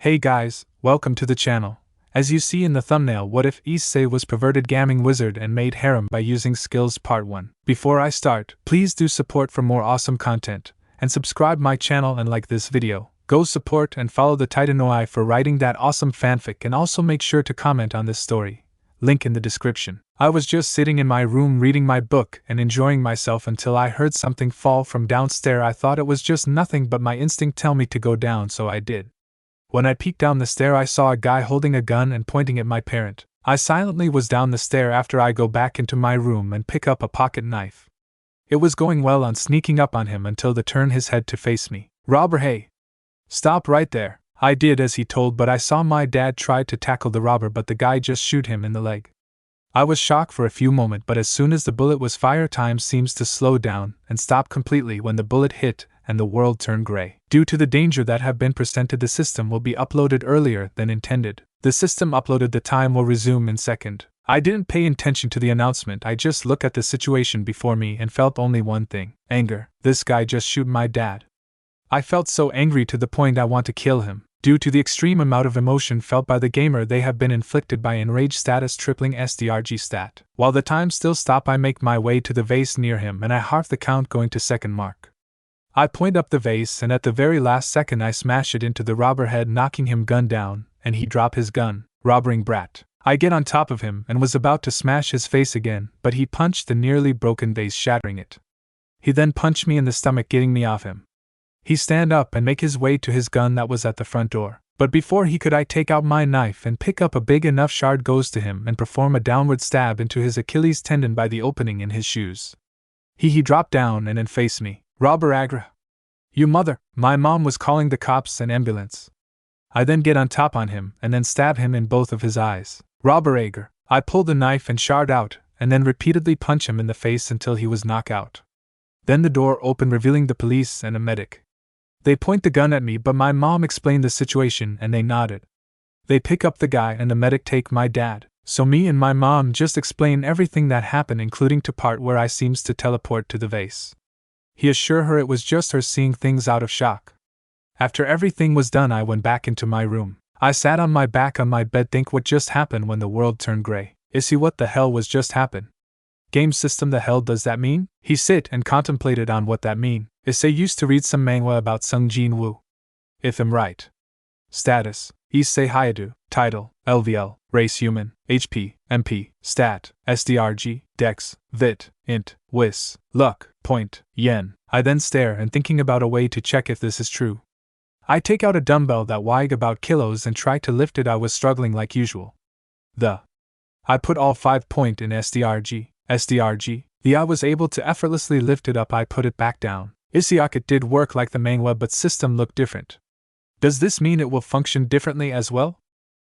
Hey guys, welcome to the channel. As you see in the thumbnail, what if Isssi was perverted Gamming wizard and made Harem by using Skills Part 1. Before I start, please do support for more awesome content, and subscribe my channel and like this video. Go support and follow the Titanoii for writing that awesome fanfic, and also make sure to comment on this story. Link in the description. I was just sitting in my room reading my book and enjoying myself until I heard something fall from downstairs. I thought it was just nothing, but my instinct tell me to go down, so I did. When I peeked down the stair, I saw a guy holding a gun and pointing at my parent. I silently was down the stair after I go back into my room and pick up a pocket knife. It was going well on sneaking up on him until the turn his head to face me. "Robber, hey! Stop right there." I did as he told, but I saw my dad try to tackle the robber, but the guy just shoot him in the leg. I was shocked for a few moments, but as soon as the bullet was fired, time seems to slow down and stop completely when the bullet hit and the world turned gray. Due to the danger that have been presented, the system will be uploaded earlier than intended. The system uploaded, the time will resume in second. I didn't pay attention to the announcement. I just looked at the situation before me and felt only one thing: anger. This guy just shoot my dad. I felt so angry to the point I want to kill him. Due to the extreme amount of emotion felt by the gamer, they have been inflicted by enraged status tripling SDRG stat. While the time still stop, I make my way to the vase near him and I half the count going to second mark. I point up the vase and at the very last second I smash it into the robber head, knocking him gun down, and he drop his gun. Robbering brat. I get on top of him and was about to smash his face again, but he punched the nearly broken vase, shattering it. He then punched me in the stomach, getting me off him. He stand up and make his way to his gun that was at the front door. But before he could, I take out my knife and pick up a big enough shard, goes to him and perform a downward stab into his Achilles tendon by the opening in his shoes. He dropped down and then face me. "Robber Agra. You mother!" My mom was calling the cops and ambulance. I then get on top on him and then stab him in both of his eyes. "Robber Agra." I pull the knife and shard out and then repeatedly punch him in the face until he was knocked out. Then the door opened, revealing the police and a medic. They point the gun at me, but my mom explained the situation and they nodded. They pick up the guy and the medic take my dad. So me and my mom just explain everything that happened, including to part where I seems to teleport to the vase. He assured her it was just her seeing things out of shock. After everything was done, I went back into my room. I sat on my back on my bed, think what just happened when the world turned gray. Isssi, what the hell was just happened? Game system, the hell does that mean? He sit and contemplated on what that mean. Issei used to read some manga about Sung Jin Woo. If I'm right. Status: Issei Hayadu. Title: LVL. Race human. HP, MP, Stat, SDRG, Dex, Vit, Int, Wis, Luck, Point, Yen. I then stare and thinking about a way to check if this is true. I take out a dumbbell that weighed about kilos and try to lift it. I was struggling like usual. I put all 5 point in SDRG. I was able to effortlessly lift it up. I put it back down. Issei, it did work like the manga, but system looked different. Does this mean it will function differently as well?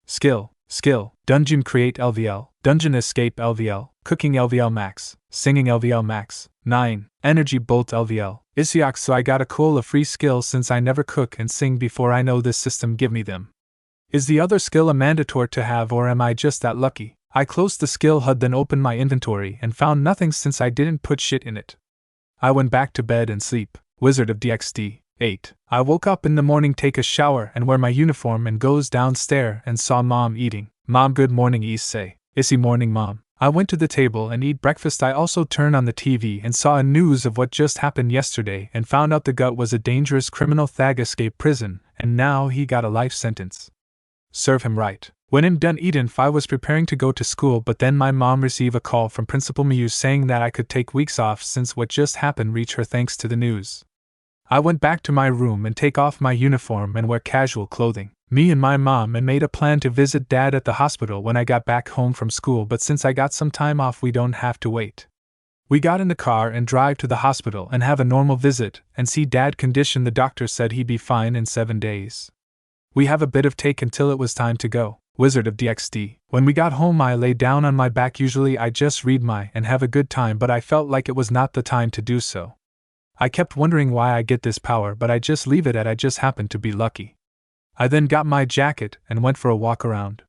Skill, Dungeon Create LVL, Dungeon Escape LVL, Cooking LVL Max, Singing LVL Max, 9, Energy Bolt LVL. Issei, so I got a cool of free skill since I never cook and sing before. I know this system give me them. Is the other skill a mandatory to have, or am I just that lucky? I closed the skill HUD, then opened my inventory and found nothing since I didn't put shit in it. I went back to bed and sleep. Wizard of DXD 8. I woke up in the morning, take a shower and wear my uniform and goes downstairs and saw mom eating. "Mom, good morning." Issei. "Issei, morning mom." I went to the table and eat breakfast. I also turned on the TV and saw a news of what just happened yesterday and found out the gut was a dangerous criminal thag escaped prison and now he got a life sentence. Serve him right. When I'm done eating, I was preparing to go to school, but then my mom received a call from Principal Miyu saying that I could take weeks off since what just happened reached her thanks to the news. I went back to my room and take off my uniform and wear casual clothing. Me and my mom and made a plan to visit dad at the hospital when I got back home from school, but since I got some time off, we don't have to wait. We got in the car and drive to the hospital and have a normal visit and see dad condition. The doctor said he'd be fine in 7 days. We have a bit of take until it was time to go. Wizard of DXD. When we got home, I lay down on my back. Usually I just read and have a good time, but I felt like it was not the time to do so. I kept wondering why I get this power, but I just leave it at I just happened to be lucky. I then got my jacket and went for a walk around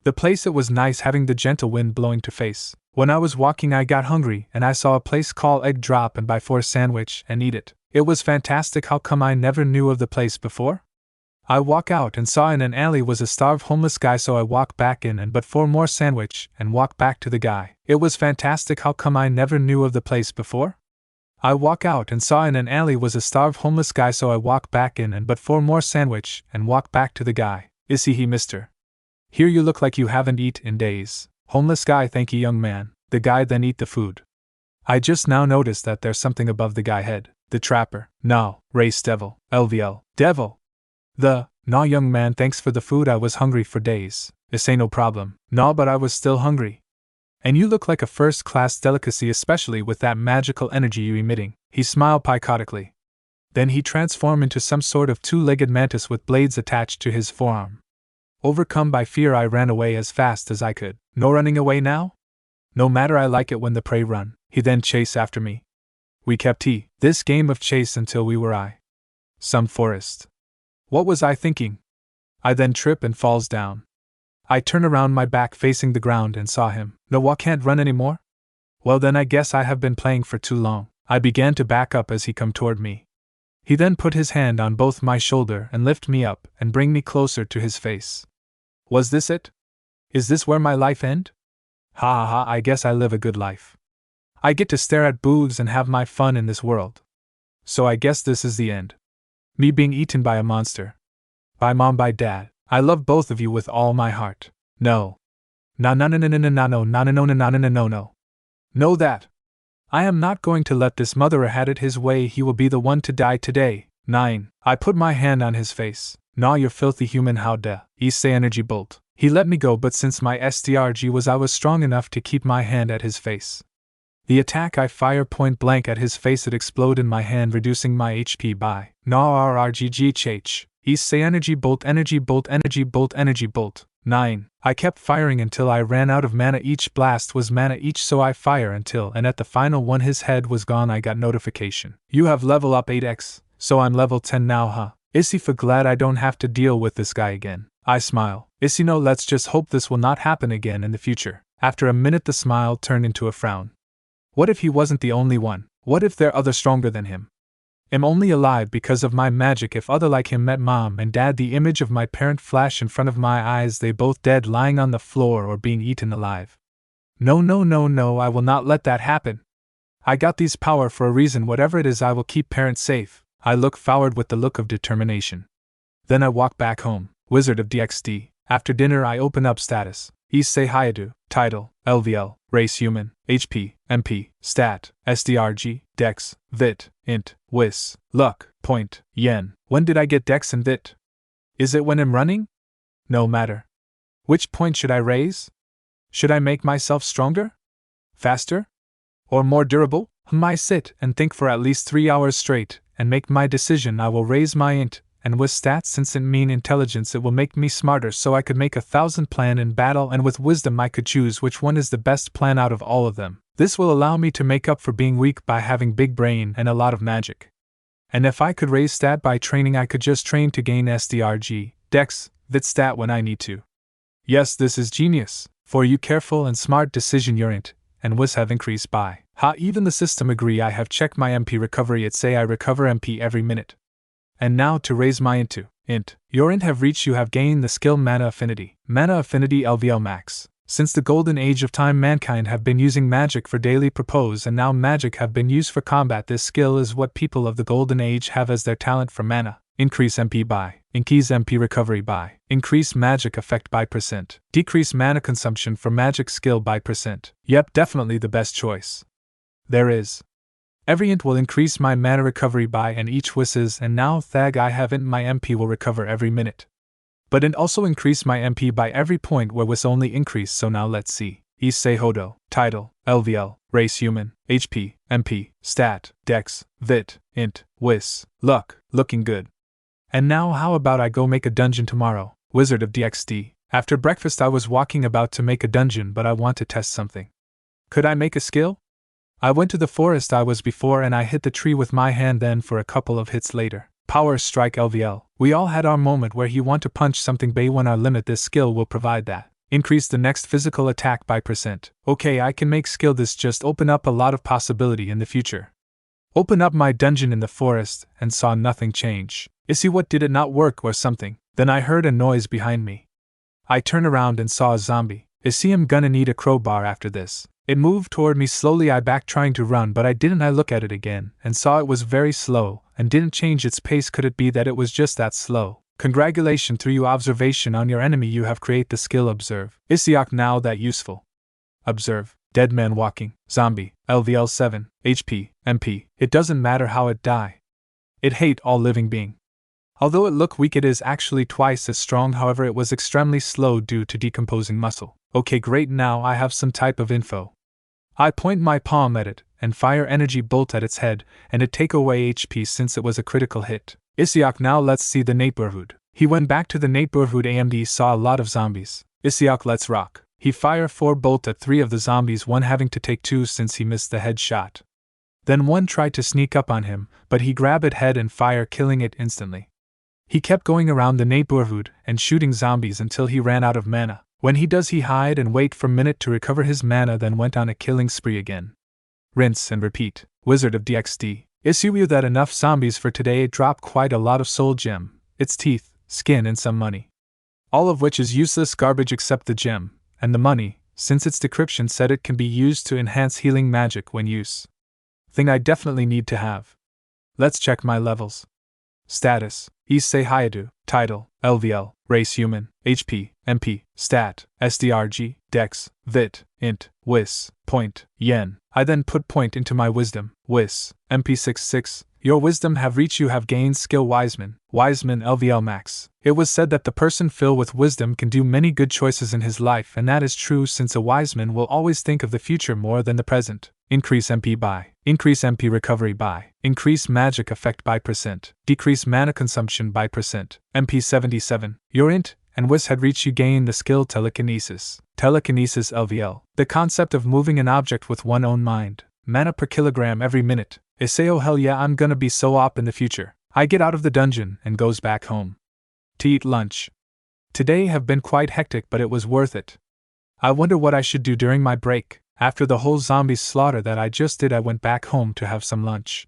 the place. It was nice having the gentle wind blowing to face. When I was walking, I got hungry and I saw a place called Egg Drop and buy 4 sandwich and eat it. It was fantastic. How come I never knew of the place before? I walk out and saw in an alley was a starved homeless guy, so I walk back in and but for more sandwich and walk back to the guy. It was fantastic. How come I never knew of the place before? I walk out and saw in an alley was a starved homeless guy, so I walk back in and but for more sandwich and walk back to the guy. Issy, he mister. Here you look like you haven't eat in days. Homeless guy, thank you young man. The guy then eat the food. I just now noticed that there's something above the guy head. The trapper. No, race devil. LVL. Devil. Nah young man, thanks for the food, I was hungry for days. This ain't no problem. Nah, but I was still hungry. And you look like a first-class delicacy, especially with that magical energy you emitting. He smiled psychotically. Then he transformed into some sort of two-legged mantis with blades attached to his forearm. Overcome by fear, I ran away as fast as I could. No running away now? No matter, I like it when the prey run. He then chased after me. We kept this game of chase until we were some forest. What was I thinking? I then trip and falls down. I turn around my back facing the ground and saw him. No, I can't run anymore? Well then I guess I have been playing for too long. I began to back up as he come toward me. He then put his hand on both my shoulder and lift me up and bring me closer to his face. Was this it? Is this where my life end? Ha ha ha, I guess I live a good life. I get to stare at boobs and have my fun in this world. So I guess this is the end. Me being eaten by a monster. By mom, by dad. I love both of you with all my heart. No. No. Know that. I am not going to let this mother had it his way. He will be the one to die today. 9. I put my hand on his face. Nah, you filthy human, how da. Issei energy bolt. He let me go, but since my STRG was, I was strong enough to keep my hand at his face. The attack I fire point blank at his face, it explode in my hand, reducing my HP by RRGGH. Issei energy bolt, energy bolt, energy bolt, energy bolt. 9. I kept firing until I ran out of mana. Each blast was mana each, so I fire until, and at the final one his head was gone. I got notification. You have level up 8x, so I'm level 10 now, huh? Issy, for glad I don't have to deal with this guy again. I smile. Issy, no, let's just hope this will not happen again in the future. After a minute the smile turned into a frown. What if he wasn't the only one? What if there are others stronger than him? Am only alive because of my magic. If other like him met mom and dad, the image of my parent flash in front of my eyes, they both dead, lying on the floor or being eaten alive. No, I will not let that happen. I got these power for a reason. Whatever it is, I will keep parents safe. I look forward with the look of determination. Then I walk back home. Wizard of DXD. After dinner I open up status. Issei Hayadu. Title. LVL. Race human. HP. MP. Stat. SDRG. Dex. Vit. Int. Wis. Luck. Point. Yen. When did I get Dex and Vit? Is it when I'm running? No matter. Which point should I raise? Should I make myself stronger? Faster? Or more durable? I sit and think for at least 3 hours straight, and make my decision. I will raise my int, and with stats, since it mean intelligence, it will make me smarter, so I could make 1,000 plan in battle, and with wisdom I could choose which one is the best plan out of all of them. This will allow me to make up for being weak by having big brain and a lot of magic. And if I could raise stat by training, I could just train to gain SDRG, Dex, Vit stat when I need to. Yes, this is genius. For you careful and smart decision, your int and wis have increased by. Even the system agree. I have checked my MP recovery. It say I recover MP every minute. And now to raise my int to int. Your int have reached. You have gained the skill Mana Affinity. Mana Affinity LVL Max. Since the golden age of time, mankind have been using magic for daily purpose, and now magic have been used for combat. This skill is what people of the golden age have as their talent for mana. Increase MP by. Increase MP recovery by. Increase magic effect by %. Decrease mana consumption for magic skill by %. Yep, definitely the best choice. There is. Every int will increase my mana recovery by, and each wishes, and now thag I have int, my MP will recover every minute. But int also increase my MP by every point where wis only increase. So now let's see. Issei Hodo. Title. LVL. Race human. HP. MP. Stat. Dex. Vit. Int. Wis. Luck. Looking good. And now how about I go make a dungeon tomorrow? Wizard of DXD. After breakfast I was walking about to make a dungeon, but I want to test something. Could I make a skill? I went to the forest I was before and I hit the tree with my hand, then for a couple of hits later. Power strike LVL. We all had our moment where you want to punch something bay when our limit. This skill will provide that. Increase the next physical attack by %. Okay, I can make skill. This just open up a lot of possibility in the future. Open up my dungeon in the forest and saw nothing change. Issy, what, did it not work or something? Then I heard a noise behind me. I turned around and saw a zombie. Issy, I'm gonna need a crowbar after this. It moved toward me slowly. I backed trying to run, but I didn't. I looked at it again and saw it was very slow and didn't change its pace. Could it be that it was just that slow? Congratulations, through your observation on your enemy you have created the skill observe. Isiok, now that useful. Observe. Dead man walking. Zombie. LVL 7. HP. MP. It doesn't matter how it die. It hate all living being. Although it look weak, it is actually twice as strong. However, it was extremely slow due to decomposing muscle. Okay, great, now I have some type of info. I point my palm at it and fire energy bolt at its head, and it take away HP since it was a critical hit. Isiok, now let's see the neighborhood. He went back to the neighborhood. AMD saw a lot of zombies. Isiok, let's rock. He fired 4 bolt at 3 of the zombies, one having to take 2 since he missed the headshot. Then one tried to sneak up on him, but he grabbed it head and fire, killing it instantly. He kept going around the neighborhood and shooting zombies until he ran out of mana. When he does, he hide and wait for a minute to recover his mana, then went on a killing spree again. Rinse and repeat. Wizard of DXD. Issue that enough zombies for today. It dropped quite a lot of soul gem, its teeth, skin and some money. All of which is useless garbage except the gem and the money, since its decryption said it can be used to enhance healing magic when used. Thing I definitely need to have. Let's check my levels. Status: Issei Hayadu. Title: LVL. Race human. HP, MP, Stat, SDRG, Dex, Vit, Int, Wis, Point, Yen. I then put point into my wisdom. Wis, MP66. Your wisdom have reached. You have gained skill Wiseman. Wiseman LVL max. It was said that the person filled with wisdom can do many good choices in his life, and that is true since a wise man will always think of the future more than the present. Increase MP by. Increase MP recovery by. Increase magic effect by %. Decrease mana consumption by %. MP 77. Your int and wis had reached. You gain the skill telekinesis. Telekinesis LVL. The concept of moving an object with one's own mind. Mana per kilogram every minute. I say, oh hell yeah, I'm gonna be so op in the future. I get out of the dungeon and goes back home to eat lunch. Today have been quite hectic, but it was worth it. I wonder what I should do during my break. After the whole zombie slaughter that I just did, I went back home to have some lunch.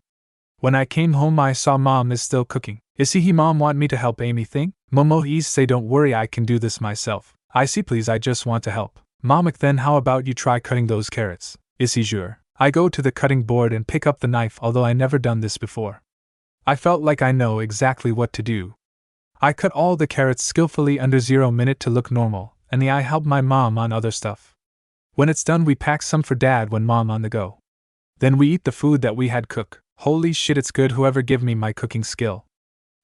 When I came home, I saw Mom is still cooking. Issy, Mom want me to help Amy thing? Momo say, don't worry, I can do this myself. I see, please, I just want to help. Momic, then how about you try cutting those carrots? Issy, sure. I go to the cutting board and pick up the knife, although I never done this before. I felt like I know exactly what to do. I cut all the carrots skillfully under 0 minute to look normal, and I help my mom on other stuff. When it's done, we pack some for Dad when Mom on the go. Then we eat the food that we had cook. Holy shit, it's good. Whoever give me my cooking skill.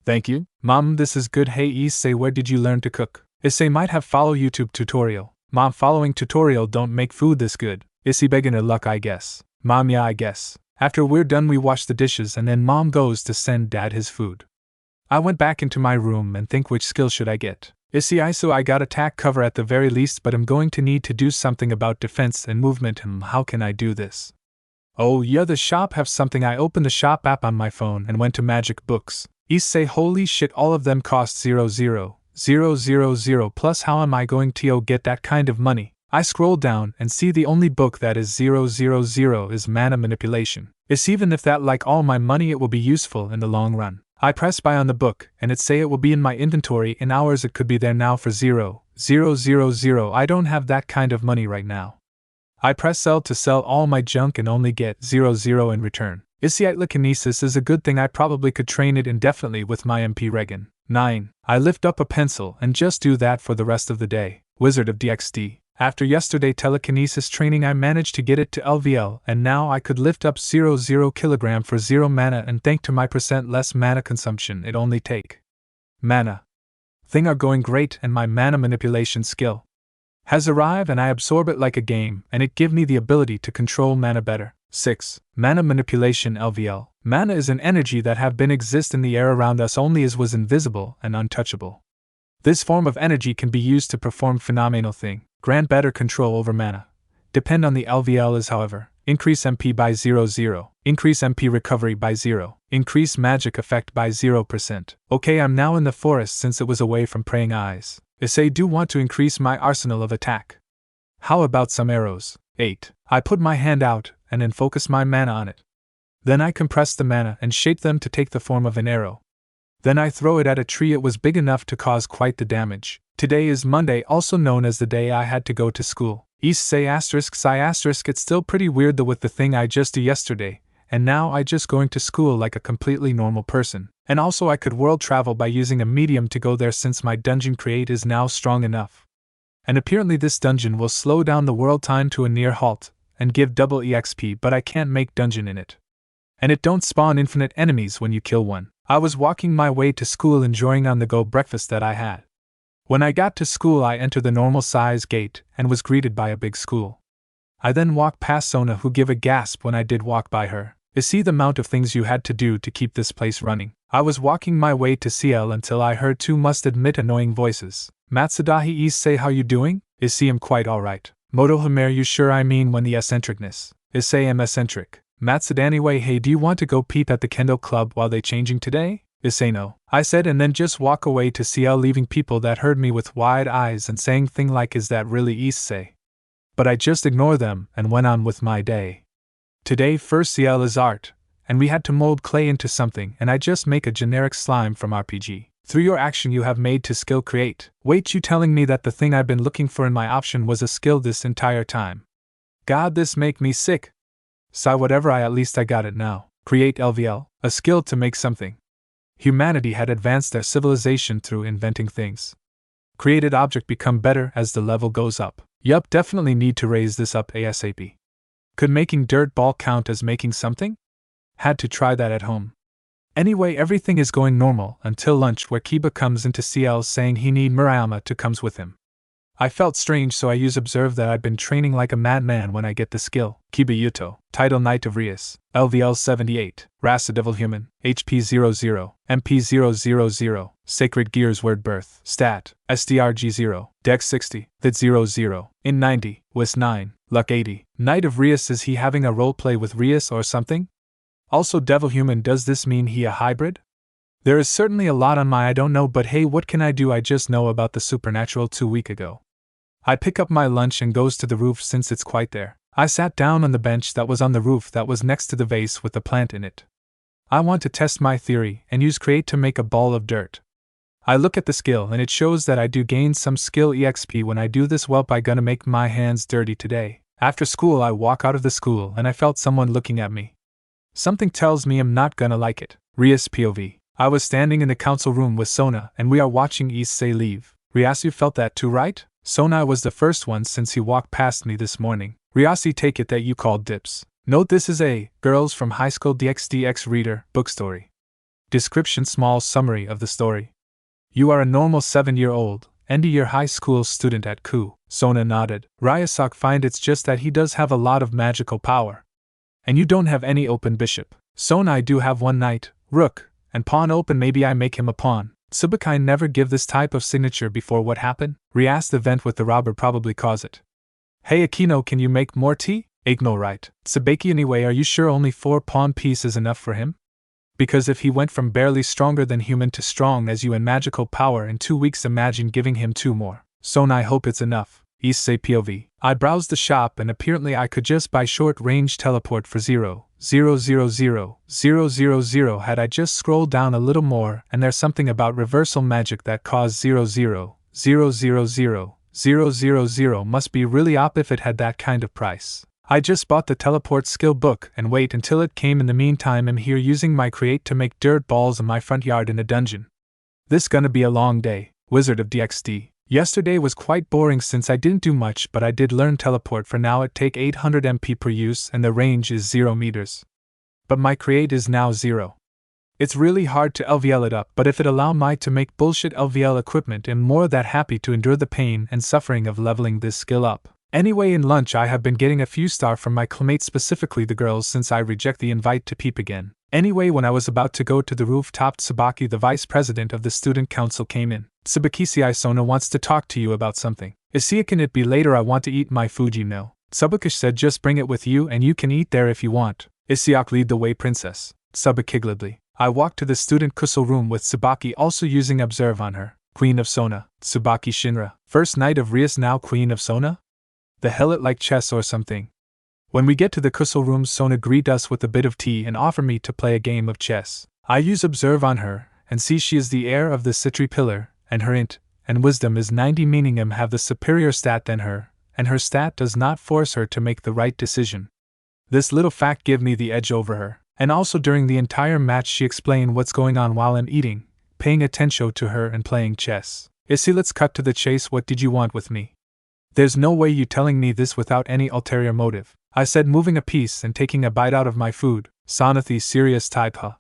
Thank you, Mom, this is good. Hey Issei, where did you learn to cook? Issei might have follow YouTube tutorial. Mom, following tutorial don't make food this good. Issei, beginner luck, I guess. Mom, yeah, I guess. After we're done, we wash the dishes and then Mom goes to send Dad his food. I went back into my room and think, which skill should I get? Issei, so I got attack cover at the very least, but I'm going to need to do something about defense and movement. How can I do this? Oh yeah, the shop have something. I opened the shop app on my phone and went to magic books. Issei, holy shit, all of them cost 0,000 plus. How am I going to get that kind of money? I scroll down and see the only book that is 000 is Mana Manipulation. It's even if that, like all my money, it will be useful in the long run. I press buy on the book and it say it will be in my inventory in hours. It could be there now for 0,000. I don't have that kind of money right now. I press sell to sell all my junk and only get 0,000 in return. Issei, telekinesis is a good thing. I probably could train it indefinitely with my MP Regan. 9. I lift up a pencil and just do that for the rest of the day. Wizard of DXD. After yesterday telekinesis training, I managed to get it to LVL, and now I could lift up 0 kilogram for 0 mana, and thanks to my % less mana consumption, it only take mana. Thing are going great, and my mana manipulation skill has arrived, and I absorb it like a game, and it give me the ability to control mana better. 6. Mana manipulation LVL. Mana is an energy that have been exist in the air around us only as was invisible and untouchable. This form of energy can be used to perform phenomenal thing. Grant better control over mana. Depend on the LVL is, however, increase MP by 0,0, increase MP recovery by 0, increase magic effect by 0%. Okay, I'm now in the forest since it was away from praying eyes. Issei, do want to increase my arsenal of attack. How about some arrows? 8. I put my hand out and then focus my mana on it. Then I compress the mana and shape them to take the form of an arrow. Then I throw it at a tree. It was big enough to cause quite the damage. Today is Monday, also known as the day I had to go to school. Issei ***, it's still pretty weird though with the thing I just did yesterday, and now I just going to school like a completely normal person. And also I could world travel by using a medium to go there since my dungeon create is now strong enough. And apparently this dungeon will slow down the world time to a near halt, and give double EXP, but I can't make dungeon in it. And it don't spawn infinite enemies when you kill one. I was walking my way to school enjoying on the go breakfast that I had. When I got to school I entered the normal size gate and was greeted by a big school. I then walked past Sona who gave a gasp when I did walk by her. Issei, the amount of things you had to do to keep this place running. I was walking my way to CL until I heard two must admit annoying voices. Matsudahi Issei, how you doing? Issei, I'm quite alright. Motohamer, you sure? I mean when the eccentricness. Issei, I'm eccentric. Matsud, anyway, hey, do you want to go peep at the Kendo Club while they changing today? Issei, no. I said and then just walk away to CL, leaving people that heard me with wide eyes and saying thing like, is that really Issei? But I just ignore them and went on with my day. Today first CL is art, and we had to mold clay into something and I just make a generic slime from RPG. Through your action you have made to skill create. Wait, you telling me that the thing I've been looking for in my option was a skill this entire time? God, this make me sick. Sigh, whatever, at least I got it now. Create LVL, a skill to make something. Humanity had advanced their civilization through inventing things. Created object become better as the level goes up. Yup, definitely need to raise this up ASAP. Could making dirt ball count as making something? Had to try that at home. Anyway, everything is going normal until lunch where Kiba comes into CL saying he need Murayama to comes with him. I felt strange so I use observe that I've been training like a madman when I get the skill. Kiba Yuto, Title Knight of Rias, LVL 78, Rasa Devil Human, HP 00, MP 000, Sacred Gears Word Birth, Stat, SDRG 0, Dex 60, That 00, In 90, Wis 9, Luck 80. Knight of Rias, is he having a roleplay with Rias or something? Also Devil Human, does this mean he a hybrid? There is certainly a lot on my I don't know, but hey, what can I do? I just know about the supernatural 2 weeks ago. I pick up my lunch and goes to the roof since it's quite there. I sat down on the bench that was on the roof that was next to the vase with the plant in it. I want to test my theory and use create to make a ball of dirt. I look at the skill and it shows that I do gain some skill EXP when I do this. Welp, I gonna make my hands dirty today. After school I walk out of the school and I felt someone looking at me. Something tells me I'm not gonna like it. Rias POV. I was standing in the council room with Sona and we are watching Issei leave. Riasu felt that too, right? Sona was the first one since he walked past me this morning. Riasi, take it that you called dips. Note this is a Girls from High School DXDX reader book story. Description: small summary of the story. You are a normal 7-year-old, end-of-year high school student at KU. Sona nodded. Ryasak, find it's just that he does have a lot of magical power. And you don't have any open bishop. Sona, I do have one knight, rook, and pawn open. Maybe I make him a pawn. Tsubukai, never give this type of signature before. What happened? Rias, the vent with the robber probably cause it. Hey Akino, can you make more tea? Igno, right. Tsubaki, anyway, are you sure only 4 pawn piece is enough for him? Because if he went from barely stronger than human to strong as you in magical power in 2 weeks, imagine giving him 2 more. Sona, I hope it's enough. Issei POV. I browsed the shop and apparently I could just buy short-range teleport for 0.000.000 had I just scrolled down a little more, and there's something about reversal magic that caused 0.000.000 must be really op if it had that kind of price. I just bought the teleport skill book and wait until it came. In the meantime I'm here using my create to make dirt balls in my front yard in a dungeon. This gonna be a long day. Wizard of DXD. Yesterday was quite boring since I didn't do much, but I did learn teleport. For now it take 800 MP per use and the range is 0 meters. But my create is now 0. It's really hard to LVL it up, but if it allow me to make bullshit LVL equipment, I'm more that happy to endure the pain and suffering of leveling this skill up. Anyway, in lunch I have been getting a few star from my classmates, specifically the girls, since I reject the invite to peep again. Anyway, when I was about to go to the rooftop, Tsubaki, the vice president of the student council, came in. Tsubaki, Sona wants to talk to you about something. Issei, can it be later? I want to eat my food, you know. Tsubaki said just bring it with you and you can eat there if you want. Issei, lead the way, princess. Tsubaki glibly. I walked to the student council room with Tsubaki also using observe on her. Queen of Sona. Tsubaki Shinra. First Knight of Rias, now Queen of Sona? The hell, it like chess or something. When we get to the crystal room, Sona greet us with a bit of tea and offer me to play a game of chess. I use observe on her, and see she is the heir of the Citri pillar, and her int and wisdom is 90, meaning have the superior stat than her, and her stat does not force her to make the right decision. This little fact give me the edge over her, and also during the entire match she explained what's going on while I'm eating, paying attention to her and playing chess. Issy, let's cut to the chase. What did you want with me? There's no way you telling me this without any ulterior motive, I said, moving a piece and taking a bite out of my food. Sonathi serious type, huh?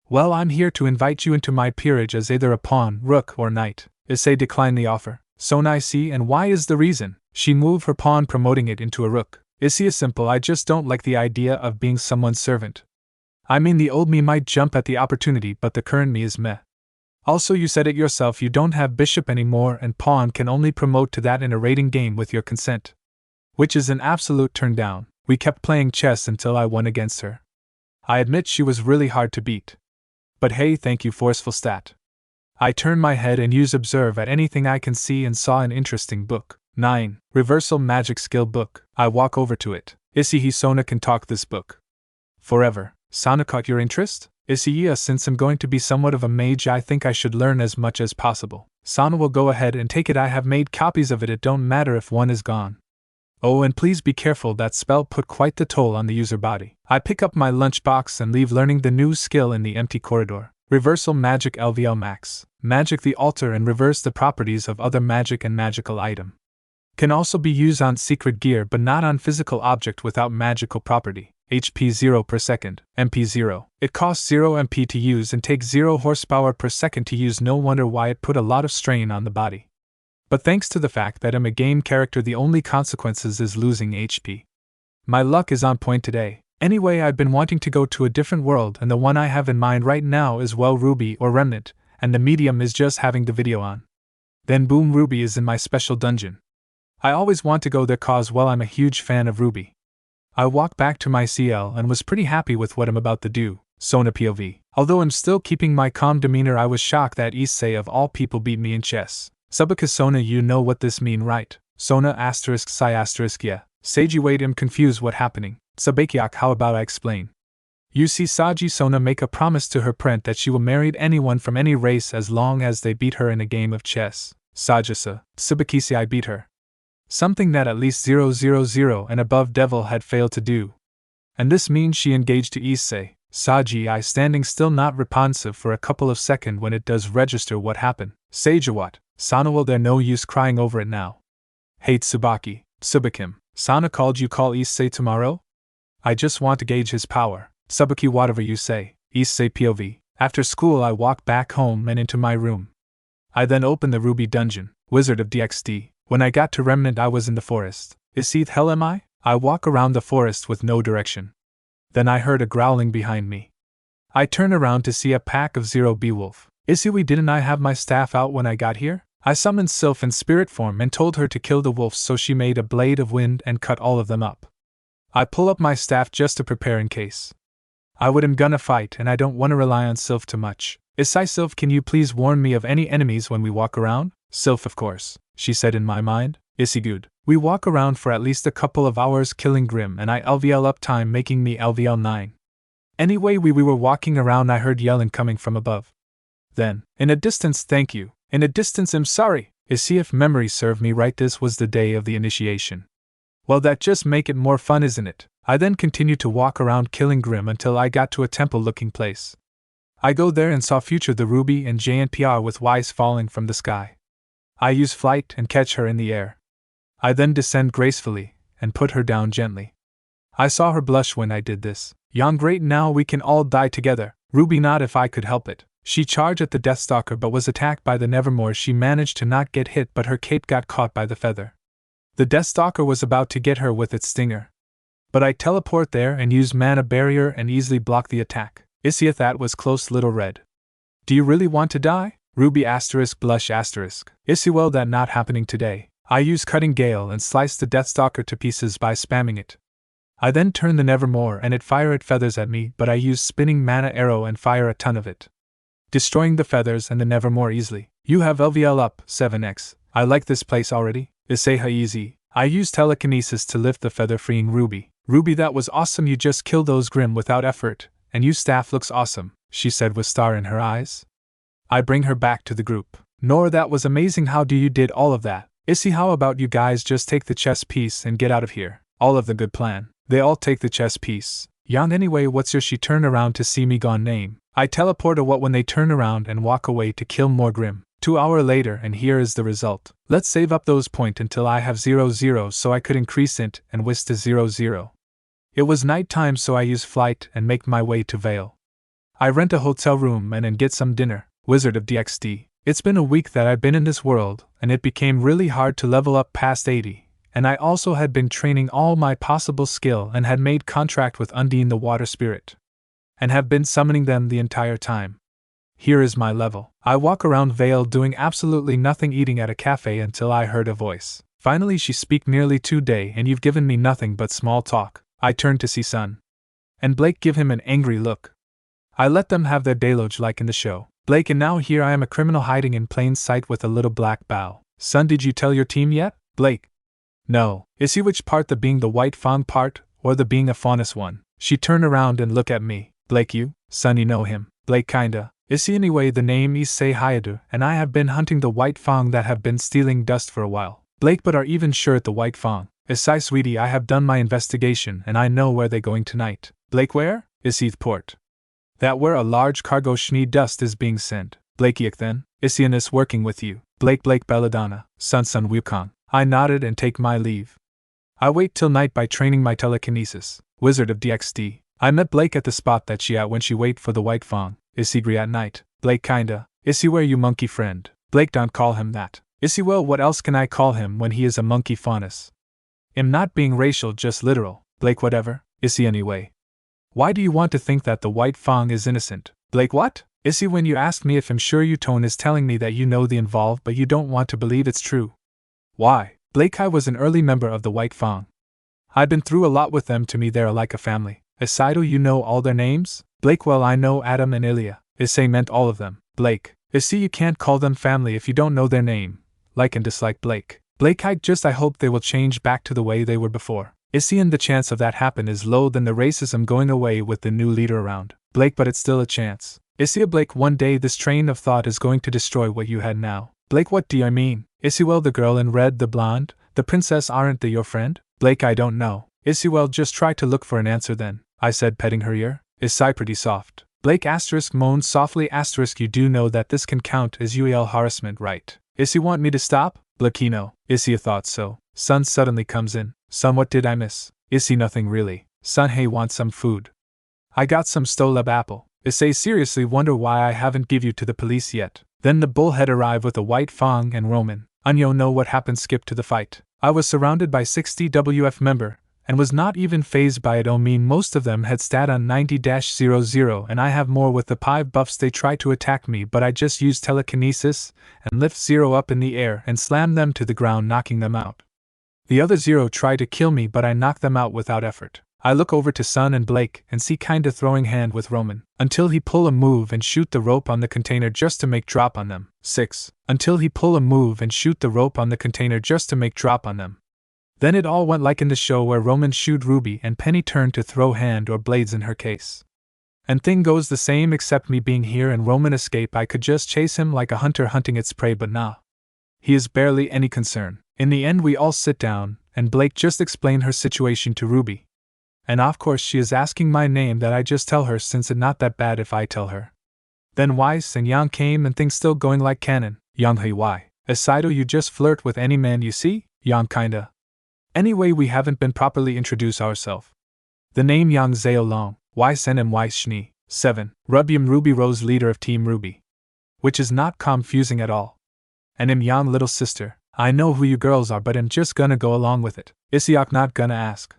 Well, I'm here to invite you into my peerage as either a pawn, rook, or knight. Issei declined the offer. Sona, I see, and why is the reason? She moved her pawn, promoting it into a rook. Issei is simple, I just don't like the idea of being someone's servant. I mean, the old me might jump at the opportunity, but the current me is meh. Also, you said it yourself, you don't have bishop anymore, and pawn can only promote to that in a rating game with your consent. Which is an absolute turn down. We kept playing chess until I won against her. I admit she was really hard to beat. But hey, thank you, forceful stat. I turn my head and use observe at anything I can see and saw an interesting book. 9. Reversal Magic Skill Book. I walk over to it. Issy, Sona can talk this book forever. Sona, caught your interest? Issy, yes, since I'm going to be somewhat of a mage, I think I should learn as much as possible. Sona will go ahead and take it. I have made copies of it. It don't matter if one is gone. Oh, and please be careful, that spell put quite the toll on the user body. I pick up my lunchbox and leave, learning the new skill in the empty corridor. Reversal Magic LVL Max. Magic the alter and reverse the properties of other magic and magical item. Can also be used on secret gear but not on physical object without magical property. HP 0 per second, MP 0. It costs 0 MP to use and takes 0 horsepower per second to use. No wonder why it put a lot of strain on the body. But thanks to the fact that I'm a game character, the only consequences is losing HP. My luck is on point today. Anyway, I've been wanting to go to a different world, and the one I have in mind right now is, well, Ruby or Remnant, and the medium is just having the video on. Then boom, Ruby is in my special dungeon. I always want to go there cause, well, I'm a huge fan of Ruby. I walk back to my CL and was pretty happy with what I'm about to do. Sona POV. Although I'm still keeping my calm demeanor, I was shocked that Issei of all people beat me in chess. Subaka Sona, you know what this mean, right? Sona asterisk psi asterisk yeah. Seiji, wait, I'm confused, what happening? Sabakiak, how about I explain? You see, Saji Sona make a promise to her parent that she will marry anyone from any race as long as they beat her in a game of chess. Sajasa, Tsubakisi, I beat her. Something that at least 000 and above devil had failed to do. And this means she engaged to Issei. Saji, I standing still, not responsive for a couple of seconds. When it does register, what happened? Seiji, what? Sana, well, there no use crying over it now. Hate Tsubaki. Tsubakim. Sana called you call Issei tomorrow? I just want to gauge his power. Tsubaki, whatever you say. Issei POV. After school I walk back home and into my room. I then open the Ruby dungeon. Wizard of DXD. When I got to Remnant I was in the forest. Issei, hell am I? I walk around the forest with no direction. Then I heard a growling behind me. I turn around to see a pack of 0 Beowulf. Issei, didn't I have my staff out when I got here? I summoned Sylph in spirit form and told her to kill the wolves, so she made a blade of wind and cut all of them up. I pull up my staff just to prepare in case I would am gonna fight, and I don't wanna rely on Sylph too much. Issei, Sylph, can you please warn me of any enemies when we walk around? Sylph, of course, she said in my mind. Issei, good. We walk around for at least a couple of hours killing Grim, and I LVL up time, making me LVL 9. Anyway, we were walking around, I heard yelling coming from above. Then, in a distance, thank you. In a distance, I'm sorry. Issei, if memory served me right, this was the day of the initiation. Well, that just make it more fun, isn't it? I then continued to walk around killing Grim until I got to a temple-looking place. I go there and saw Future the Ruby and JNPR with Wise falling from the sky. I use flight and catch her in the air. I then descend gracefully and put her down gently. I saw her blush when I did this. Yon, great, now we can all die together. Ruby, not if I could help it. She charged at the Deathstalker but was attacked by the Nevermore. She managed to not get hit, but her cape got caught by the feather. The Deathstalker was about to get her with its stinger. But I teleport there and use mana barrier and easily block the attack. Issei, that was close, little red. Do you really want to die? Ruby asterisk blush asterisk. Issei, well, that not happening today. I use Cutting Gale and slice the Deathstalker to pieces by spamming it. I then turn the Nevermore and it fire it feathers at me, but I use Spinning Mana Arrow and fire a ton of it, destroying the feathers and the Nevermore easily. You have LVL up, 7x. I like this place already. Issei, easy. I use telekinesis to lift the feather, freeing Ruby. Ruby, that was awesome, you just killed those Grim without effort, and you staff looks awesome, she said with star in her eyes. I bring her back to the group. Nora, that was amazing, how do you did all of that? Issy, how about you guys just take the chess piece and get out of here? All of the good plan. They all take the chess piece. Yang, anyway, what's your she turn around to see me gone name? I teleport a what when they turn around and walk away to kill more Grim. 2 hours later, and here is the result. Let's save up those points until I have 0 so I could increase int and whisk to 0. It was night time, so I use flight and make my way to Vytal. I rent a hotel room and then get some dinner. Wizard of DXD. It's been a week that I've been in this world, and it became really hard to level up past 80, and I also had been training all my possible skill and had made contract with Undine the water spirit, and have been summoning them the entire time. Here is my level. I walk around Vytal doing absolutely nothing, eating at a cafe until I heard a voice. Finally she speak, nearly 2 days and you've given me nothing but small talk. I turn to see Sun and Blake, give him an angry look. I let them have their deluge like in the show. Blake, and now here I am, a criminal hiding in plain sight with a little black bow. Sun, did you tell your team yet? Blake. No. Issy, which part, the being the white Fang part, or the being a faunus one? She turn around and look at me. Blake, you? Sun, you know him. Blake, kinda. Issy, anyway, the name Issei Hayadu, and I have been hunting the white Fang that have been stealing dust for a while. Blake, but are even sure at the white Fang? Issei, sweetie, I have done my investigation and I know where they going tonight. Blake, where? Issy, port. That where a large cargo schnee dust is being sent. Blakey, then? Issy is working with you. Blake Belladonna, Sun Wukong. I nodded and take my leave. I wait till night by training my telekinesis. Wizard of DXD. I met Blake at the spot that she at when she wait for the white Fang. Issy, agree at night. Blake, kinda. Issy, where you monkey friend? Blake, don't call him that. Issy, well, what else can I call him when he is a monkey faunus? I'm not being racial, just literal. Blake, whatever. Issy, anyway. Why do you want to think that the white Fang is innocent? Blake, what? Issy, when you asked me if I'm sure you tone is telling me that you know the involved but you don't want to believe it's true. Why? Blake, I was an early member of the white Fang. I'd been through a lot with them, to me they're like a family. Issei, you know all their names? Blake, well, I know Adam and Ilya. Issei meant all of them. Blake, Issy, you can't call them family if you don't know their name. Like and dislike Blake. Blake, I hope they will change back to the way they were before. Issy, and the chance of that happen is low than the racism going away with the new leader around. Blake, but it's still a chance. Issy, Blake, one day this train of thought is going to destroy what you had now. Blake, what do I mean? Issy, well, the girl in red, the blonde, the princess, aren't they your friend? Blake, I don't know. Issy, well, just try to look for an answer then, I said, petting her ear. Issy, pretty soft. Blake moaned softly. You do know that this can count as UEL harassment, right? Issy, want me to stop? Blakino. Issy, thought so. Sun suddenly comes in. Sun, what did I miss? Issy, nothing really. Sun, hey, want some food? I got some stolab apple. Issy, seriously wonder why I haven't give you to the police yet. Then the bullhead arrived with a white Fang and Roman. Anyo, know what happened, skip to the fight. I was surrounded by 60 WF member, and was not even phased by it. Mean most of them had stat on 90-00 and I have more with the 5 buffs. They tried to attack me, but I just used telekinesis and lift 0 up in the air and slammed them to the ground, knocking them out. The other 0 tried to kill me, but I knocked them out without effort. I look over to Sun and Blake and see kinda throwing hand with Roman, until he pull a move and shoot the rope on the container just to make drop on them. 6. Until he pull a move and shoot the rope on the container just to make drop on them. Then it all went like in the show where Roman shoot Ruby and Penny turned to throw hand or blades in her case. And thing goes the same except me being here and Roman escape. I could just chase him like a hunter hunting its prey, but nah. He is barely any concern. In the end we all sit down, and Blake just explain her situation to Ruby. And of course she is asking my name, that I just tell her since it not that bad if I tell her. Then Weiss and Yang came and things still going like canon. Yang, hey, why? Asaido, you just flirt with any man you see? Yang, kinda. Anyway, we haven't been properly introduced ourselves. The name Yang Zao Long, Weiss and Weiss Schnee. 7. Rubium Ruby Rose, leader of Team Ruby. Which is not confusing at all. And Yang little sister. I know who you girls are, but I'm just gonna go along with it. Isiok not gonna ask.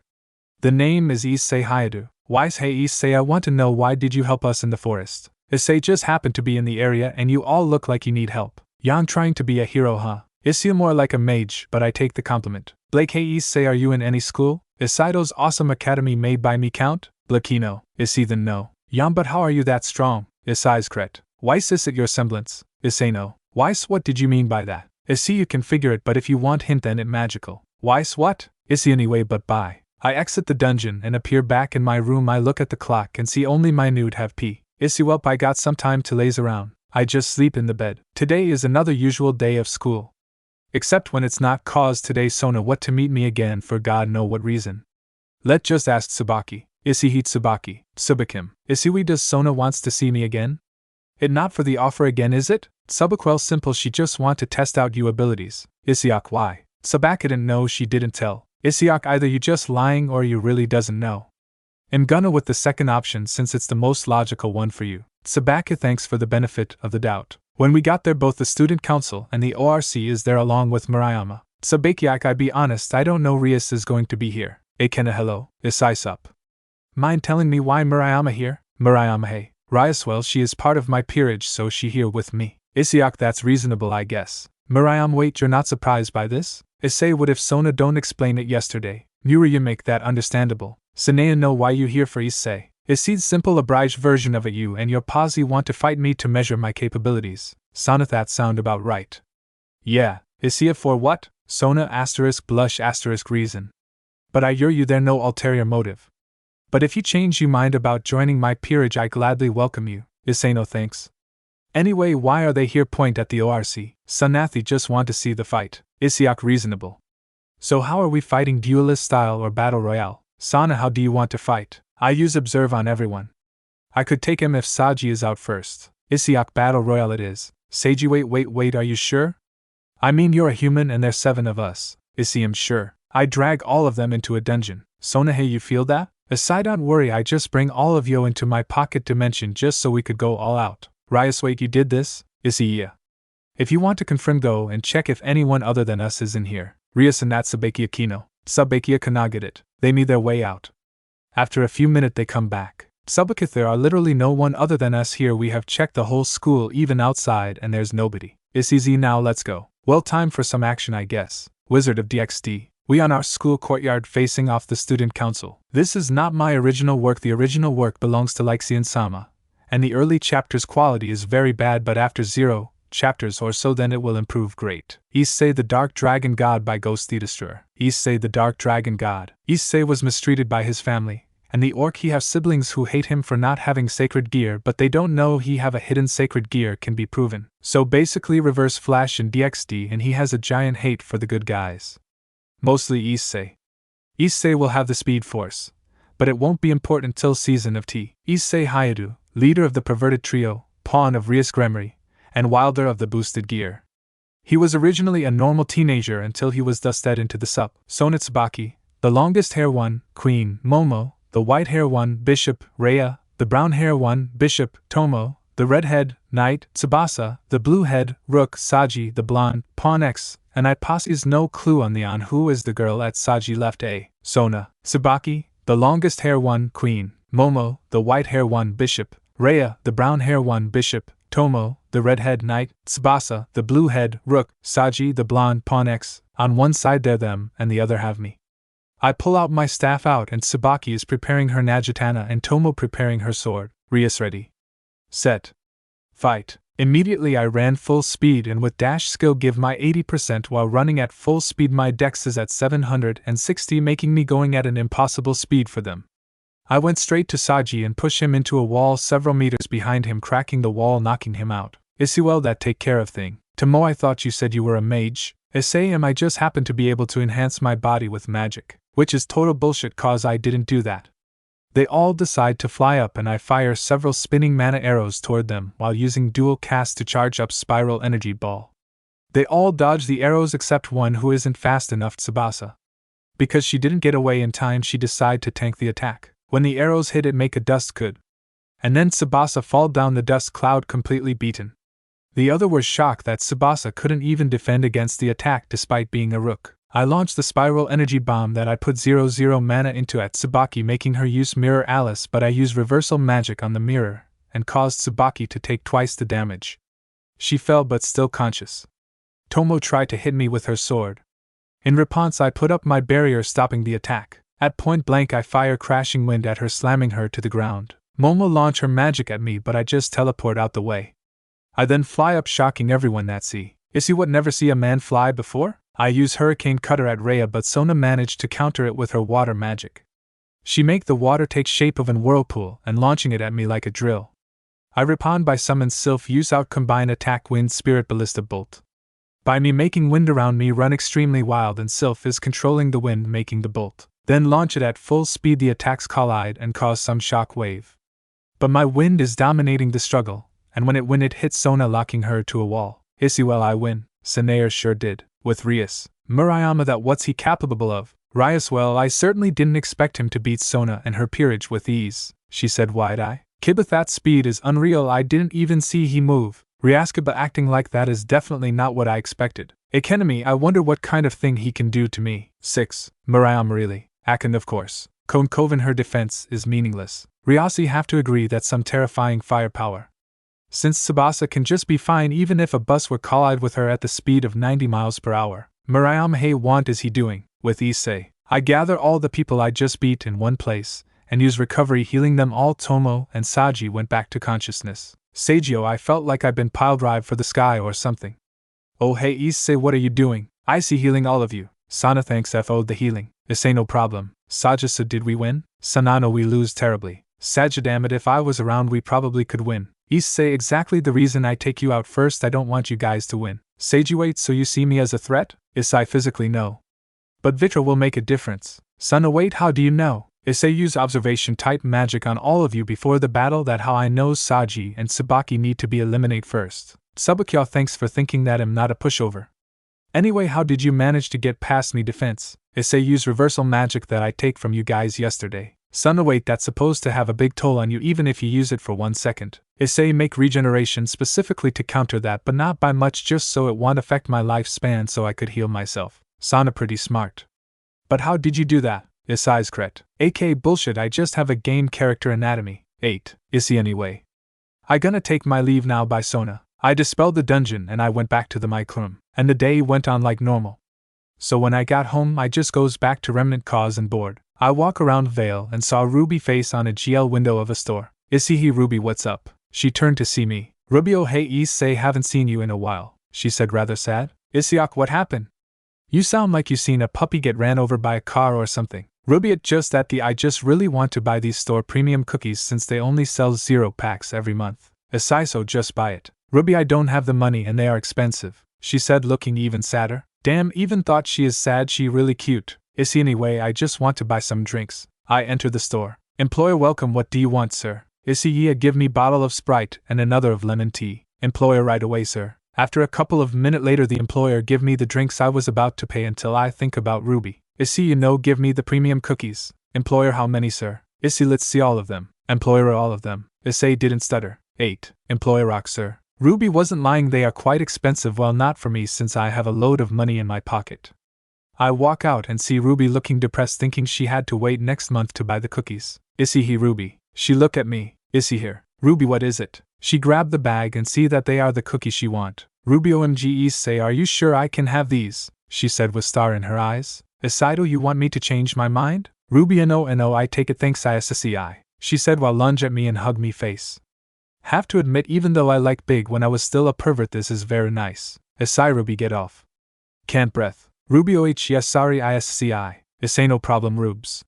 The name is Issei Hayadu. Weiss, hey Issei, I want to know, why did you help us in the forest? Issei just happened to be in the area and you all look like you need help. Yang trying to be a hero, huh? Issei more like a mage, but I take the compliment. Blake, hey Issei, are you in any school? Isaido's awesome academy made by me count? Blakino. Issei, then no. Yang, but how are you that strong? Issei's cret. Weiss, is it your semblance? Issei, no. Weiss, what did you mean by that? Issei, you can figure it, but if you want hint then it magical. Weiss, what? Issei, anyway, but bye. I exit the dungeon and appear back in my room. I look at the clock and see only my nude have P. Issy, welp, I got some time to laze around. I just sleep in the bed. Today is another usual day of school. Except when it's not, cause today Sona what to meet me again for God know what reason. Let just ask Tsubaki. Issy heat Tsubaki. Tsubakim. Issy, we does Sona wants to see me again? It not for the offer again, is it? Tsubakwell, simple, she just want to test out you abilities. Issyok, why? Tsubaki didn't know, she didn't tell. Issyok, either you just lying or you really doesn't know. I'm gonna with the second option since it's the most logical one for you. Tsubaki, thanks for the benefit of the doubt. When we got there, both the student council and the ORC is there along with Murayama. Tsubakiak, I be honest, I don't know Rias is going to be here. Akena, hello, Isai-sup. Mind telling me why Murayama here? Murayama, hey. Rias, well, she is part of my peerage, so she here with me. Issyok, that's reasonable, I guess. Murayama, wait, you're not surprised by this? Issei, what if Sona don't explain it yesterday? Nura, you make that understandable. Sanea, know why you here for Issei. Issy's simple abridged version of it, you and your posse want to fight me to measure my capabilities. Sona, that sound about right. Yeah, Issei, for what? Sona *, blush * reason. But I hear you there no ulterior motive. But if you change your mind about joining my peerage, I gladly welcome you. Issei, no thanks. Anyway, why are they here? Point at the ORC. Sunathi, just want to see the fight. Issyok, reasonable. So how are we fighting, duelist style or battle royale? Sana, how do you want to fight? I use observe on everyone. I could take him if Saji is out first. Issyok, battle royale it is. Seiji, wait, are you sure? I mean, you're a human and there's 7 of us. Issy, I'm sure. I drag all of them into a dungeon. Sona, hey, you feel that? Aside, don't worry, I just bring all of you into my pocket dimension just so we could go all out. Rias, wait, you did this? Issy, yeah. If you want to confirm, go and check if anyone other than us is in here. Rias and that Sabakia Kino. Sabakia Kanagat it. They need their way out. After a few minutes they come back. Subakith, there are literally no one other than us here. We have checked the whole school, even outside, and there's nobody. Issy, now let's go. Well, time for some action, I guess. Wizard of DXD. We on our school courtyard facing off the student council. This is not my original work. The original work belongs to Leixi and Sama. And the early chapters quality is very bad, but after 0 chapters or so then it will improve great. Issei the Dark Dragon God by Ghosty Destroyer. Issei the Dark Dragon God. Issei was mistreated by his family, and the orc he have siblings who hate him for not having sacred gear, but they don't know he have a hidden sacred gear can be proven. So basically reverse Flash in DXD, and he has a giant hate for the good guys. Mostly Issei. Issei will have the speed force, but it won't be important till season of T. Issei Hayadu, leader of the perverted trio, pawn of Rias Gremory, and Wilder of the boosted gear. He was originally a normal teenager until he was dusted into the sup. Sona Tsubaki, the longest hair one, Queen, Momo, the white hair one, Bishop, Rhea, the brown hair one, Bishop, Tomo, the redhead, Knight, Tsubasa, the blue head, Rook, Saji, the blonde, Pawn X, and I posse's no clue on who is the girl at Saji left A. Sona Tsubaki, the longest hair one, Queen, Momo, the white hair one, Bishop, Rhea, the brown hair one, Bishop, Tomo, the redhead Knight, Tsubasa, the blue head, Rook, Saji, the blonde, Pawn X. On one side they're them, and the other have me. I pull out my staff out, and Tsubaki is preparing her Najitana and Tomo preparing her sword. Rias ready. Set. Fight. Immediately I ran full speed and with dash skill give my 80% while running at full speed. My dex is at 760, making me going at an impossible speed for them. I went straight to Saji and pushed him into a wall several meters behind him, cracking the wall, knocking him out. Issy, well, that take care of thing. Tomo, I thought you said you were a mage. Issei, I just happen to be able to enhance my body with magic, which is total bullshit cause I didn't do that. They all decide to fly up and I fire several spinning mana arrows toward them while using dual cast to charge up spiral energy ball. They all dodge the arrows except one who isn't fast enough, Tsubasa. Because she didn't get away in time, she decided to tank the attack. When the arrows hit it make a dust cloud. And then Tsubasa fall down the dust cloud completely beaten. The other were shocked that Tsubasa couldn't even defend against the attack despite being a rook. I launched the spiral energy bomb that I put 0/0 mana into at Tsubaki, making her use Mirror Alice, but I used reversal magic on the mirror and caused Tsubaki to take twice the damage. She fell but still conscious. Tomo tried to hit me with her sword. In response I put up my barrier stopping the attack. At point blank I fire crashing wind at her, slamming her to the ground. Momo launch her magic at me, but I just teleport out the way. I then fly up, shocking everyone that see. Issy, what, never see a man fly before? I use Hurricane Cutter at Rhea, but Sona managed to counter it with her water magic. She make the water take shape of an whirlpool and launching it at me like a drill. I respond by summon Sylph use out combine attack wind spirit ballista bolt. By me making wind around me run extremely wild and Sylph is controlling the wind making the bolt. Then launch it at full speed the attacks collide and cause some shock wave. But my wind is dominating the struggle, and when it hits Sona locking her to a wall. Issy well I win, Sanair sure did, with Rias. Murayama that what's he capable of? Rias well I certainly didn't expect him to beat Sona and her peerage with ease, she said wide-eye. Kibith that speed is unreal I didn't even see he move. Riaskaba acting like that is definitely not what I expected. Economy I wonder what kind of thing he can do to me. 6. Murayama really. Akin of course. Koven her defense is meaningless. Riasi have to agree that's some terrifying firepower. Since Tsubasa can just be fine even if a bus were collide with her at the speed of 90 miles per hour. Murayama hey want is he doing? With Issei. I gather all the people I just beat in one place, and use recovery healing them all. Tomo and Saji went back to consciousness. Seijio I felt like I'd been pile drive for the sky or something. Oh hey Issei what are you doing? I see healing all of you. Sana thanks FO the healing. Issei no problem. Saja so did we win? Sanano we lose terribly. Saja damn it if I was around we probably could win. Issei exactly the reason I take you out first I don't want you guys to win. Seiji wait so you see me as a threat? Issei physically no. But Vitra will make a difference. Sana wait how do you know? Issei use observation type magic on all of you before the battle that how I knows Saji and Tsubaki need to be eliminated first. Tsubakyo thanks for thinking that I'm not a pushover. Anyway how did you manage to get past me defense? Issei use reversal magic that I take from you guys yesterday. Sana wait that's supposed to have a big toll on you even if you use it for 1 second. Issei make regeneration specifically to counter that but not by much just so it won't affect my lifespan so I could heal myself. Sana pretty smart. But how did you do that? Issei's cret. AK bullshit I just have a game character anatomy. 8. Issei anyway. I gonna take my leave now by Sona. I dispelled the dungeon and I went back to the mic room, and the day went on like normal. So when I got home I just goes back to Remnant cause and bored. I walk around Vale and saw Ruby face on a GL window of a store. Issei he Ruby what's up? She turned to see me. Ruby oh hey Issei haven't seen you in a while, she said rather sad. Issei what happened? You sound like you seen a puppy get ran over by a car or something. Ruby it just that I just really want to buy these store premium cookies since they only sell 0 packs every month. Issei so just buy it. Ruby I don't have the money and they are expensive, she said looking even sadder. Damn even thought she is sad she really cute. Issei anyway I just want to buy some drinks. I enter the store. Employer welcome what do you want sir? Issei yeah give me bottle of Sprite and another of lemon tea. Employer right away sir. After a couple of minutes later the employer give me the drinks I was about to pay until I think about Ruby. Issei you know give me the premium cookies. Employer how many sir? Issei let's see all of them. Employer all of them. Issei didn't stutter. 8. Employer rock sir. Ruby wasn't lying they are quite expensive well not for me since I have a load of money in my pocket. I walk out and see Ruby looking depressed thinking she had to wait next month to buy the cookies. Issei he Ruby. She look at me. Issei here. Ruby what is it? She grabbed the bag and see that they are the cookies she want. Ruby OMG Issei are you sure I can have these? She said with star in her eyes. Issei do you want me to change my mind? Ruby no I take it thanks ISSCI. She said while lunge at me and hug me face. Have to admit even though I like big when I was still a pervert this is very nice. Issei Ruby get off. Can't breath. Ruby oh yes sorry ISCI. Issei no problem Rubes.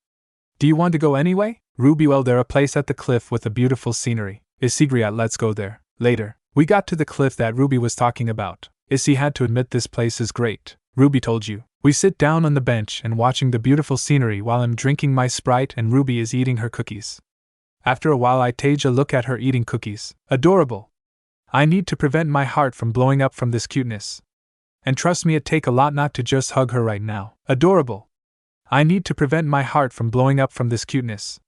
Do you want to go anyway? Ruby well there a place at the cliff with a beautiful scenery. Issei let's go there. Later. We got to the cliff that Ruby was talking about. Issei had to admit this place is great. Ruby told you. We sit down on the bench and watching the beautiful scenery while I'm drinking my Sprite and Ruby is eating her cookies. After a while I take a look at her eating cookies. Adorable. I need to prevent my heart from blowing up from this cuteness. And trust me it take a lot not to just hug her right now. Adorable. I need to prevent my heart from blowing up from this cuteness.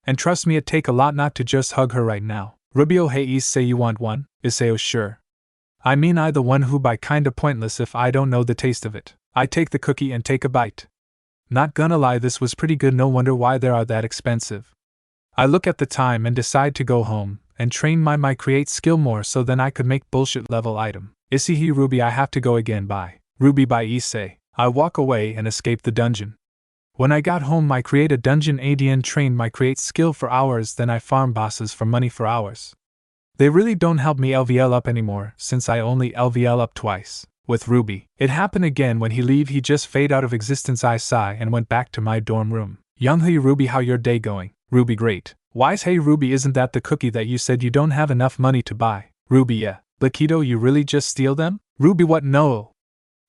And trust me it take a lot not to just hug her right now. Ruby oh hey Issei you want one? Issei oh sure. I mean I the one who buy kinda pointless if I don't know the taste of it. I take the cookie and take a bite. Not gonna lie this was pretty good no wonder why they are that expensive. I look at the time and decide to go home and train my create skill more so then I could make bullshit level item. Issei he Ruby I have to go again bye. Ruby by Issei. I walk away and escape the dungeon. When I got home I create a dungeon ADN train my create skill for hours then I farm bosses for money for hours. They really don't help me LVL up anymore since I only LVL up twice. With Ruby, it happened again when he just fade out of existence. I sigh and went back to my dorm room. Young hey Ruby, how your day going? Ruby, great. Wise hey Ruby, isn't that the cookie that you said you don't have enough money to buy? Ruby, yeah. Blakido, you really just steal them? Ruby, what? No.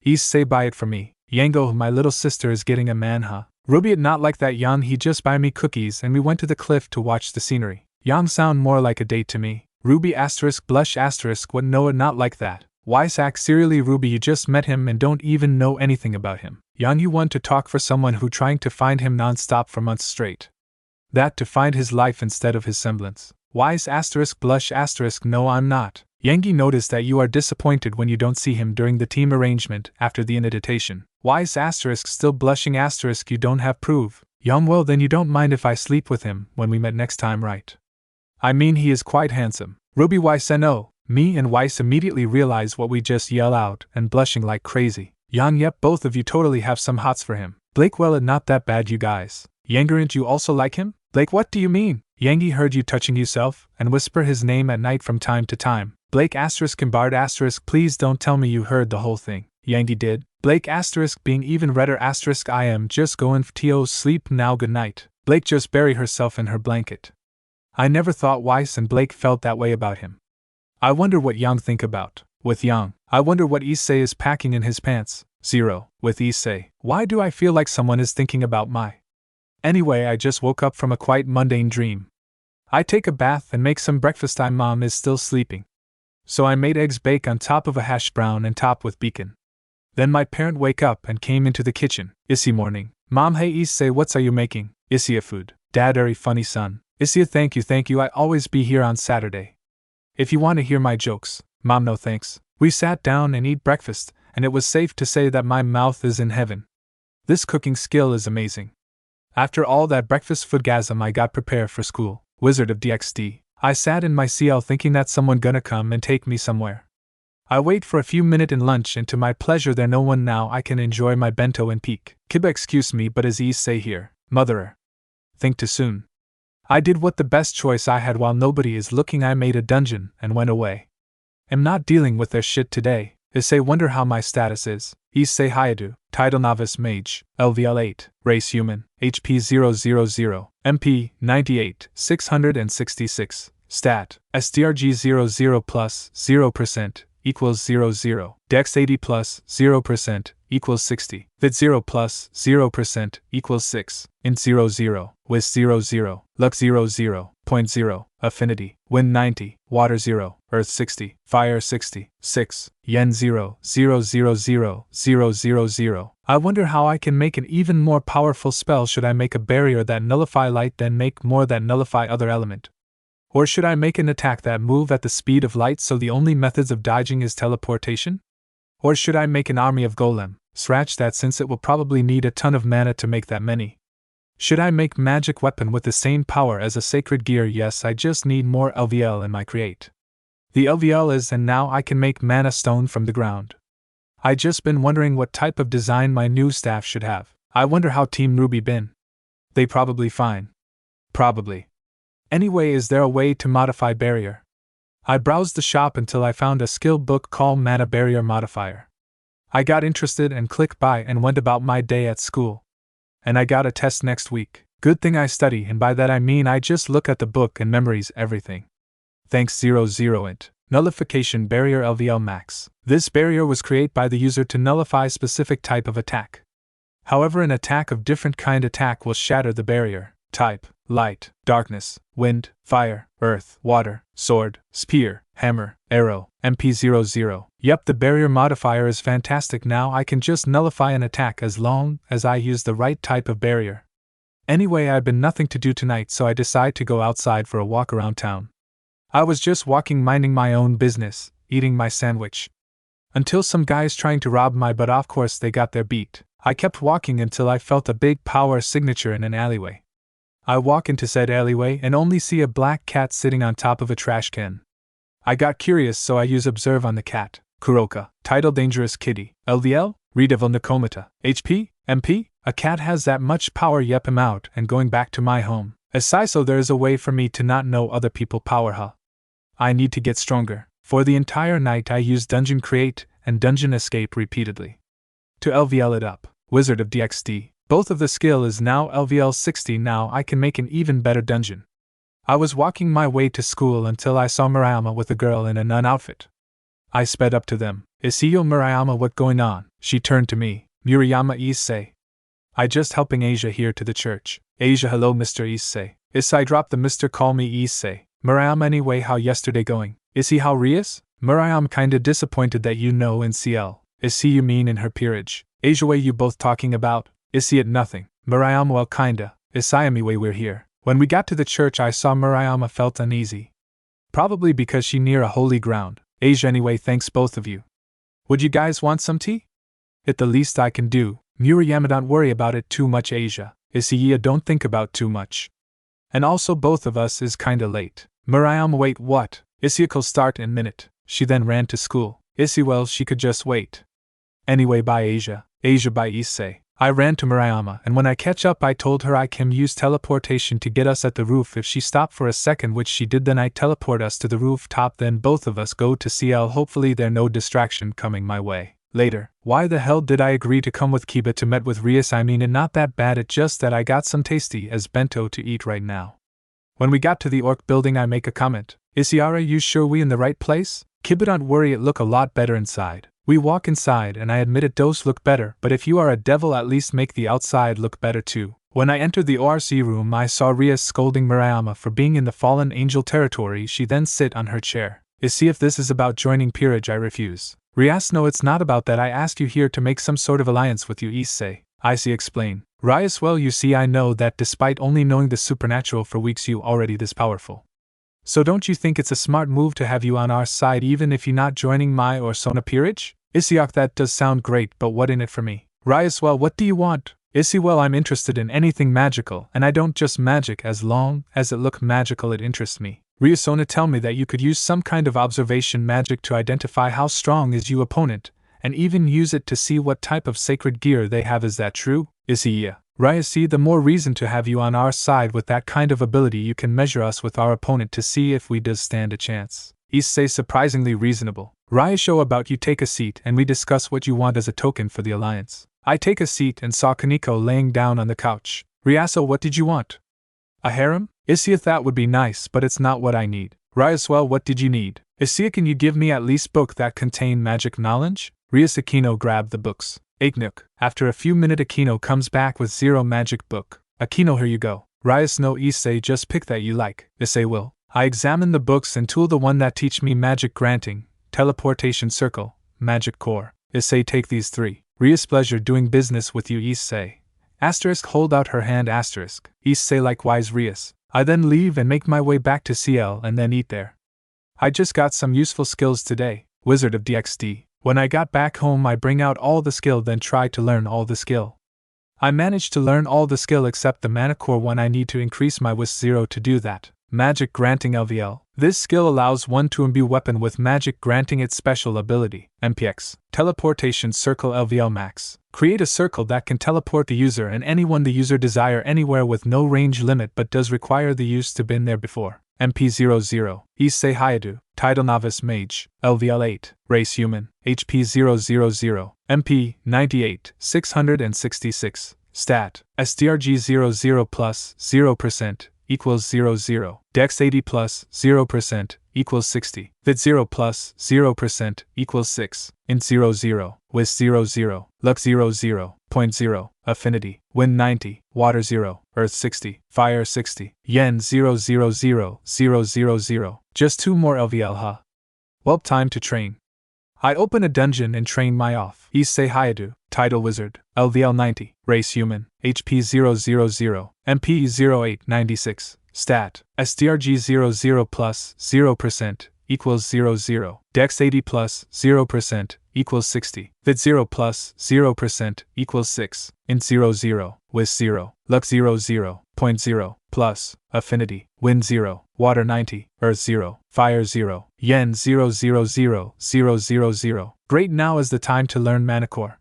Issei, buy it for me. Yango, my little sister is getting a man, huh? Ruby, it not like that Yang, he just buy me cookies and we went to the cliff to watch the scenery. Yang sound more like a date to me. Ruby asterisk blush asterisk what? No, it not like that. Why sack seriously Ruby, you just met him and don't even know anything about him. Yang, you want to talk for someone who trying to find him non-stop for months straight. That to find his life instead of his semblance. Wise asterisk blush asterisk no, I'm not. Yangi noticed that you are disappointed when you don't see him during the team arrangement after the invitation. Wise asterisk still blushing asterisk you don't have proof. Young, well then you don't mind if I sleep with him when we met next time, right? I mean, he is quite handsome. Ruby, Weiss, no. Me and Weiss immediately realize what we just yell out and blushing like crazy. Yang, yep, both of you totally have some hots for him. Blake, well, it not that bad, you guys. Yangerant, you also like him? Blake, what do you mean? Yangi heard you touching yourself and whisper his name at night from time to time. Blake asterisk Kimbard asterisk, please don't tell me you heard the whole thing. Yangi did. Blake asterisk being even redder asterisk, I am just going to sleep now, good night. Blake just bury herself in her blanket. I never thought Weiss and Blake felt that way about him. I wonder what Yang think about. With Yang, I wonder what Issei is packing in his pants. 0. With Issei, why do I feel like someone is thinking about my... Anyway, I just woke up from a quite mundane dream. I take a bath and make some breakfast. Mom is still sleeping. So I made eggs bake on top of a hash brown and top with bacon. Then my parent wake up and came into the kitchen. Issei, morning. Mom, hey Issei, what's are you making? Issei, a food. Dad, very funny son. Issei, thank you, I always be here on Saturday. If you want to hear my jokes. Mom, no thanks. We sat down and eat breakfast, and it was safe to say that my mouth is in heaven. This cooking skill is amazing. After all that breakfast foodgasm I got prepared for school, Wizard of DXD, I sat in my CL thinking that someone gonna come and take me somewhere. I wait for a few minutes in lunch and to my pleasure there no one now I can enjoy my bento and peek. Kiba excuse me but as Issei here, motherer. Think too soon. I did what the best choice I had while nobody is looking. I made a dungeon and went away. Am not dealing with their shit today. Issei wonder how my status is. Issei Hayadu, Title Novice Mage, LVL 8, Race Human, HP 000, MP 98, 666, Stat, SDRG 00 plus 0% equals 00, Dex 80 plus 0% equals 60, Vit 0 plus 0% equals 6, Int 00, Wiz 00, Luck 00.0, Affinity, Wind 90, Water 0, Earth 60, Fire 60, 6, Yen 0, 000,000. I wonder how I can make an even more powerful spell. Should I make a barrier that nullify light then make more that nullify other element? Or should I make an attack that move at the speed of light so the only methods of dodging is teleportation? Or should I make an army of golem, scratch that since it will probably need a ton of mana to make that many? Should I make magic weapon with the same power as a sacred gear? Yes, I just need more LVL in my create. The LVL is and now I can make mana stone from the ground. I just been wondering what type of design my new staff should have. I wonder how Team Ruby been. They probably fine. Probably. Anyway, is there a way to modify barrier? I browsed the shop until I found a skill book called Mana Barrier Modifier. I got interested and clicked buy and went about my day at school. And I got a test next week. Good thing I study, and by that I mean I just look at the book and memorize everything. Thanks 00 int. Nullification Barrier LVL Max. This barrier was created by the user to nullify specific type of attack. However, an attack of different kind attack will shatter the barrier. Type, light, darkness, wind, fire, earth, water, sword, spear, hammer, arrow, MP00. Yep, the barrier modifier is fantastic. Now I can just nullify an attack as long as I use the right type of barrier. Anyway, I've been nothing to do tonight, so I decide to go outside for a walk around town. I was just walking, minding my own business, eating my sandwich. Until some guys trying to rob my, but of course they got their beat. I kept walking until I felt a big power signature in an alleyway. I walk into said alleyway and only see a black cat sitting on top of a trash can. I got curious, so I use observe on the cat. Kuroka, title Dangerous Kitty, LVL, Redevil Nakomata, HP, MP, a cat has that much power. Yep, I'm out and going back to my home. Aside, so there is a way for me to not know other people power, huh? I need to get stronger. For the entire night I used dungeon create and dungeon escape repeatedly. To LVL it up, Wizard of DXD. Both of the skill is now LVL 60. Now I can make an even better dungeon. I was walking my way to school until I saw Murayama with a girl in a nun outfit. I sped up to them. Issei, yo Murayama, what going on? She turned to me. Murayama Issei. I just helping Asia here to the church. Asia, hello Mr. Issei. Issei, drop the Mr. Call me Issei. Murayama, anyway, how yesterday going? Issei, how Rias? Murayama, kinda disappointed that you know in CL. Issei, you mean in her peerage? Asia, way you both talking about? Issei, it nothing. Murayama, well kinda. Issei, anyway, we're here. When we got to the church I saw Murayama felt uneasy. Probably because she near a holy ground. Asia, anyway, thanks both of you. Would you guys want some tea? It the least I can do. Murayama, don't worry about it too much, Asia. Issei, don't think about too much. And also both of us is kinda late. Murayama, wait, what? Issei'll start in minute. She then ran to school. Issei, well, she could just wait. Anyway, bye Asia. Asia, bye Issei. I ran to Murayama, and when I catch up I told her I can use teleportation to get us at the roof if she stopped for a second, which she did. Then I teleport us to the rooftop, then both of us go to CL. Hopefully there no distraction coming my way. Later, why the hell did I agree to come with Kiba to met with Rias? I mean, it not that bad, it just that I got some tasty as bento to eat right now. When we got to the orc building I make a comment. Issei, are you sure we in the right place? Kiba, don't worry, it look a lot better inside. We walk inside and I admit it does look better, but if you are a devil at least make the outside look better too. When I entered the ORC room I saw Rias scolding Murayama for being in the fallen angel territory. She then sit on her chair. Issei, if this is about joining Peerage I refuse. Rias, no, it's not about that. I asked you here to make some sort of alliance with you, Issei. Issei, explain. Rias, well, you see, I know that despite only knowing the supernatural for weeks you already this powerful. So don't you think it's a smart move to have you on our side even if you're not joining my or Sona Peerage? Issei, that does sound great, but what in it for me? Rias, well, what do you want? Issei, well, I'm interested in anything magical, and I don't just magic, as long as it look magical it interests me. Rias, Sona tell me that you could use some kind of observation magic to identify how strong is your opponent, and even use it to see what type of sacred gear they have. Is that true? Issei, yeah. Rias, see, the more reason to have you on our side. With that kind of ability you can measure us with our opponent to see if we does stand a chance. Issei, surprisingly reasonable. Rias, show about you take a seat and we discuss what you want as a token for the alliance. I take a seat and saw Kaneko laying down on the couch. Rias, what did you want? A harem? Issei, that would be nice, but it's not what I need. Rias, well, what did you need? Issei, can you give me at least book that contain magic knowledge? Rias, Akino grabbed the books. Aknuk. After a few minutes Akino comes back with 0 magic book. Akino, here you go. Rias, no, Issei, just pick that you like. Issei, will. I examine the books and tool the one that teach me magic granting, teleportation circle, magic core. Issei, take these 3. Rias, pleasure doing business with you, Issei. Asterisk, hold out her hand, asterisk. Issei, likewise Rias. I then leave and make my way back to CL and then eat there. I just got some useful skills today, Wizard of DXD. When I got back home I bring out all the skill then try to learn all the skill. I managed to learn all the skill except the mana core one. I need to increase my Wisp 0 to do that. Magic granting LVL. This skill allows one to imbue weapon with magic granting its special ability. MPX. Teleportation circle LVL max. Create a circle that can teleport the user and anyone the user desire anywhere with no range limit but does require the use to been there before. MP00. Issei Hayadu. Title Novice Mage. LVL 8. Race Human. HP 000. MP 98. 666. Stat. SDRG 00 plus 0% equals 00. Dex 80 plus 0% equals 60. Vit 0 plus 0% equals 6. Int 00. Wiz 00. Lux 00.0. Affinity. Wind 90. Water 0. Earth 60. Fire 60. Yen 000,000. Just 2 more LVL, huh? Well, time to train. I open a dungeon and train my off. Issei Hayadu. Title Wizard. LVL 90. Race Human. HP 000. MP 0896. Stat. SDRG 00 plus 0% equals 00. Dex 80 plus 0% equals 60. Vit 0 plus 0% equals 6. Int 00. Wiz 0. Lux 00.0. Plus. Affinity. Wind 0. Water 90. Earth 0. Fire 0. Yen 000,000. Great, now is the time to learn Mana Core.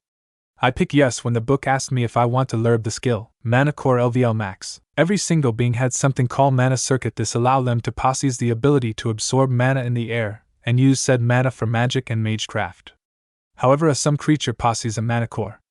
I pick yes when the book asked me if I want to learn the skill. Mana Core LVL Max. Every single being had something called Mana Circuit. This allowed them to possess the ability to absorb mana in the air, and use said mana for magic and magecraft. However, some creature possesses a mana core,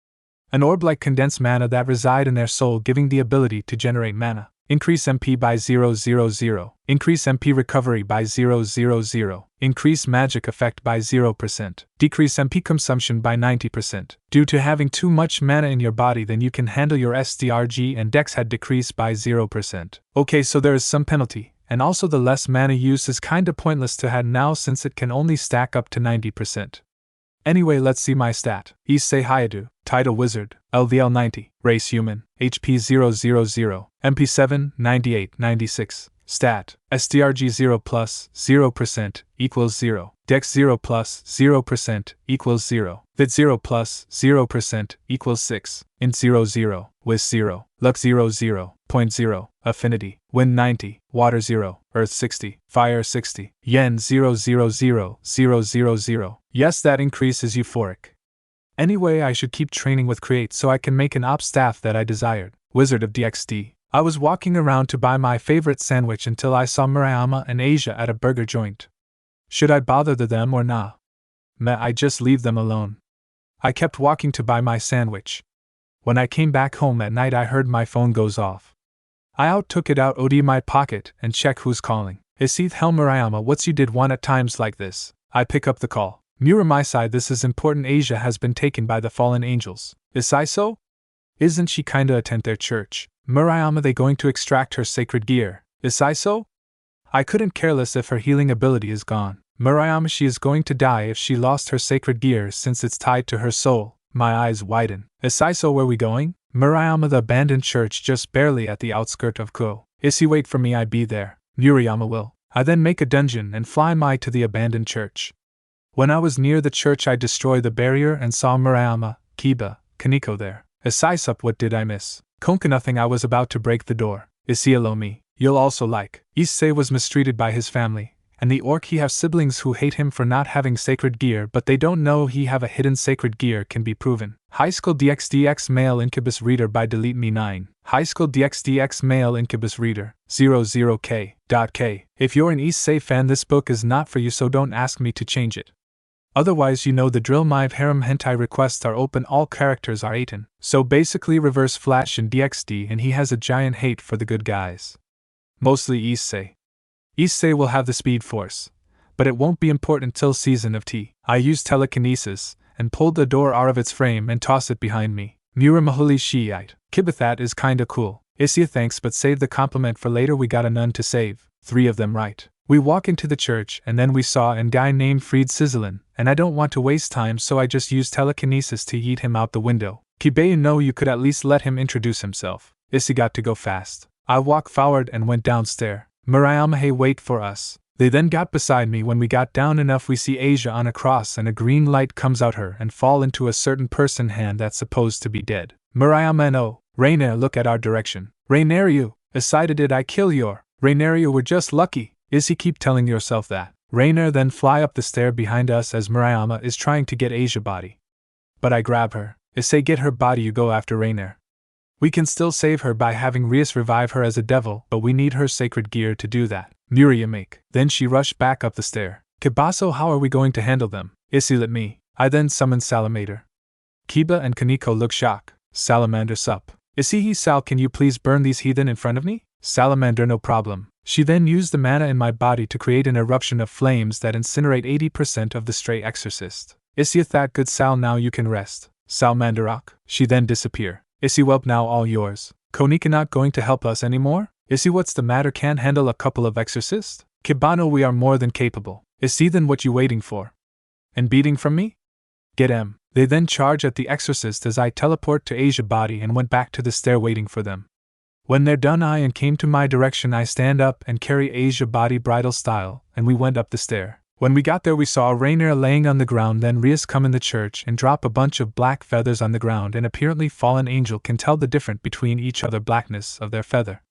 an orb-like condensed mana that reside in their soul, giving the ability to generate mana. Increase MP by 000, increase MP recovery by 000, increase magic effect by 0%, decrease MP consumption by 90%. Due to having too much mana in your body than you can handle, your SDRG and Dex had decreased by 0%. Okay, so there is some penalty, and also the less mana use is kinda pointless to have now since it can only stack up to 90%. Anyway, let's see my stat. Issei Hayadu, Title Wizard, LVL 90, Race Human, HP 000, MP 7, 98, 96. Stat, SDRG 0 plus 0% equals 0, Dex 0 plus 0% equals 0, Vit 0 plus 0% equals 6, Int 0, Wiz 0, Luck 0, Affinity, Wind 90, Water 0, Earth 60, Fire 60, Yen 0. Yes, that increase is euphoric. Anyway, I should keep training with Create so I can make an op staff that I desired. Wizard of DXD. I was walking around to buy my favorite sandwich until I saw Murayama and Asia at a burger joint. Should I bother them or nah? Meh, I just leave them alone. I kept walking to buy my sandwich. When I came back home at night, I heard my phone goes off. I took it out od my pocket and check who's calling. Issei Hell Murayama, what's you did one at times like this? I pick up the call. Mura my side, this is important. Asia has been taken by the fallen angels. Issei so? Isn't she kinda attend their church? Murayama, they going to extract her sacred gear. Issei so? I couldn't care less if her healing ability is gone. Murayama, she is going to die if she lost her sacred gear since it's tied to her soul. My eyes widen. Issei so, where we going? Murayama, the abandoned church just barely at the outskirt of Ko. Issei, wait for me, I be there. Murayama will. I then make a dungeon and fly my to the abandoned church. When I was near the church, I destroyed the barrier and saw Murayama, Kiba, Kaneko there. Issei sup, what did I miss? Konka, nothing, I was about to break the door. Issei allo me. You'll also like. Issei was mistreated by his family, and the orc he have siblings who hate him for not having sacred gear, but they don't know he have a hidden sacred gear can be proven. High School DxDx male incubus reader by delete me 9. High School DxDx male incubus reader 00K.K. If you're an Issei fan, this book is not for you, so don't ask me to change it. Otherwise, you know the drill. My harem hentai requests are open, all characters are 18. So basically reverse Flash in DxD, and he has a giant hate for the good guys. Mostly Issei. Issei will have the speed force, but it won't be important till season of T. I used telekinesis, and pulled the door out of its frame and tossed it behind me. Mura Mahuli Shiite. Kibathat is kinda cool. Issei, thanks, but save the compliment for later, we got a nun to save. 3 of them, right? We walk into the church and then we saw a guy named Fried Sizzlin, and I don't want to waste time, so I just used telekinesis to yeet him out the window. Kibe, no, you could at least let him introduce himself. Issei got to go fast. I walked forward and went downstairs. Murayama, hey, wait for us. They then got beside me. When we got down enough, we see Asia on a cross and a green light comes out her and fall into a certain person hand that's supposed to be dead. Murayama and oh, Rainer, look at our direction. Rainer, you. Issei, did I kill your? Rainer, you were just lucky. Issei, keep telling yourself that. Rainer then fly up the stair behind us as Murayama is trying to get Asia body. But I grab her. Issei, get her body, you go after Rainer. We can still save her by having Rias revive her as a devil, but we need her sacred gear to do that. Muria make. Then she rushed back up the stair. Kibaso, how are we going to handle them? Issei, let me. I then summoned Salamander. Kiba and Kaneko look shocked. Salamander sup. Issei, Sal, can you please burn these heathen in front of me? Salamander, no problem. She then used the mana in my body to create an eruption of flames that incinerate 80% of the stray exorcist. Issei, that good, Sal, now you can rest. Salmanderok. She then disappear. Issei, welp, now all yours. Konika not going to help us anymore? Issei, what's the matter, can't handle a couple of exorcists? Kibano, we are more than capable. Issei, then what you waiting for? And beating from me? Get em. They then charge at the exorcist as I teleport to Asia body and went back to the stair waiting for them. When they're done, I and came to my direction, I stand up and carry Asia body bridal style, and we went up the stair. When we got there, we saw Rainer laying on the ground, then Rias come in the church and drop a bunch of black feathers on the ground. An apparently fallen angel can tell the difference between each other blackness of their feather,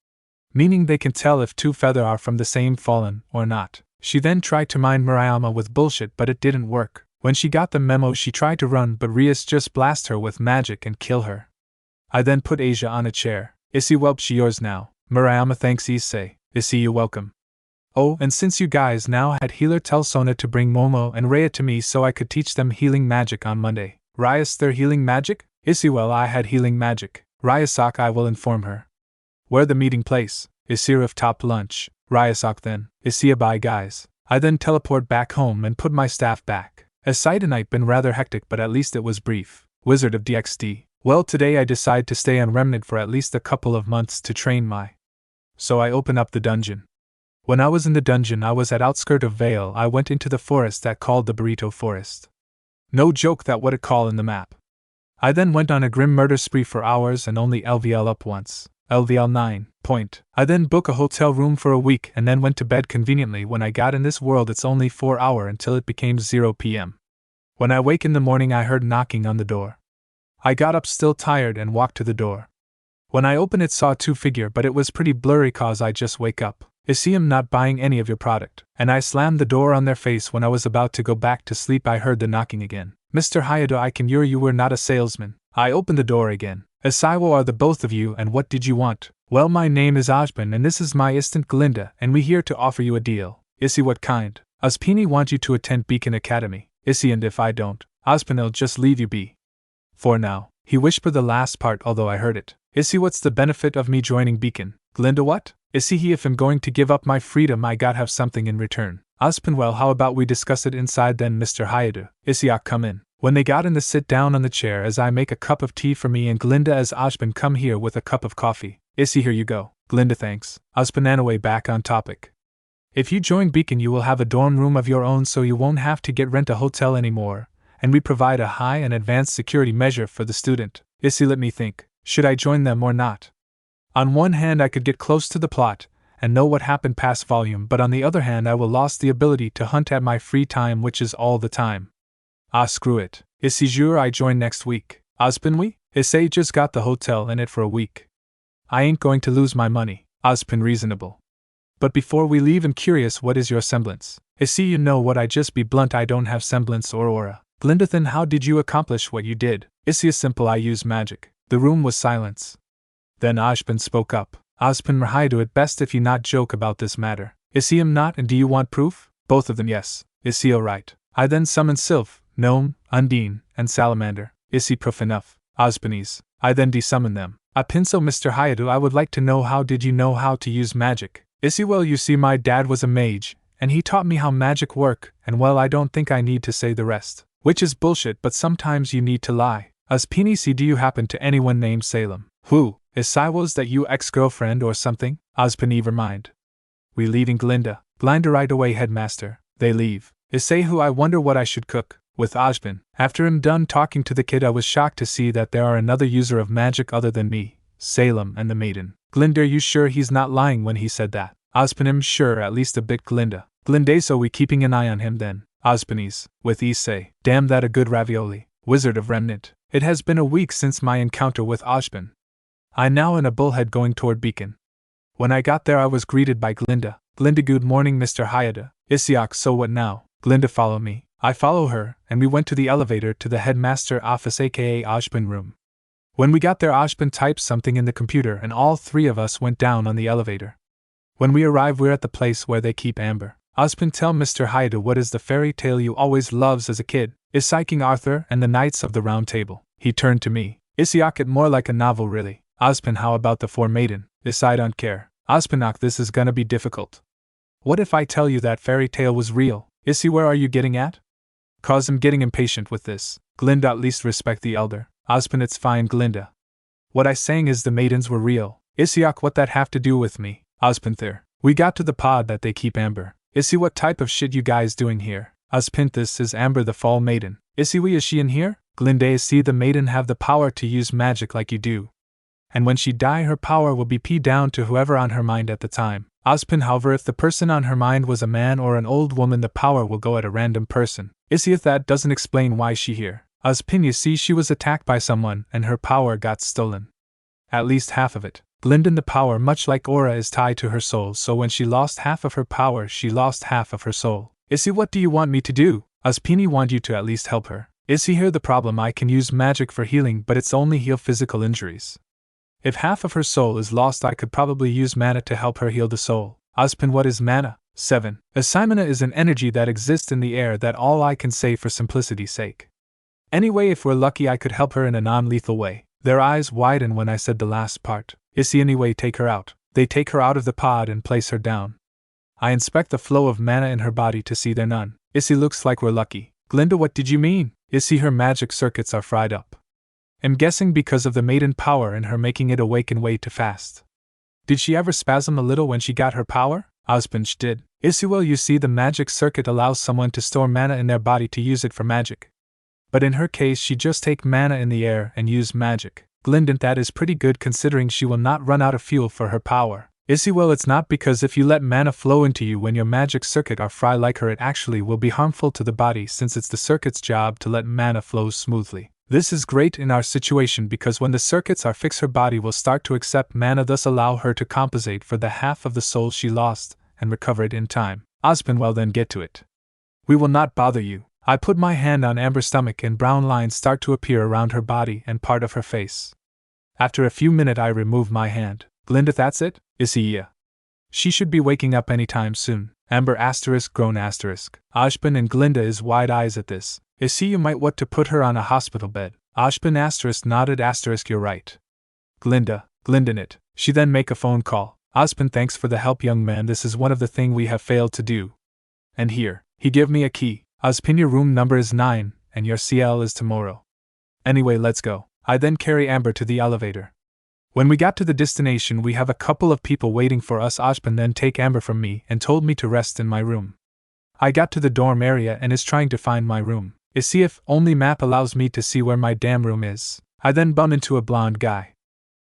meaning they can tell if 2 feather are from the same fallen or not. She then tried to mind Murayama with bullshit, but it didn't work. When she got the memo, she tried to run, but Rias just blast her with magic and kill her. I then put Asia on a chair. Issei, welp, she yours now. Murayama, thanks Issei. Issei, you welcome. Oh, and since you guys now had healer, tell Sona to bring Momo and Rhea to me so I could teach them healing magic on Monday. Ryas their healing magic? Issy, well, I had healing magic. Ryasak, I will inform her. Where the meeting place? Issy of top lunch. Ryasak then. Issy, bye guys. I then teleport back home and put my staff back. A Titanoii been rather hectic, but at least it was brief. Wizard of DXD. Well, today I decide to stay on Remnant for at least a couple of months to train my. So I open up the dungeon. When I was in the dungeon, I was at outskirt of Vytal. I went into the forest that called the Burrito Forest. No joke, that what it call in the map. I then went on a grim murder spree for hours and only LVL up once. LVL 9. Point. I then book a hotel room for a week and then went to bed conveniently. When I got in this world, it's only 4 hours until it became 0 p.m. When I wake in the morning, I heard knocking on the door. I got up still tired and walked to the door. When I opened it, saw 2 figure, but it was pretty blurry cause I just wake up. Issy, I'm not buying any of your product. And I slammed the door on their face. When I was about to go back to sleep, I heard the knocking again. Mr. Hayato, I can hear you were not a salesman. I opened the door again. Asaiwo, are the both of you, and what did you want? Well, my name is Ajban and this is my assistant Glinda, and we here to offer you a deal. Issy, what kind? Uspini want you to attend Beacon Academy. Issy, and if I don't, Uspin'll just leave you be. For now. He whispered the last part, although I heard it. Issy, what's the benefit of me joining Beacon? Glinda, what? Issy, if I'm going to give up my freedom, I gotta have something in return. Uspin, well, how about we discuss it inside then, Mr. Hayato? Issy, come in. When they got in, the sit down on the chair as I make a cup of tea for me and Glinda as Ajban come here with a cup of coffee. Issy, here you go. Glinda, thanks. Ajban, anyway, back on topic. If you join Beacon, you will have a dorm room of your own, so you won't have to rent a hotel anymore, and we provide a high and advanced security measure for the student. Issy, let me think. Should I join them or not? On one hand, I could get close to the plot and know what happened past volume, but on the other hand, I will lose the ability to hunt at my free time, which is all the time. Ah, screw it. Issy, jure, I join next week. Ajban, we? Issy just got the hotel in it for a week. I ain't going to lose my money. Ajban, reasonable. But before we leave, I'm curious, what is your semblance? Issy, you know what, I just be blunt, I don't have semblance or aura. Glinda, then how did you accomplish what you did? Issy, simple, I use magic. The room was silence. Then Ajban spoke up. Ajban, Hayato, at best if you not joke about this matter. Issy, not, and do you want proof? Both of them, yes. Issy, right. I then summoned Sylph, Gnome, Undine, and Salamander. Issy, proof enough. Ajbanese. I then desummoned them. Pinso, Mr. Hayato, I would like to know, how did you know how to use magic? Issy, well, you see, my dad was a mage, and he taught me how magic work, and well, I don't think I need to say the rest. Which is bullshit, but sometimes you need to lie. Uspini, do you happen to anyone named Salem? Who? Issy, was that you ex-girlfriend or something? Ajban, never mind. We leaving Glinda. Glinda, right away, headmaster. They leave. Issy, who, I wonder what I should cook. With Ajban. After I'm done talking to the kid, I was shocked to see that there are another user of magic other than me, Salem, and the Maiden. Glinda, you sure he's not lying when he said that? Ajban, I'm sure, at least a bit. Glinda. Glinda, so we keeping an eye on him then? Ajbanese. With Issy. Damn, that a good ravioli. Wizard of Remnant. It has been a week since my encounter with Ajban. I now in a bullhead going toward Beacon. When I got there, I was greeted by Glinda. Glinda, good morning, Mr. Hayato. Issy, so what now? Glinda, follow me. I follow her, and we went to the elevator to the headmaster office, aka Ajban room. When we got there, Ajban typed something in the computer, and all 3 of us went down on the elevator. When we arrived, we're at the place where they keep Amber. Ajban, tell Mr. Hayato, what is the fairy tale you always loves as a kid? Issy, King Arthur and the Knights of the Round Table. He turned to me. Issy, it more like a novel, really. Ajban, how about the 4 Maiden? Issy, don't care. Ajban, this is gonna be difficult. What if I tell you that fairy tale was real? Issy, where are you getting at? Cause I'm getting impatient with this. Glinda, at least respect the elder. Ajban, it's fine, Glinda. What I saying is the maidens were real. Issy, what that have to do with me? Ajban, there. We got to the pod that they keep Amber. Issy, what type of shit you guys doing here? Ajban, this is Amber, the Fall Maiden. Issy, is she in here? Glinda, Issy, the maiden have the power to use magic like you do. And when she die, her power will be P down to whoever on her mind at the time. Ajban, however, if the person on her mind was a man or an old woman, the power will go at a random person. Issy, if that doesn't explain why she here. Ajban, you see, she was attacked by someone and her power got stolen. At least half of it. Glinda, the power, much like aura, is tied to her soul, so when she lost half of her power, she lost half of her soul. Issy, what do you want me to do? Ajban, want you to at least help her. Issy, here the problem, I can use magic for healing, but it's only heal physical injuries. If half of her soul is lost, I could probably use mana to help her heal the soul. Ajban, what is mana? 7. Asimana is an energy that exists in the air, that all I can say for simplicity's sake. Anyway, if we're lucky I could help her in a non-lethal way. Their eyes widen when I said the last part. Issy, anyway, take her out. They take her out of the pod and place her down. I inspect the flow of mana in her body to see there none. Issy, looks like we're lucky. Glinda, what did you mean? Issy, her magic circuits are fried up. I'm guessing because of the Maiden power in her making it awaken way too fast. Did she ever spasm a little when she got her power? Osbinch did. Issy, well, you see, the magic circuit allows someone to store mana in their body to use it for magic. But in her case she just take mana in the air and use magic. Glinda, that is pretty good considering she will not run out of fuel for her power. Issy, well, it's not, because if you let mana flow into you when your magic circuit are fry like her, it actually will be harmful to the body, since it's the circuit's job to let mana flow smoothly. This is great in our situation because when the circuits are fixed her body will start to accept mana, thus allow her to compensate for the half of the soul she lost and recover it in time. Osbin, well then get to it. We will not bother you. I put my hand on Amber's stomach and brown lines start to appear around her body and part of her face. After a few minutes I remove my hand. Glinda, that's it? Issy, yeah. She should be waking up anytime soon. Amber *, groan *. Ashbin and Glinda is wide eyes at this. Issy, you might want to put her on a hospital bed. Ashbin * nodded *, you're right. Glinda it. She then make a phone call. Osbin, thanks for the help, young man, this is one of the thing we have failed to do. And here, he give me a key. Osbin, your room number is 9, and your CL is tomorrow. Anyway, let's go. I then carry Amber to the elevator. When we got to the destination we have a couple of people waiting for us. Osbin then take Amber from me and told me to rest in my room. I got to the dorm area and is trying to find my room. See if only map allows me to see where my damn room is. I then bump into a blonde guy.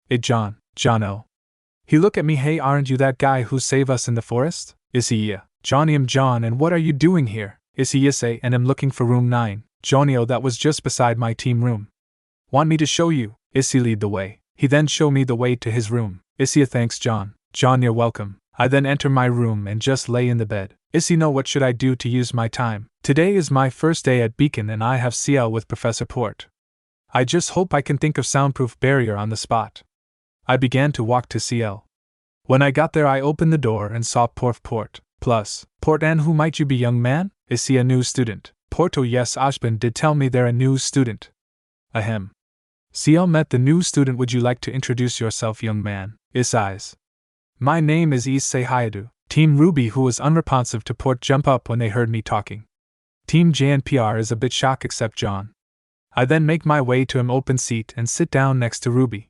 Jono. He look at me, hey, aren't you that guy who saved us in the forest? Issy, yeah. Johnny, I'm John, and what are you doing here? Issy, Issy, and I'm looking for room 9. Johnny, oh, that was just beside my team room. Want me to show you? Issy, lead the way. He then show me the way to his room. Issy, thanks John. John, you're welcome. I then enter my room and just lay in the bed. Issy, no, what should I do to use my time? Today is my first day at Beacon and I have CL with Professor Port. I just hope I can think of soundproof barrier on the spot. I began to walk to CL. When I got there I opened the door and saw Port. Plus, Port, and who might you be, young man? Is he a new student? Porto, yes, Ashbin did tell me they're a new student. Ahem. CL met the new student, would you like to introduce yourself, young man? Eyes. My name is Issei Hayadu. Team Ruby, who was unresponsive to Port, jump up when they heard me talking. Team JNPR is a bit shocked except John. I then make my way to an open seat and sit down next to Ruby.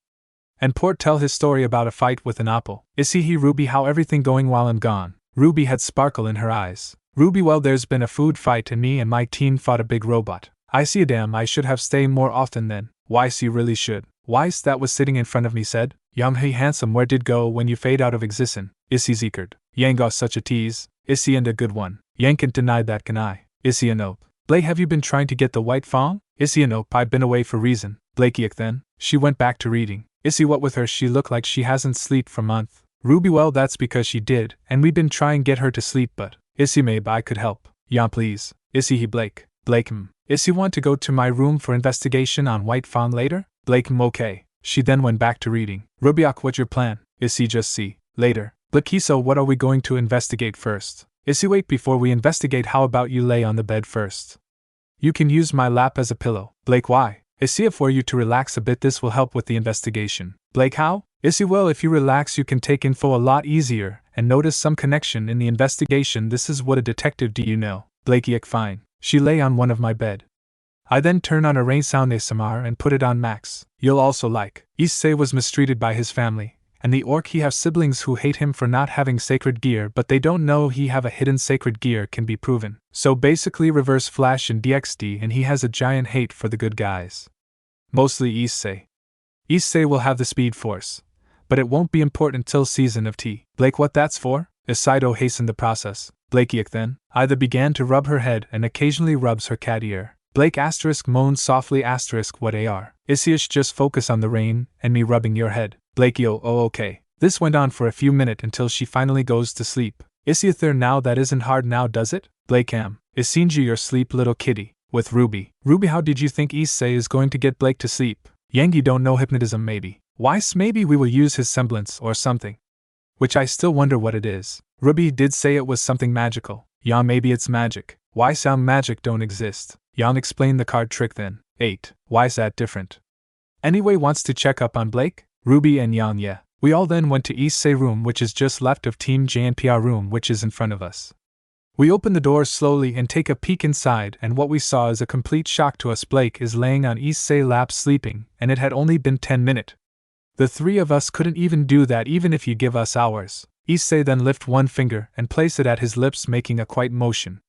And Port tell his story about a fight with an apple. He Ruby, how everything going while I'm gone? Ruby had sparkle in her eyes. Ruby, well, there's been a food fight and me and my team fought a big robot. I see, damn, I should have stayed more often then. Weiss, you really should. Weiss, that was sitting in front of me, said, Young hey handsome, where did go when you fade out of existence? Issy zekered. Yango, such a tease. Issy, and a good one. Yankin denied that, can I? Issy, a nope. Blake, have you been trying to get the white Fang? Issy, a nope, I've been away for reason. Blakeiak then. She went back to reading. Issy, what with her? She look like she hasn't slept for month. Ruby, well, that's because she did, and we've been trying get her to sleep, but Issy, maybe I could help. Yeah, please. Issy, he Blake. Issy, want to go to my room for investigation on White Fang later? Blake, okay. She then went back to reading. Rubiak, what's your plan? Issy, just see. Later. Blake, so what are we going to investigate first? Issy, wait, before we investigate, how about you lay on the bed first? You can use my lap as a pillow. Blake, why? Issy, for you to relax a bit, this will help with the investigation. Blake, how? Issy, well, if you relax you can take info a lot easier and notice some connection in the investigation. This is what a detective do, you know. Blakeiak, fine. She lay on one of my bed. I then turn on a rain sound ASMR and put it on max. You'll also like. Issei was mistreated by his family, and the orc he have siblings who hate him for not having sacred gear, but they don't know he have a hidden sacred gear can be proven. So basically reverse Flash in DxD, and he has a giant hate for the good guys. Mostly Issei. Issei will have the speed force, but it won't be important till season of T. Blake, what that's for? Isaido hastened the process. Blakeiak then. Ida began to rub her head and occasionally rubs her cat ear. Blake * moaned softly * what AR. Issyish, just focus on the rain and me rubbing your head. Blakey, oh okay. This went on for a few minutes until she finally goes to sleep. Issyather, now that isn't hard now, does it? Blake, Isinji, your sleep, little kitty. With Ruby. Ruby, how did you think Issei is going to get Blake to sleep? Yangi don't know hypnotism, maybe. Weiss, maybe we will use his semblance or something. Which I still wonder what it is. Ruby did say it was something magical. Yang, maybe it's magic. Why some magic don't exist? Yang explained the card trick then. 8. Why's that different? Anyway, wants to check up on Blake? Ruby and Yang, yeah. We all then went to Issei room, which is just left of Team JNPR room, which is in front of us. We open the door slowly and take a peek inside, and what we saw is a complete shock to us. Blake is laying on Issei's lap sleeping, and it had only been 10 minutes. The three of us couldn't even do that even if you give us hours. Issei then lift one finger and place it at his lips, making a quiet motion.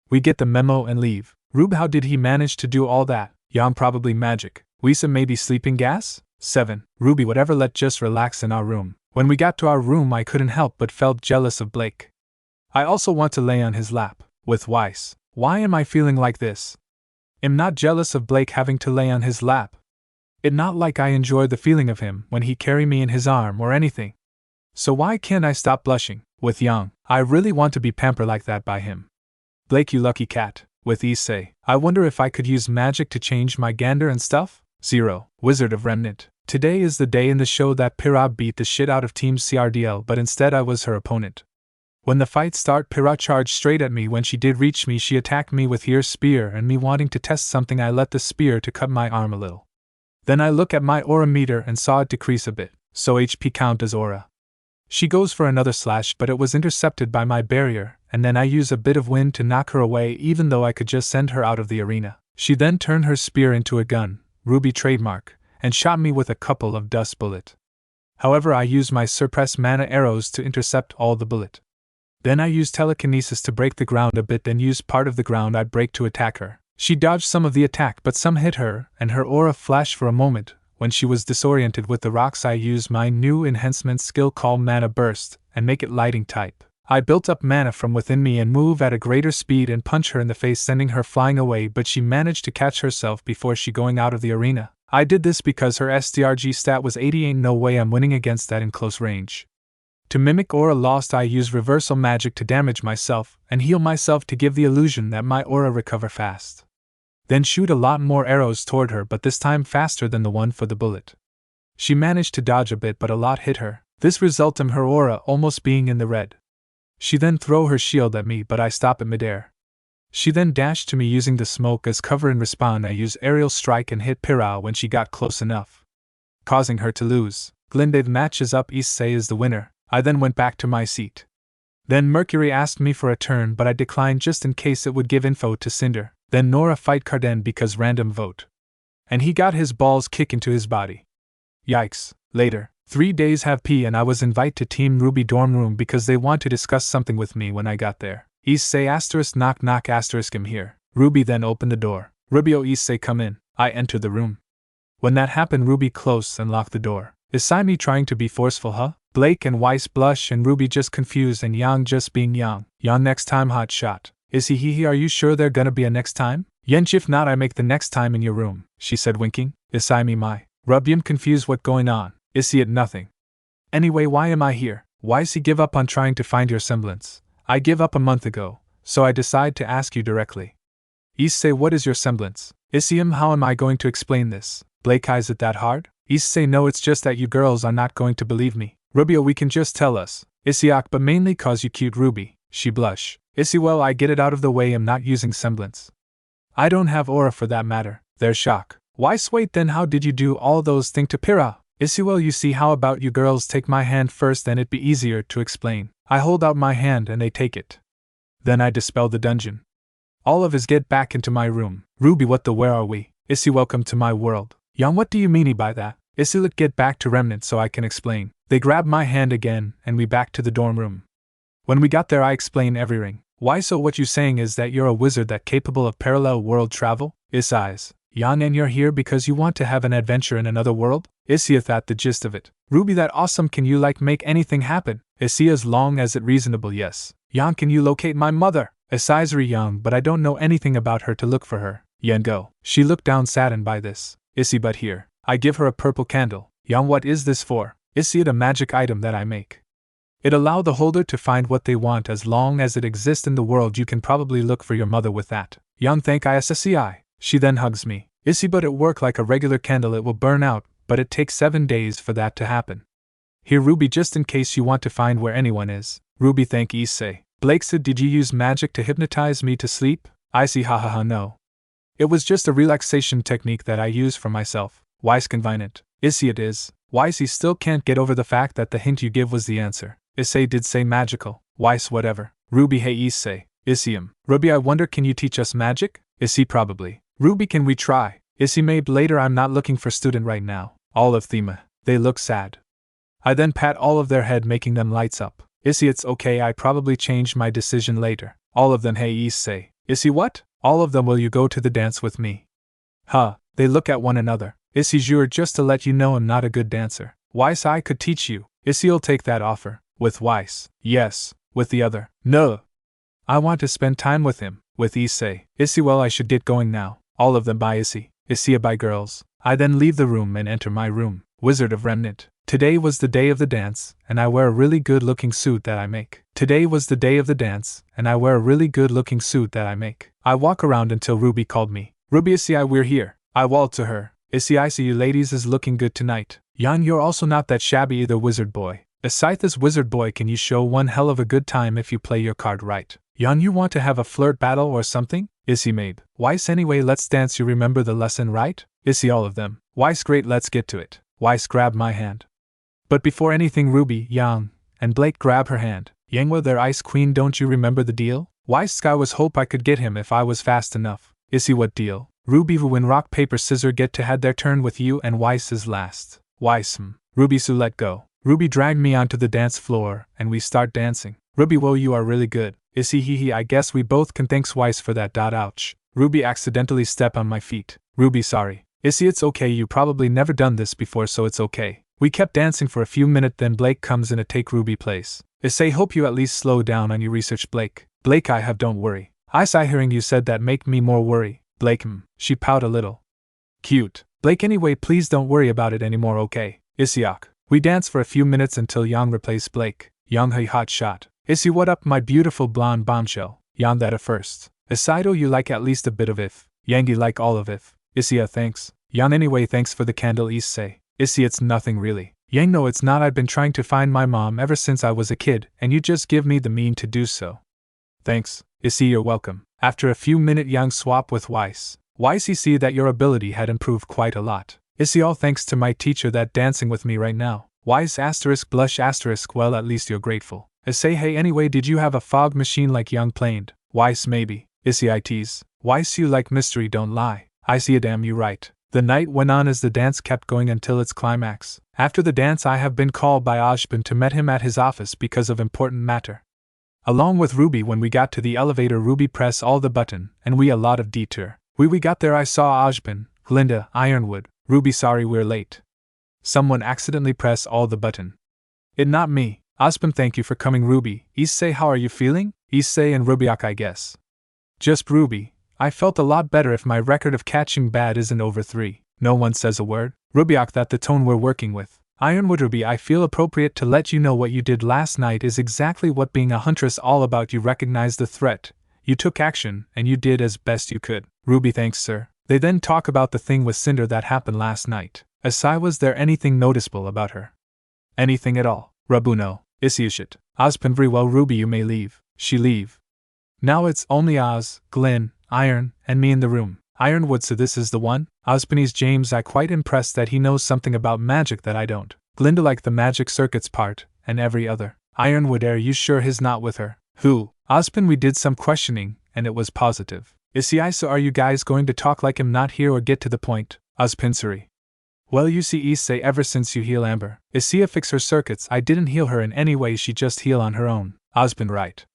We get the memo and leave. Rube, how did he manage to do all that? Yang, probably magic. Wisa, maybe sleeping gas? 7. Ruby, whatever, let just relax in our room. When we got to our room, I couldn't help but felt jealous of Blake. I also want to lay on his lap. With Weiss. Why am I feeling like this? I'm not jealous of Blake having to lay on his lap. It not like I enjoy the feeling of him when he carry me in his arm or anything. So why can't I stop blushing? With Yang, I really want to be pampered like that by him. Blake, you lucky cat. With Issei, I wonder if I could use magic to change my gander and stuff? 0. Wizard of Remnant. Today is the day in the show that Peerage beat the shit out of Team CRDL, but instead I was her opponent. When the fight started, Peerage charged straight at me. When she did reach me, she attacked me with her spear, and me wanting to test something, I let the spear to cut my arm a little. Then I look at my aura meter and saw it decrease a bit, so HP count as aura. She goes for another slash, but it was intercepted by my barrier, and then I use a bit of wind to knock her away, even though I could just send her out of the arena. She then turned her spear into a gun, Ruby trademark, and shot me with a couple of dust bullets. However, I used my suppressed mana arrows to intercept all the bullet. Then I used telekinesis to break the ground a bit, then used part of the ground I break to attack her. She dodged some of the attack, but some hit her, and her aura flashed for a moment. When she was disoriented with the rocks, I used my new enhancement skill called Mana Burst, and make it lighting type. I built up mana from within me and move at a greater speed and punch her in the face, sending her flying away, but she managed to catch herself before she going out of the arena. I did this because her SDRG stat was 80, ain't no way I'm winning against that in close range. To mimic aura lost, I use reversal magic to damage myself and heal myself to give the illusion that my aura recover fast. Then shoot a lot more arrows toward her, but this time faster than the one for the bullet. She managed to dodge a bit, but a lot hit her. This resulted in her aura almost being in the red. She then throw her shield at me, but I stop at midair. She then dashed to me using the smoke as cover. In response, I use aerial strike and hit Peerage when she got close enough, causing her to lose. Glendave matches up. Issei is the winner. I then went back to my seat. Then Mercury asked me for a turn, but I declined just in case it would give info to Cinder. Then Nora fight Carden because random vote. And he got his balls kicked into his body. Yikes. Later, 3 days have P and I was invited to Team Ruby dorm room because they want to discuss something with me. When I got there, Issei asterisk knock knock asterisk him here. Ruby then opened the door. Ruby, oh Issei, come in. I entered the room. When that happened, Ruby closed and locked the door. Is me trying to be forceful, huh? Blake and Weiss blush and Ruby just confused and Yang just being Yang. Yang, next time, hot shot. Issei, he, are you sure there gonna be a next time? Yench, if not, I make the next time in your room, she said winking. Issei, me my. Rubyum confused what going on. Issei, at nothing. Anyway, why am I here? Weiss, he give up on trying to find your semblance. I give up a month ago, so I decide to ask you directly. Issei, what is your semblance? Issei, how am I going to explain this? Blake, is it that hard? Issei, no, it's just that you girls are not going to believe me. Ruby, we can just tell us. Issei, but mainly cause you cute. Ruby, she blush. Issei, well, I get it out of the way, I'm not using semblance. I don't have aura for that matter. There's shock. Weiss, wait, then how did you do all those things to Peerage? Issei, well, you see, how about you girls take my hand first, then it'd be easier to explain. I hold out my hand and they take it. Then I dispel the dungeon. All of us get back into my room. Ruby, what the where are we? Issei, welcome to my world. Yang, what do you mean by that? Issei, let's get back to Remnant so I can explain. They grab my hand again and we back to the dorm room. When we got there, I explain everything. Why, so what you saying is that you're a wizard that capable of parallel world travel? Issei, Yan, and you're here because you want to have an adventure in another world? Issei, that the gist of it. Ruby, that awesome, can you make anything happen? Issei, as long as it reasonable, yes. Yan, can you locate my mother? Issei, young, but I don't know anything about her to look for her. Yan, go. She looked down saddened by this. Issei, but here. I give her a purple candle. Yan, what is this for? Issei, a magic item that I make. It allow the holder to find what they want as long as it exists in the world. You can probably look for your mother with that. Yang, thank Issei. She then hugs me. Issei, but it work like a regular candle, it will burn out, but it takes 7 days for that to happen. Here, Ruby, just in case you want to find where anyone is. Ruby thank Issei. Blake said, did you use magic to hypnotize me to sleep? Issei hahaha no. It was just a relaxation technique that I use for myself. Wise convenient. Issei it is. Issei still can't get over the fact that the hint you give was the answer. Issei did say magical. Wise whatever. Ruby hey Issei. Issei Ruby I wonder can you teach us magic? Issei probably. Ruby can we try? Issei maybe later I'm not looking for student right now. All of them. They look sad. I then pat all of their head making them lights up. Issei it's okay I probably change my decision later. All of them hey Issei. Issei what? All of them will you go to the dance with me? Huh, they look at one another. Issei jure just to let you know I'm not a good dancer. Weiss I could teach you. Issei'll take that offer. With Weiss. Yes. With the other. No. I want to spend time with him. With Issei. Issei well I should get going now. All of them by Issei. Issei by girls. I then leave the room and enter my room. Wizard of Remnant. Today was the day of the dance, and I wear a really good looking suit that I make. Today was the day of the dance, and I wear a really good looking suit that I make. I walk around until Ruby called me. Ruby Issei we're here. I walked to her. Issei I see you ladies is looking good tonight. Yan you're also not that shabby either wizard boy. Aside this wizard boy can you show one hell of a good time if you play your card right. Yan you want to have a flirt battle or something? Issei maybe. Weiss anyway let's dance you remember the lesson right? Issei all of them. Weiss great let's get to it. Weiss grab my hand. But before anything Ruby, Yang, and Blake grab her hand. Yangwa their ice queen don't you remember the deal? Weiss Sky was hope I could get him if I was fast enough. Issei what deal? Ruby win rock paper scissor get to had their turn with you and Weiss is last. Weiss Ruby so let go. Ruby dragged me onto the dance floor and we start dancing. Ruby whoa you are really good. Issei hee I guess we both can thanks Weiss for that. Ouch. Ruby accidentally step on my feet. Ruby sorry. Issei it's okay you probably never done this before so it's okay. We kept dancing for a few minutes then Blake comes in to take Ruby place. Issei hope you at least slow down on your research Blake. Blake I have don't worry. I saw hearing you said that make me more worry. Blake she pout a little. Cute. Blake anyway please don't worry about it anymore okay. Issei we dance for a few minutes until Yang replace Blake. Yang hey hot shot. Issei what up my beautiful blonde bombshell. Yang that at first. Asido you like at least a bit of if. Yangi like all of if. Issei thanks. Yang anyway thanks for the candle Issei. Issei it's nothing really. Yang no it's not I've been trying to find my mom ever since I was a kid and you just give me the mean to do so. Thanks. Issei you're welcome. After a few minutes Yang swap with Weiss. Weiss he see that your ability had improved quite a lot. Issei all thanks to my teacher that dancing with me right now. Weiss asterisk blush asterisk well at least you're grateful. Issei hey anyway did you have a fog machine like Yang planned? Weiss maybe. Issei I tease. Weiss you like mystery don't lie. I see a damn you right. The night went on as the dance kept going until its climax. After the dance I have been called by Ojban to meet him at his office because of important matter. Along with Ruby when we got to the elevator Ruby press all the button and we a lot of detour. We got there I saw Ojban, Glinda, Ironwood, Ruby sorry we're late. Someone accidentally press all the button. It not me. Ojban thank you for coming Ruby. Issei how are you feeling? Issei and Rubiak I guess. Just Ruby. I felt a lot better if my record of catching bad isn't over 3. No one says a word. Rubiak that the tone we're working with. Ironwood Ruby I feel appropriate to let you know what you did last night is exactly what being a huntress all about you recognized the threat, you took action, and you did as best you could. Ruby thanks sir. They then talk about the thing with Cinder that happened last night. Asai was there anything noticeable about her? Anything at all? Rabuno. Issei Ojban very well Ruby you may leave. She leave. Now it's only Oz, Glyn, Iron, and me in the room. Ironwood so this is the one? Ojbanese James I quite impressed that he knows something about magic that I don't. Glinda like the magic circuits part, and every other. Ironwood are you sure he's not with her? Who? Ojban we did some questioning, and it was positive. Issei so are you guys going to talk like him not here or get to the point? Ojban sorry. Well you see Issei ever since you heal Amber. Issei fix her circuits I didn't heal her in any way she just heal on her own. Ojban right.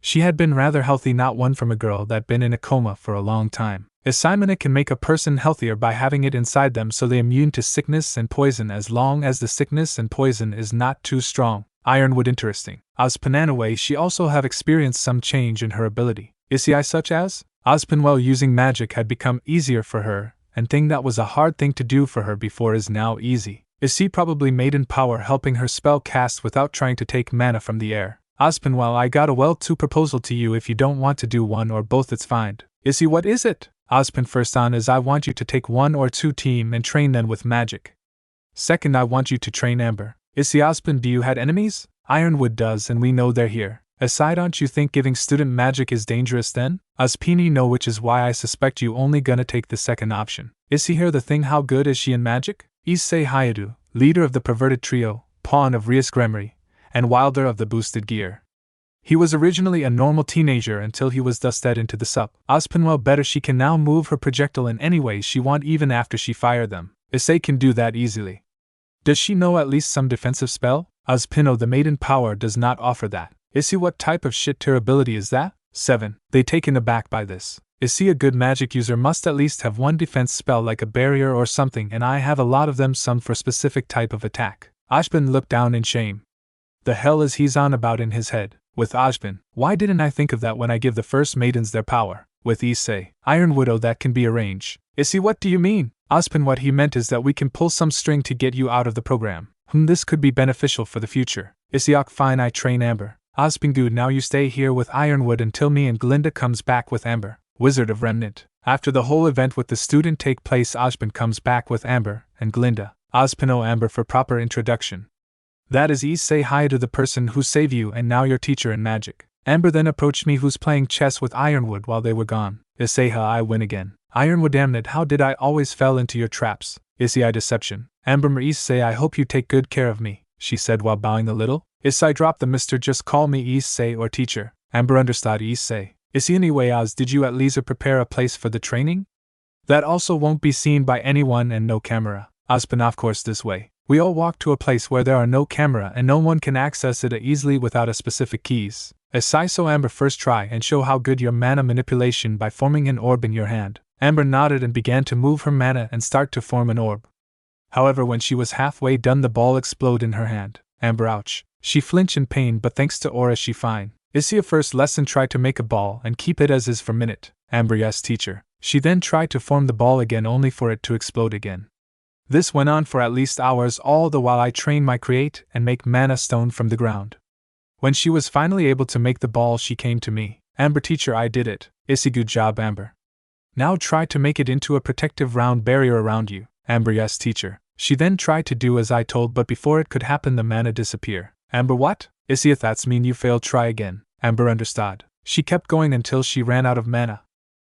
She had been rather healthy not one from a girl that been in a coma for a long time. Assignment can make a person healthier by having it inside them so they immune to sickness and poison as long as the sickness and poison is not too strong. Ironwood interesting. Ojban anyway she also have experienced some change in her ability. Issei such as? Ojban well using magic had become easier for her, and thing that was a hard thing to do for her before is now easy. Issei probably Maiden power helping her spell cast without trying to take mana from the air. Ojban well I got a well-to proposal to you if you don't want to do one or both it's fine. Issei what is it? Ojban first on is I want you to take 1 or 2 team and train them with magic. Second I want you to train Amber. Issei Ojban do you had enemies? Ironwood does, and we know they're here. Aside, don't you think giving student magic is dangerous then? Uspini no, which is why I suspect you only gonna take the second option. Issy here the thing, how good is she in magic? Issei Hayadu, leader of the perverted trio, pawn of Rias Gremory, and Wilder of the boosted gear. He was originally a normal teenager until he was dusted into the sup. Ospinwell better she can now move her projectile in any way she want even after she fired them. Issei can do that easily. Does she know at least some defensive spell? Ospino the Maiden power does not offer that. Issy, what type of shit-tier ability is that? 7. They taken aback by this. Issy, a good magic user must at least have one defense spell like a barrier or something, and I have a lot of them, some for specific type of attack. Ashbin looked down in shame. The hell is he's on about in his head? With Ashbin, why didn't I think of that when I give the first maidens their power? With Issei, Iron Widow, that can be arranged. Issy, what do you mean? Ashbin, what he meant is that we can pull some string to get you out of the program. This could be beneficial for the future. Issy, fine, I train Amber. Ospingood, now you stay here with Ironwood until me and Glinda comes back with Amber, Wizard of Remnant. After the whole event with the student take place, Ospin comes back with Amber and Glinda. Ospino Amber for proper introduction. That is say hi to the person who saved you and now your teacher in magic. Amber then approached me who's playing chess with Ironwood while they were gone. Issei, I win again. Ironwood, damn it, how did I always fell into your traps? Issei, deception. Amber Issei, I hope you take good care of me, she said while bowing a little. Issei, drop the mister, just call me Issei or teacher. Amber understood. Issei. Issei, anyway, did you at least prepare a place for the training? That also won't be seen by anyone and no camera. Ospin, of course, this way. We all walk to a place where there are no camera and no one can access it easily without a specific keys. Issei, so Amber, first try and show how good your mana manipulation by forming an orb in your hand. Amber nodded and began to move her mana and start to form an orb. However, when she was halfway done, the ball exploded in her hand. Amber, ouch. She flinched in pain, but thanks to Aura she fine. Issei, a first lesson, try to make a ball and keep it as is for minute. Amber, yes teacher. She then tried to form the ball again only for it to explode again. This went on for at least hours, all the while I trained my create and make mana stone from the ground. When she was finally able to make the ball, she came to me. Amber, teacher, I did it. Issei, good job, Amber. Now try to make it into a protective round barrier around you. Amber, yes teacher. She then tried to do as I told, but before it could happen the mana disappear. Amber, what? Issei, if that's mean you failed, try again. Amber understood. She kept going until she ran out of mana.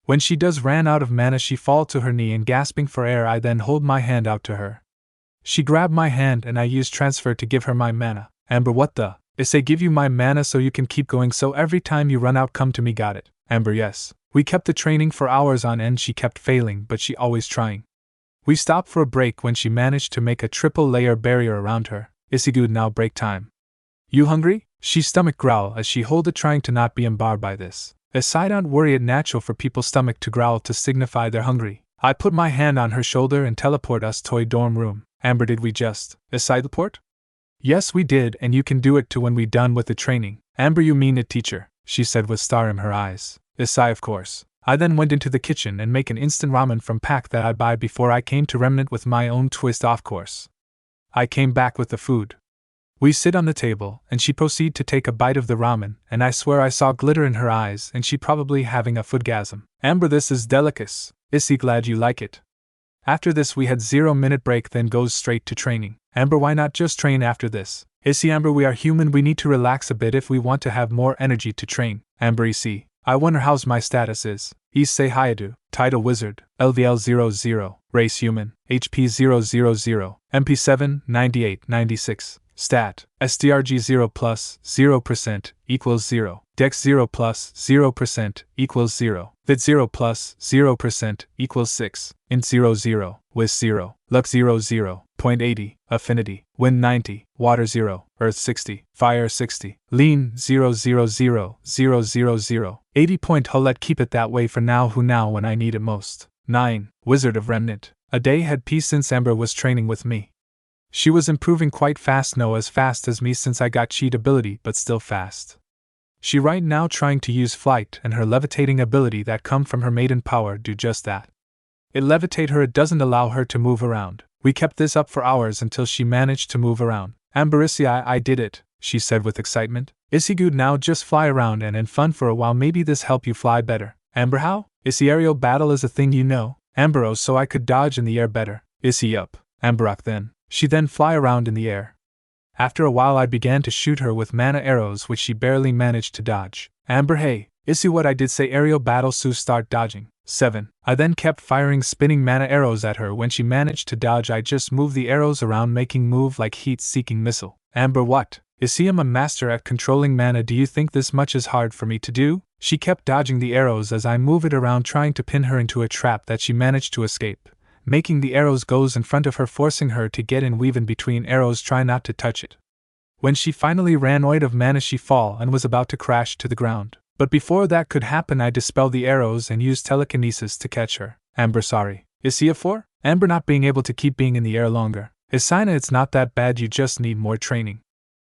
When she does ran out of mana, she fall to her knee and gasping for air, I then hold my hand out to her. She grabbed my hand and I used transfer to give her my mana. Amber, what the? Issei, give you my mana so you can keep going, so every time you run out come to me, got it? Amber, yes. We kept the training for hours on end, she kept failing but she always trying. We stopped for a break when she managed to make a triple layer barrier around her. Issei, good, now break time. You hungry? She stomach growl as she hold it, trying to not be embarrassed by this. Issei, don't worry, it natural for people's stomach to growl to signify they're hungry. I put my hand on her shoulder and teleport us to a dorm room. Amber, did we just Issei teleport? Yes we did, and you can do it too when we done with the training. Amber, you mean it teacher, she said with star in her eyes. Issei, of course. I then went into the kitchen and make an instant ramen from pack that I buy before I came to Remnant with my own twist, of course. I came back with the food. We sit on the table, and she proceed to take a bite of the ramen, and I swear I saw glitter in her eyes and she probably having a foodgasm. Amber, this is delicacy. Issei, glad you like it. After this we had 0-minute break, then goes straight to training. Amber, why not just train after this? Issei, Amber, we are human, we need to relax a bit if we want to have more energy to train. Amber, Issei, I wonder how's my status is. Issei Hayadu, title wizard, LVL 00, race human, HP 000, MP 7, 98, 96. Stat, SDRG 0 plus 0% equals 0, Dex 0 plus 0% equals 0, Vit 0 plus 0% equals 6, Int 00, Wiz 0, Lux 00, Point 80, Affinity, Wind 90, Water 0, Earth 60, Fire 60, Lean 000, 80 point hull. Let keep it that way for now. Who now when I need it most? 9. Wizard of Remnant. A day had passed since Amber was training with me. She was improving quite fast, no as fast as me since I got cheat ability, but still fast. She right now trying to use flight and her levitating ability that come from her maiden power do just that. It levitate her, it doesn't allow her to move around. We kept this up for hours until she managed to move around. Amber, Issei, I did it, she said with excitement. Issei, good, now just fly around and in fun for a while, maybe this help you fly better. Amber, how? Issei, aerial battle is a thing you know. Amber, oh, so I could dodge in the air better. Issei, up. Amber, then. She then fly around in the air. After a while I began to shoot her with mana arrows which she barely managed to dodge. Amber hey, Issy what I did say aerial battle so start dodging. 7. I then kept firing spinning mana arrows at her. When she managed to dodge I just moved the arrows around making move like heat-seeking missile. Amber what? Issy I'm a master at controlling mana, do you think this much is hard for me to do? She kept dodging the arrows as I move it around trying to pin her into a trap that she managed to escape, making the arrows goes in front of her forcing her to get in weave in between arrows try not to touch it. When she finally ran out of mana she fall and was about to crash to the ground. But before that could happen I dispelled the arrows and used telekinesis to catch her. Amber sorry. Issy a 4? Amber not being able to keep being in the air longer. Isina it's not that bad, you just need more training.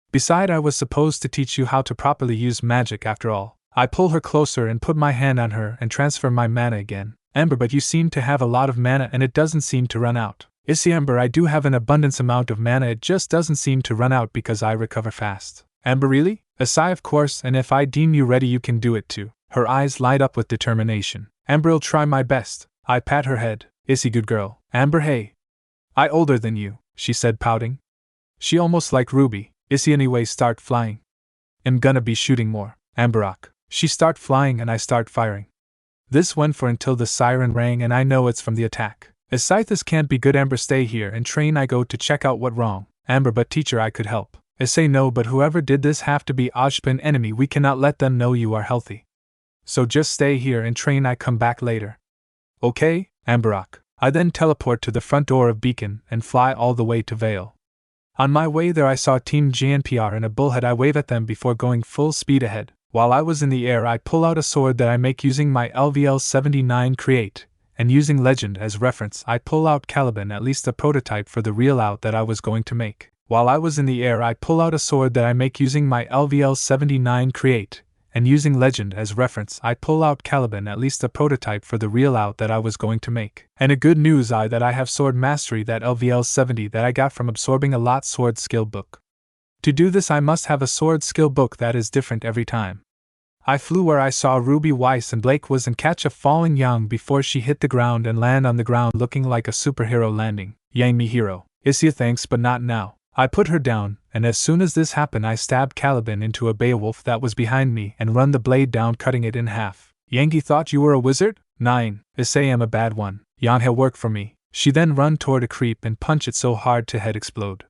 Beside I was supposed to teach you how to properly use magic after all. I pull her closer and put my hand on her and transfer my mana again. Amber but you seem to have a lot of mana and it doesn't seem to run out. Issy Amber I do have an abundance amount of mana, it just doesn't seem to run out because I recover fast. Amber really? Issy of course, and if I deem you ready you can do it too. Her eyes light up with determination. Amber'll try my best. I pat her head. Issy good girl. Amber hey. I older than you, she said pouting. She almost like Ruby. Issy anyway start flying. I'm gonna be shooting more. Amberok. She start flying and I start firing. This went for until the siren rang and I know it's from the attack. Issy this can't be good. Amber stay here and train. I go to check out what wrong. Amber but teacher I could help. Issy no but whoever did this have to be Ojpin enemy, we cannot let them know you are healthy. So just stay here and train, I come back later. Okay, Amberok. I then teleport to the front door of Beacon and fly all the way to Vale. On my way there I saw Team GNPR and a bullhead. I wave at them before going full speed ahead. While I was in the air I pull out a sword that I make using my LVL-79 create, and using legend as reference I pull out Caliban, at least a prototype for the real out that I was going to make. While I was in the air I pull out a sword that I make using my LVL-79 create, and using legend as reference I pull out Caliban, at least a prototype for the real out that I was going to make. And a good news that I have sword mastery, that LVL-70 that I got from absorbing a lot sword skill book. To do this I must have a sword skill book that is different every time. I flew where I saw Ruby Weiss and Blake was and catch a falling Yang before she hit the ground and land on the ground looking like a superhero landing. Yang me hero. Issy thanks but not now. I put her down, and as soon as this happened I stabbed Caliban into a Beowulf that was behind me and run the blade down cutting it in half. Yangi thought you were a wizard? 9. Issy am a bad one. Yan ha work for me. She then run toward a creep and punch it so hard to head explode.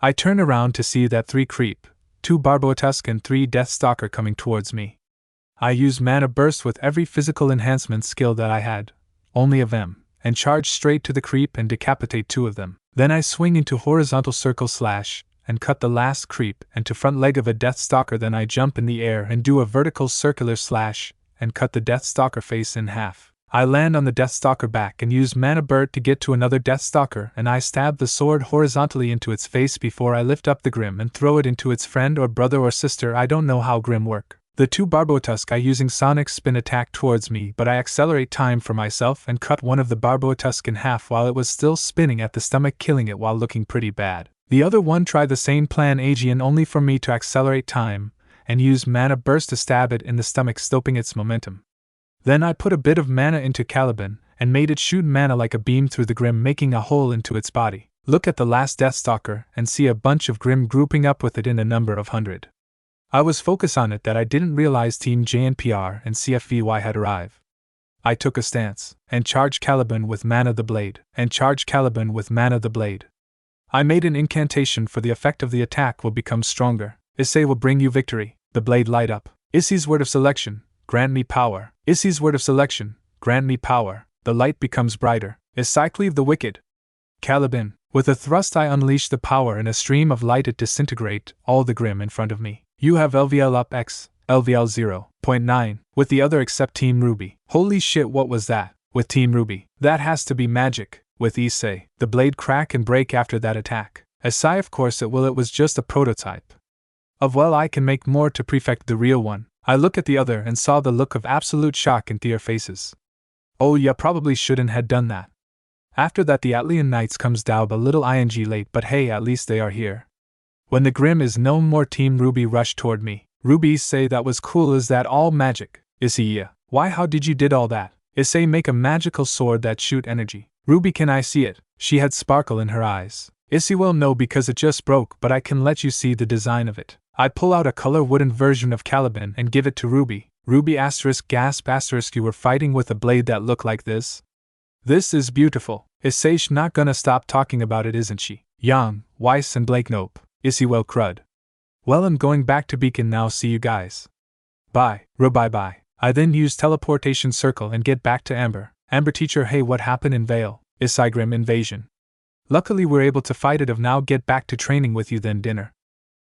I turn around to see that 3 creep, 2 Barbotusk and 3 Deathstalker coming towards me. I use mana burst with every physical enhancement skill that I had, only of them, and charge straight to the creep and decapitate 2 of them. Then I swing into horizontal circle slash, and cut the last creep and to front leg of a Deathstalker. Then I jump in the air and do a vertical circular slash, and cut the Deathstalker face in half. I land on the Deathstalker back and use mana bird to get to another Deathstalker, and I stab the sword horizontally into its face before I lift up the Grim and throw it into its friend or brother or sister. I don't know how Grim work. The 2 Barbotusk I using sonic spin attack towards me, but I accelerate time for myself and cut one of the Barbotusk in half while it was still spinning at the stomach, killing it while looking pretty bad. The other one tried the same plan Aegean, only for me to accelerate time and use mana burst to stab it in the stomach, stopping its momentum. Then I put a bit of mana into Caliban and made it shoot mana like a beam through the Grim, making a hole into its body. Look at the last Deathstalker and see a bunch of Grim grouping up with it in a number of 100. I was focused on it that I didn't realize Team JNPR and CFVY had arrived. I took a stance, and charged Caliban with mana the blade, I made an incantation for the effect of the attack will become stronger. Issy will bring you victory. The blade light up. Issy's word of selection, grant me power. Issy's word of selection, grant me power. The light becomes brighter. Issy cleave the wicked. Caliban, with a thrust I unleash the power and a stream of light it disintegrate all the Grim in front of me. You have LVL up X, LVL 0.9, with the other except Team Ruby. Holy shit, what was that? With Team Ruby. That has to be magic. With Issy, the blade crack and break after that attack. Issy of course it will, it was just a prototype. Of well I can make more to perfect the real one. I look at the other and saw the look of absolute shock in their faces. Oh ya probably shouldn't had done that. After that the Atlean Knights comes down a little ing late, but hey, at least they are here. When the Grim is no more, Team Ruby rushed toward me. Ruby say that was cool, is that all magic? Issy yeah. Why how did you did all that? Issy make a magical sword that shoot energy. Ruby can I see it? She had sparkle in her eyes. Issy will know because it just broke, but I can let you see the design of it. I pull out a color wooden version of Caliban and give it to Ruby. Ruby *gasp *, you were fighting with a blade that looked like this? This is beautiful. Issei's not gonna stop talking about it, isn't she? Yang, Weiss and Blake nope. Issy well crud. Well, I'm going back to Beacon now, see you guys. Bye, bye. I then use teleportation circle and get back to Amber. Amber teacher, hey, what happened in Vale? Issei Grim invasion. Luckily we're able to fight it, of now get back to training with you then dinner.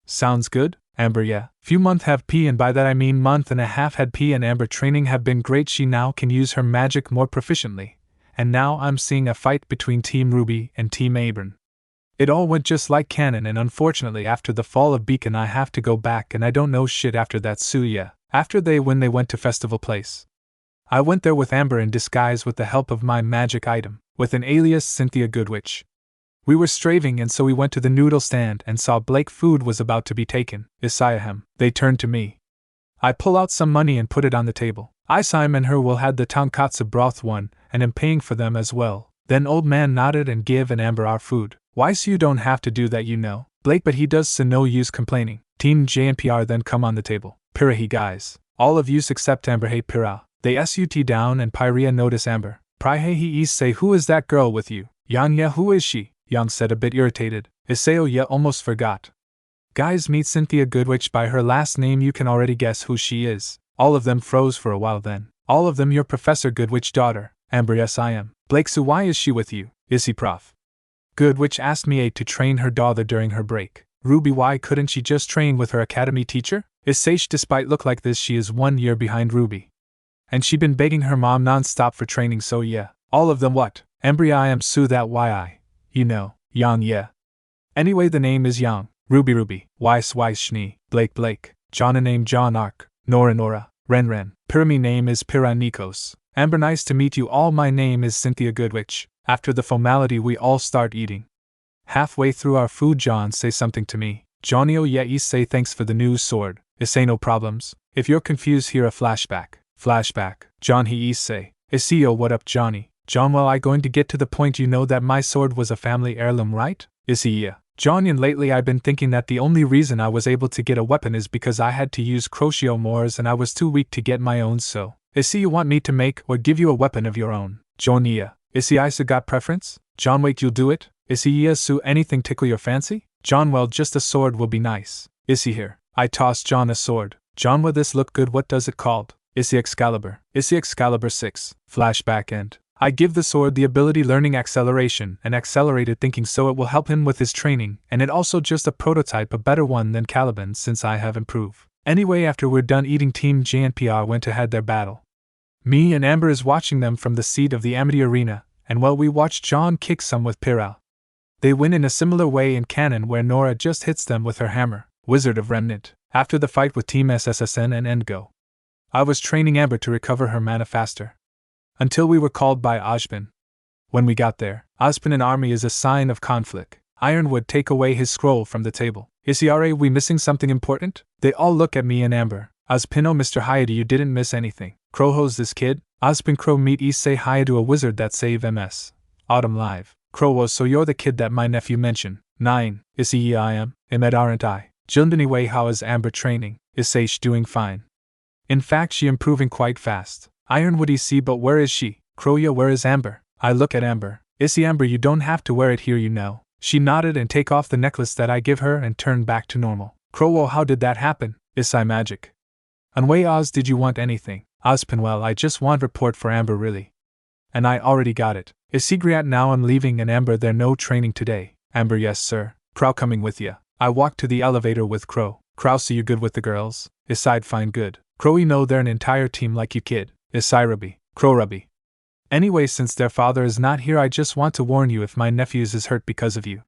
Sounds good, Amber. Yeah. Few month have P, and by that I mean month and a half had P and Amber training have been great. She now can use her magic more proficiently. And now I'm seeing a fight between Team Ruby and Team Abram. It all went just like canon, and unfortunately after the fall of Beacon I have to go back and I don't know shit after that. So yeah, when they went to Festival Place. I went there with Amber in disguise with the help of my magic item, with an alias Cynthia Goodwitch. We were strafing, and so we went to the noodle stand and saw Blake food was about to be taken. Issei. They turned to me. I pull out some money and put it on the table. Issei and her will had the tonkatsu broth one, and am paying for them as well. Then old man nodded and give and Amber our food. Why, so you don't have to do that, you know. Blake, but he does, so no use complaining. Team JNPR then come on the table. Pira, he guys. All of yous except Amber, hey Pira. They SUT down and Pyrea notice Amber. Pry, hey he say, who is that girl with you? Yang, yeah, who is she? Yang said a bit irritated. Iseo, yeah, almost forgot. Guys, meet Cynthia Goodwitch by her last name, you can already guess who she is. All of them froze for a while then. All of them your Professor Goodwitch daughter. Amber, yes I am. Blake, so why is she with you? Issy, Prof. Goodwitch asked me to train her daughter during her break. Ruby, why couldn't she just train with her academy teacher? Issei, despite look like this, she is 1 year behind Ruby. And she been begging her mom non-stop for training, so yeah. All of them what? Amber, I am so that why I. You know, Yang, yeah. Anyway, the name is Yang. Ruby, Weiss Schnee, Blake, John name John Ark, Nora, Ren, Pira, name is Pira Nikos. Amber, nice to meet you all, my name is Cynthia Goodwitch. After the formality we all start eating. Halfway through our food John say something to me. Johnny, oh yeah, say thanks for the new sword. Say no problems. If you're confused, here a flashback. John, he say. Issio, what up Johnny? John, well I going to get to the point, you know that my sword was a family heirloom, right? Issy, yeah. John, and lately I've been thinking that the only reason I was able to get a weapon is because I had to use crochet mores and I was too weak to get my own, so. Issy, you want me to make or give you a weapon of your own? John, yeah. Issy, I so got preference? John, wait, you'll do it? Issy, yeah, so anything tickle your fancy? John, well just a sword will be nice. Issy, here. I toss John a sword. John, will this look good? What does it called? Issy, Excalibur. Issy, Excalibur 6. Flashback end. I give the sword the ability learning acceleration and accelerated thinking, so it will help him with his training, and it also just a prototype, a better one than Caliban since I have improved. Anyway, after we're done eating, Team JNPR went to head their battle. Me and Amber is watching them from the seat of the Amity Arena, and while we watch John kick some with Piral. They win in a similar way in canon where Nora just hits them with her hammer, Wizard of Remnant, after the fight with Team SSSN and Endgo. I was training Amber to recover her mana faster. Until we were called by Ojpin. When we got there, Ojpin and army is a sign of conflict. Ironwood take away his scroll from the table. Is we missing something important? They all look at me and Amber. Ojpin, oh Mr. Hayadu, you didn't miss anything. Crowho's this kid? Ojpin, Crow meet Issei Hayadu, a wizard that save MS. Autumn live. Crowho, so you're the kid that my nephew mentioned. 9. Issei, I am. Imed, aren't I? Jilden, anyway, how is Amber training? Issei doing fine. In fact, she improving quite fast. Ironwood, Issei, but where is she? Crowya, where is Amber? I look at Amber. Issei, Amber, you don't have to wear it here, you know. She nodded and take off the necklace that I give her and turn back to normal. Crowho, how did that happen? Issei, magic. Anway, Oz, did you want anything? Ozpin, well, I just want report for Amber, really. And I already got it. Issei, Griat, now I'm leaving, and Amber, there no training today. Amber, yes sir. Crow coming with ya. I walk to the elevator with Crow. Crow, so you good with the girls? Issei, fine, good. Crow, you know they're an entire team like you, kid. Issei, Rubby. Crow, Rubby. Anyway, since their father is not here, I just want to warn you, if my nephews is hurt because of you,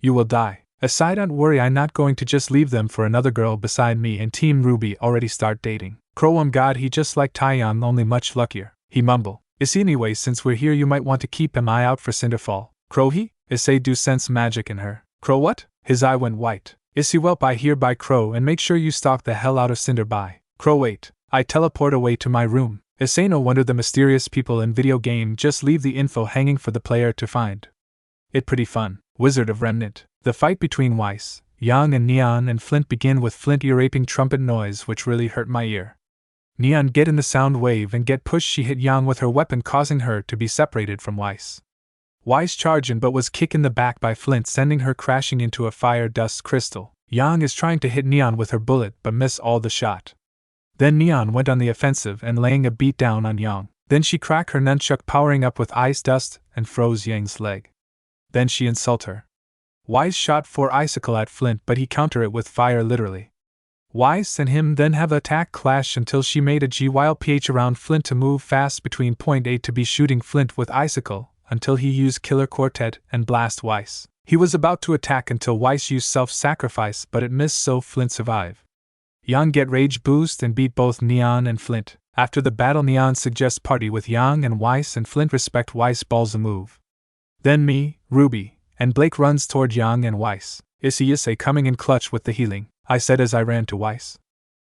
you will die. Issei, don't worry, I'm not going to just leave them for another girl beside me and Team Ruby already start dating. Crow, God, he just like Tyon, only much luckier. He mumble. Issei, anyway, since we're here, you might want to keep an eye out for Cinderfall. Crow, he? Issei do sense magic in her. Crow, what? His eye went white. Issei, welp, I hereby Crow, and make sure you stalk the hell out of Cinder by. Crow, wait. I teleport away to my room. Issei, no wonder the mysterious people in video game just leave the info hanging for the player to find. It pretty fun. Wizard of Remnant. The fight between Weiss, Yang and Neon and Flint begin with Flint ear-raping trumpet noise which really hurt my ear. Neon get in the sound wave and get pushed. She hit Yang with her weapon causing her to be separated from Weiss. Weiss charged in but was kicked in the back by Flint sending her crashing into a fire dust crystal. Yang is trying to hit Neon with her bullet but miss all the shot. Then Neon went on the offensive and laying a beat down on Yang. Then she cracked her nunchuck powering up with ice dust and froze Yang's leg. Then she insult her. Weiss shot 4 icicle at Flint but he counter it with fire literally. Weiss and him then have attack clash until she made a GYLPH around Flint to move fast between point A to be shooting Flint with icicle until he used killer quartet and blast Weiss. He was about to attack until Weiss used self-sacrifice but it missed so Flint survived. Yang get rage boost and beat both Neon and Flint. After the battle Neon suggests party with Yang and Weiss and Flint respect Weiss balls a move. Then me, Ruby, and Blake runs toward Yang and Weiss. Issei coming in clutch with the healing, I said as I ran to Weiss.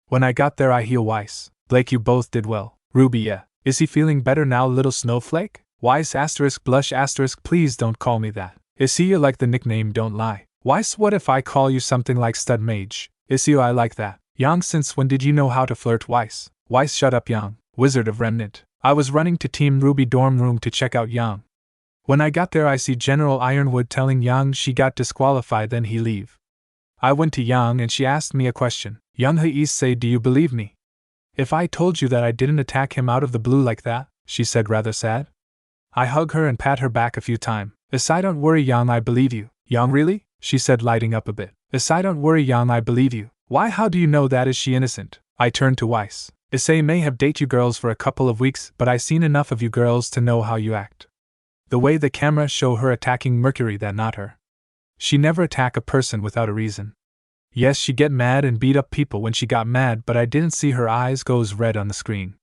When I got there I heal Weiss. Blake, you both did well. Ruby, yeah. Is he feeling better now, little snowflake? Weiss *, blush *, please don't call me that. Issei, you like the nickname, don't lie. Weiss, what if I call you something like stud mage? Issei, I like that. Yang, since when did you know how to flirt? Weiss. Weiss, shut up Yang. Wizard of Remnant. I was running to Team Ruby dorm room to check out Yang. When I got there I see General Ironwood telling Yang she got disqualified then he leave. I went to Yang and she asked me a question. Yang he say, do you believe me? If I told you that I didn't attack him out of the blue like that, she said rather sad. I hug her and pat her back a few times. Issei, don't worry Yang, I believe you. Yang, really? She said lighting up a bit. Issei, don't worry Yang, I believe you. Why, how do you know that? Is she innocent? I turned to Weiss. Issei may have dated you girls for a couple of weeks but I seen enough of you girls to know how you act. The way the camera show her attacking Mercury, that not her. She never attack a person without a reason. Yes, she get mad and beat up people when she got mad but I didn't see her eyes goes red on the screen.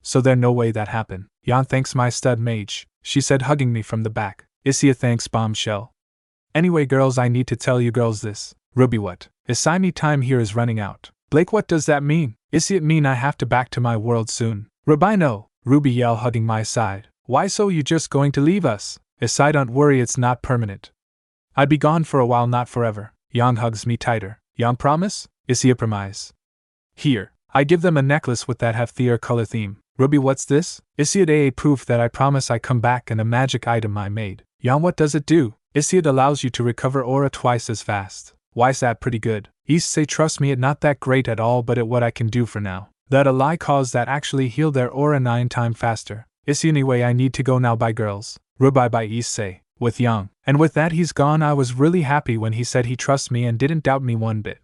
So there no way that happened. Yang, thanks my stud mage, she said hugging me from the back. Issei, thanks bombshell. Anyway girls, I need to tell you girls this. Ruby, what? Issei, me time here is running out. Blake, what does that mean? Issei, it mean I have to back to my world soon. Ruby, no. Ruby yell hugging my side. Why so, you just going to leave us? Issei, don't worry, it's not permanent. I'd be gone for a while, not forever. Yang hugs me tighter. Yang, promise? Issei, promise. Here, I give them a necklace with that have their color theme. Ruby, what's this? Issei, a proof that I promise I come back and a magic item I made. Yang, what does it do? Issei, it allows you to recover aura twice as fast. Why's that pretty good? Issei, trust me, it not that great at all but it what I can do for now. That a lie cause that actually heal their aura 9 times faster. Issei, anyway I need to go now, bye girls. Ruby, bye Issei. With Yang. And with that he's gone. I was really happy when he said he trusts me and didn't doubt me one bit.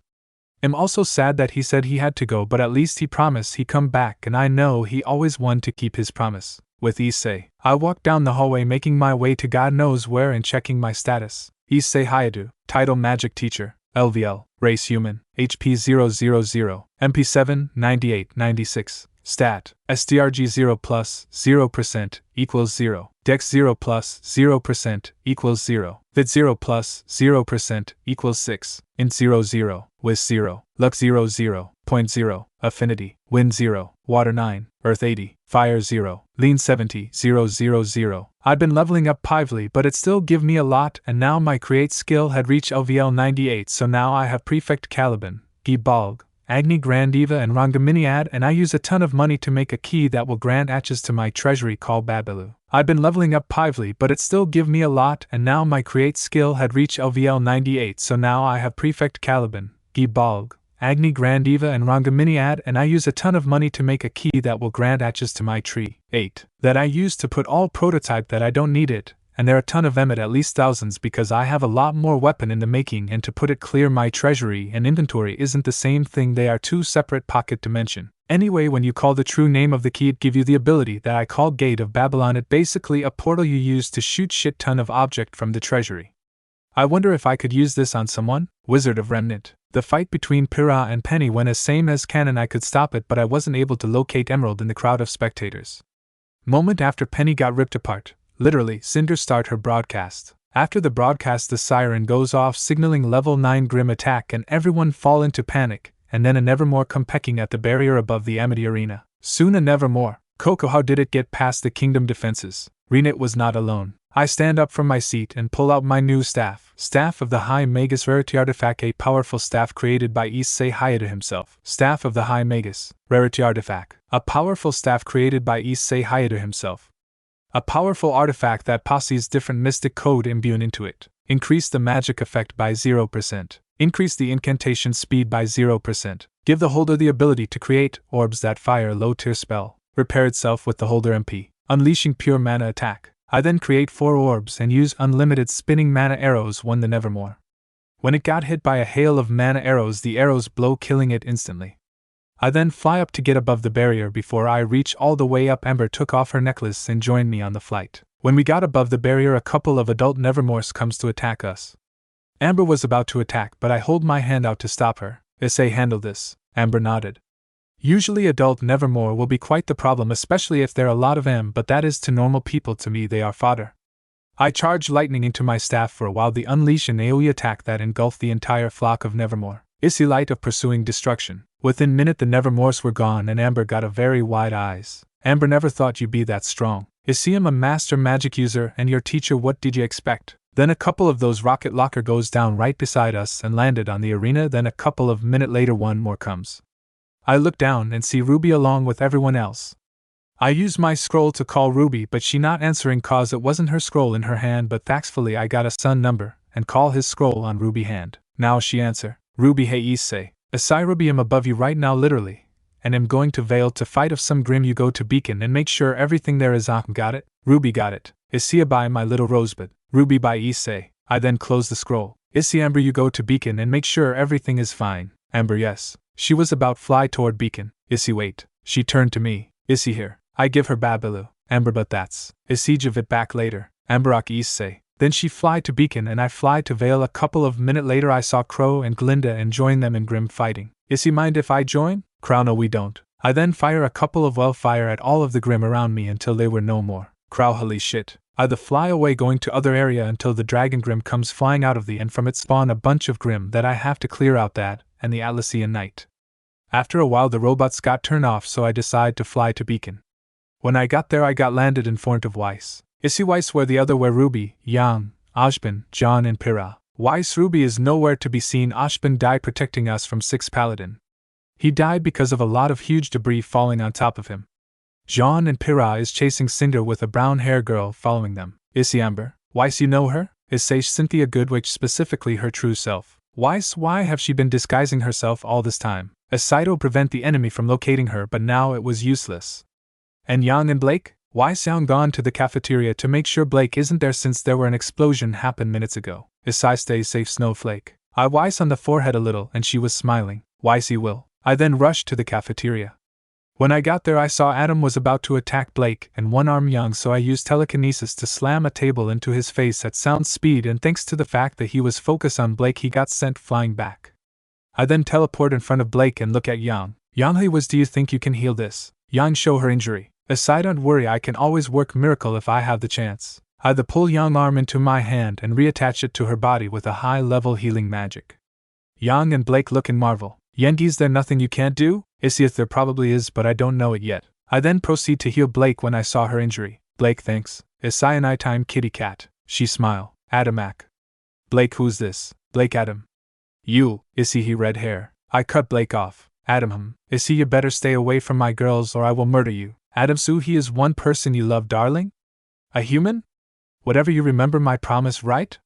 I'm also sad that he said he had to go but at least he promised he come back and I know he always wanted to keep his promise. With Issei, I walked down the hallway making my way to God knows where and checking my status. Issei Hayadu, title Magic Teacher, LVL, Race Human, HP 000, MP7, 98, 96, Stat, SDRG 0 plus 0% equals 0, Dex 0 plus 0% equals 0, Vit 0 plus 0% equals 6, Int 0 0, Wiz 0, Lux 0 0, Point 0, Affinity, Wind 0, Water 9, Earth 80, Fire 0, Lean 70, 0 0 0. I'd been leveling up pively but it still give me a lot and now my create skill had reached LVL 98 so now I have Prefect Caliban, Gibalg, Agni Grandiva and Rangaminiad and I use a ton of money to make a key that will grant access to my treasury called Babalu. I'd been leveling up pively but it still give me a lot and now my create skill had reached LVL 98 so now I have Prefect Caliban, Gibalg, Agni Grandiva and Rangaminiad and I use a ton of money to make a key that will grant access to my tree. 8. That I use to put all prototype that I don't need it, and there are a ton of them at least thousands because I have a lot more weapon in the making and to put it clear my treasury and inventory isn't the same thing, they are two separate pocket dimension. Anyway, when you call the true name of the key it give you the ability that I call Gate of Babylon, it basically a portal you use to shoot shit ton of object from the treasury. I wonder if I could use this on someone? Wizard of Remnant. The fight between Pyrrha and Penny went as same as canon. I could stop it but I wasn't able to locate Emerald in the crowd of spectators. Moment after Penny got ripped apart, literally, Cinder start her broadcast. After the broadcast the siren goes off signaling level 9 grim attack and everyone fall into panic, and then a Nevermore come pecking at the barrier above the Amity Arena. Soon a Nevermore. Coco, how did it get past the kingdom defenses? Renate was not alone. I stand up from my seat and pull out my new staff. Staff of the High Magus Rarity Artifact, a powerful staff created by Issei Hayata himself. Staff of the High Magus Rarity Artifact. A powerful staff created by Issei Hayata himself. A powerful artifact that possesses different mystic code imbued into it. Increase the magic effect by 0%. Increase the incantation speed by 0%. Give the holder the ability to create orbs that fire a low-tier spell. Repair itself with the holder MP. Unleashing pure mana attack. I then create 4 orbs and use unlimited spinning mana arrows when the Nevermore. When it got hit by a hail of mana arrows, the arrows blow, killing it instantly. I then fly up to get above the barrier. Before I reach all the way up, Amber took off her necklace and joined me on the flight. When we got above the barrier, a couple of adult Nevermores comes to attack us. Amber was about to attack, but I hold my hand out to stop her. Issei, handle this. Amber nodded. Usually adult Nevermore will be quite the problem, especially if there are a lot of them, but that is to normal people. To me they are fodder. I charge lightning into my staff for a while, the unleash an AoE attack that engulfed the entire flock of Nevermore. Issei light of pursuing destruction. Within minute the Nevermores were gone and Amber got a very wide eyes. Amber, never thought you'd be that strong. Issei, I'm a master magic user and your teacher, what did you expect? Then a couple of those rocket locker goes down right beside us and landed on the arena. Then a couple of minutes later one more comes. I look down and see Ruby along with everyone else. I use my scroll to call Ruby, but she not answering cause it wasn't her scroll in her hand, but thankfully I got a son number and call his scroll on Ruby hand. Now she answer. Ruby, hey Issei. Issei, Ruby, I'm above you right now literally, and am going to Vytal to fight of some Grim. You go to Beacon and make sure everything there is on. Got it? Ruby, got it. Issei, by my little rosebud. Ruby, by Issei. I then close the scroll. Issei, Amber, you go to Beacon and make sure everything is fine. Amber, yes. She was about fly toward Beacon. Issei, wait. She turned to me. Issei, here. I give her Babalu. Amber, but that's. Issei, give it back later. Amberak, Issei. Then she fly to Beacon and I fly to Vytal. A couple of minutes later I saw Crow and Glinda and join them in Grim fighting. Issei, mind if I join? Crow, no we don't. I then fire a couple of fire at all of the Grim around me until they were no more. Crow, holy shit. I the fly away going to other area until the Dragon Grim comes flying out of the and from it spawn a bunch of Grim that I have to clear out that, and the Atlasian Knight. After a while the robots got turned off, so I decide to fly to Beacon. When I got there I got landed in front of Weiss. Issei, Weiss where the other were Ruby, Yang, Ashbin, John and Pyrrha. Weiss, Ruby is nowhere to be seen. Ashbin died protecting us from 6 Paladin. He died because of a lot of huge debris falling on top of him. John and Pyrrha is chasing Cinder with a brown hair girl following them. Issei, Amber. Weiss, you know her? Issei, Cynthia Goodwitch, specifically her true self. Weiss, why have she been disguising herself all this time? Asaido prevent the enemy from locating her, but now it was useless. And Yang and Blake? Weiss, Yang gone to the cafeteria to make sure Blake isn't there since there were an explosion happened minutes ago. Issei, stay safe, Snowflake. I Weiss on the forehead a little and she was smiling. Weiss, he will. I then rushed to the cafeteria. When I got there I saw Adam was about to attack Blake and one-arm Yang, so I used telekinesis to slam a table into his face at sound speed, and thanks to the fact that he was focused on Blake he got sent flying back. I then teleport in front of Blake and look at Yang. Yang, hey, do you think you can heal this? Yang, show her injury. Aside, don't worry, I can always work miracle if I have the chance. I pull Yang arm into my hand and reattach it to her body with a high-level healing magic. Yang and Blake look and marvel. Yengi, is there nothing you can't do? Issei, there probably is, but I don't know it yet. I then proceed to heal Blake when I saw her injury. Blake, thanks. Issei, and I time kitty cat. She smile. Adamak. Blake, who's this? Blake, Adam. You. Issei, he red hair. I cut Blake off. Adam, Issei, you better stay away from my girls or I will murder you. Adam, Sue, he is one person you love, darling? A human? Whatever, you remember my promise, right?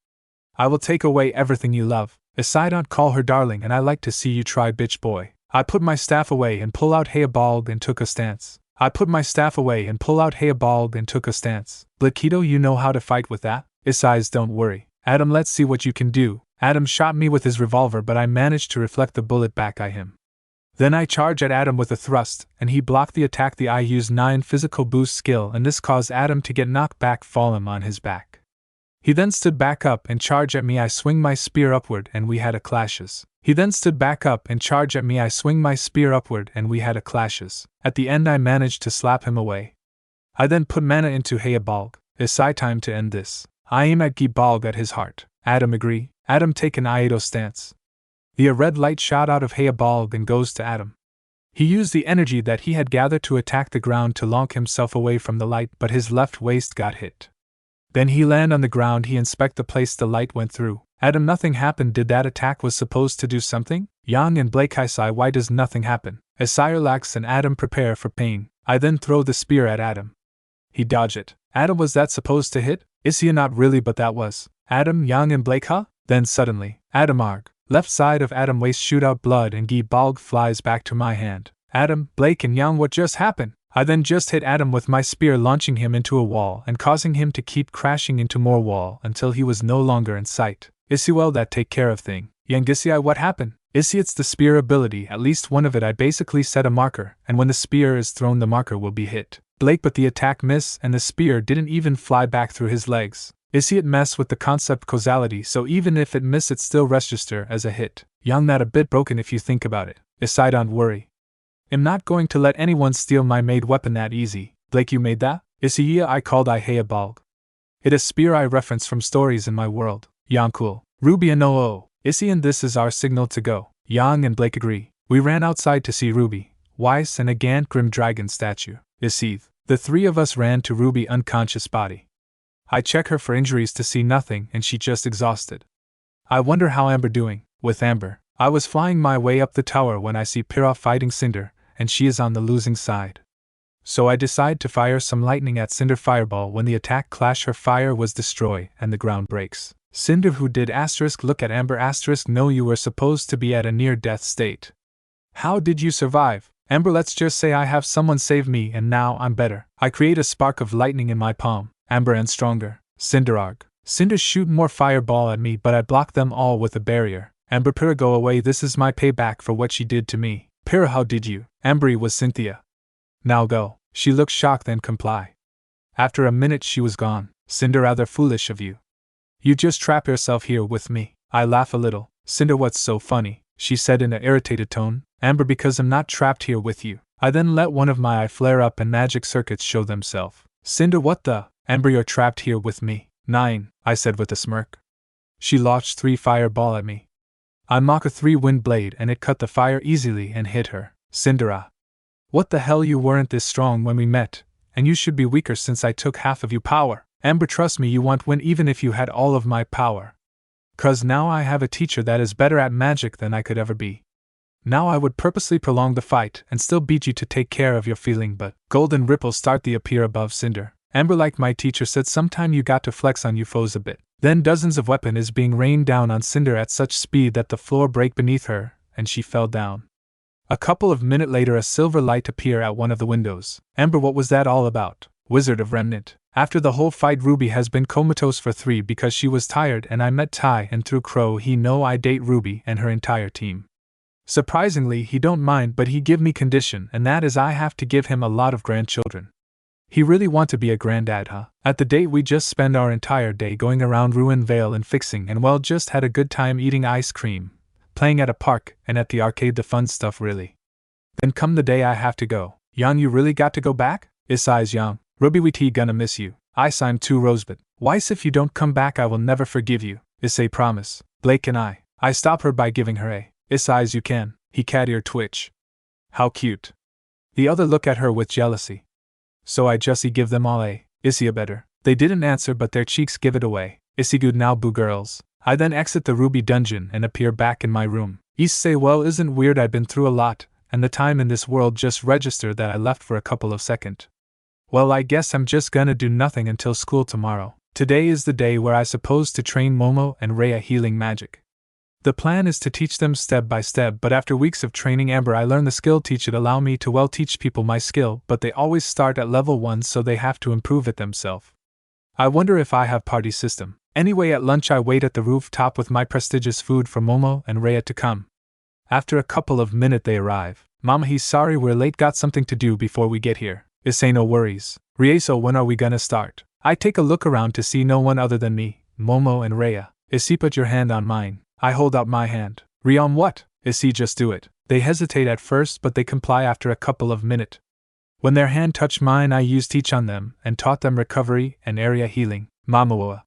I will take away everything you love. Issei, don't call her darling, and I like to see you try, bitch boy. I put my staff away and pull out Hayabald and took a stance. Blikido, you know how to fight with that? Issei, don't worry. Adam, let's see what you can do. Adam shot me with his revolver, but I managed to reflect the bullet back at him. Then I charge at Adam with a thrust, and he blocked the attack. I used 9 physical boost skill, and this caused Adam to get knocked back, fall him on his back. He then stood back up and charged at me. I swing my spear upward, and we had a clashes. At the end I managed to slap him away. I then put mana into Hayabald. Issei, time to end this. I aim at Gibalg at his heart. Adam agree. Adam take an Aido stance. The red light shot out of Hayabald and goes to Adam. He used the energy that he had gathered to attack the ground to lonk himself away from the light, but his left waist got hit. Then he land on the ground, he inspect the place the light went through. Adam, nothing happened. Did that attack was supposed to do something? Yang and Blake, I sigh, why does nothing happen? Isssi relax and Adam prepare for pain. I then throw the spear at Adam. He dodge it. Adam, was that supposed to hit? Issy, not really, but that was. Adam, Yang and Blake, huh? Then suddenly, Adam arg. Left side of Adam waist shoot out blood and Guy Balg flies back to my hand. Adam, Blake and Yang, what just happened? I then just hit Adam with my spear, launching him into a wall and causing him to keep crashing into more wall until he was no longer in sight. Issy, well, that take care of thing. Yang, Issy, what happened? Issy, it's the spear ability, at least one of it. I basically set a marker, and when the spear is thrown the marker will be hit. Blake, but the attack miss and the spear didn't even fly back through his legs. Issy, it mess with the concept causality, so even if it miss it still register as a hit. Yang, that a bit broken if you think about it. Issy, don't worry. I'm not going to let anyone steal my made weapon that easy. Blake, you made that? Issy, yeah, I called I Heya Balg. It a spear I reference from stories in my world. Yang, cool. Ruby and oh. Issy, and this is our signal to go. Yang and Blake agree. We ran outside to see Ruby, Weiss and a Gant Grim Dragon statue. Issy. The three of us ran to Ruby unconscious body. I check her for injuries to see nothing and she just exhausted. I wonder how Amber doing. With Amber, I was flying my way up the tower when I see Peerove fighting Cinder, and she is on the losing side. So I decide to fire some lightning at Cinder fireball. When the attack clash, her fire was destroyed and the ground breaks. Cinder, who did asterisk look at Amber asterisk, no, you were supposed to be at a near-death state. How did you survive? Amber, let's just say I have someone save me and now I'm better. I create a spark of lightning in my palm. Amber, and stronger. Cinder arg. Cinder shoot more fireball at me, but I block them all with a barrier. Amber, Pyrrha, go away, this is my payback for what she did to me. Pyrrha, how did you? Amber, was Cynthia. Now go. She looked shocked then comply. After a minute she was gone. Cinder, rather foolish of you. You just trap yourself here with me. I laugh a little. Cinder, what's so funny? She said in an irritated tone. Amber, because I'm not trapped here with you. I then let one of my eye flare up and magic circuits show themselves. Cinder, what the? Amber, you're trapped here with me. 9, I said with a smirk. She launched 3 fireball at me. I mock a 3 wind blade and it cut the fire easily and hit her. Cinder, what the hell, you weren't this strong when we met, and you should be weaker since I took half of your power. Amber, trust me, you won't win even if you had all of my power. 'Cause now I have a teacher that is better at magic than I could ever be. Now I would purposely prolong the fight and still beat you to take care of your feeling, but golden ripples start to appear above Cinder. Amber, like my teacher said, sometime you got to flex on you foes a bit. Then dozens of weapon is being rained down on Cinder at such speed that the floor break beneath her, and she fell down. A couple of minutes later a silver light appear at one of the windows. Amber, what was that all about? Wizard of Remnant. After the whole fight Ruby has been comatose for 3 because she was tired, and I met Ty and through Crow he know I date Ruby and her entire team. Surprisingly he don't mind, but he give me condition, and that is I have to give him a lot of grandchildren. He really want to be a granddad, huh? At the date we just spend our entire day going around Ruin Vale and fixing, and well, just had a good time eating ice cream, playing at a park, and at the arcade, the fun stuff really. Then come the day I have to go. Yang, you really got to go back? Issai's Yang. Ruby, we gonna miss you. I signed 2 Rosebud. Weiss, if you don't come back I will never forgive you. Issei, promise. Blake and I stop her by giving her a Issai's you can. He cat ear twitch. How cute. The other look at her with jealousy. So I justy give them all a Issy a better. They didn't answer but their cheeks give it away. Issy good now boo girls. I then exit the Ruby dungeon and appear back in my room. Issei, well, isn't weird, I've been through a lot, and the time in this world just registered that I left for a couple of seconds. Well, I guess I'm just gonna do nothing until school tomorrow. Today is the day where I supposed to train Momo and Rhea healing magic. The plan is to teach them step by step, but after weeks of training Amber I learned the skill teach it allow me to well teach people my skill, but they always start at level 1 so they have to improve it themselves. I wonder if I have party system. Anyway, at lunch I wait at the rooftop with my prestigious food for Momo and Rhea to come. After a couple of minutes they arrive. Mama, he's sorry we're late, got something to do before we get here. Issei, no worries. Rhea, so when are we gonna start? I take a look around to see no one other than me, Momo and Rhea. Issei, put your hand on mine. I hold out my hand. Rhea, on what? Issei, just do it. They hesitate at first but they comply after a couple of minutes. When their hand touched mine I used teach on them and taught them recovery and area healing. Mamawa.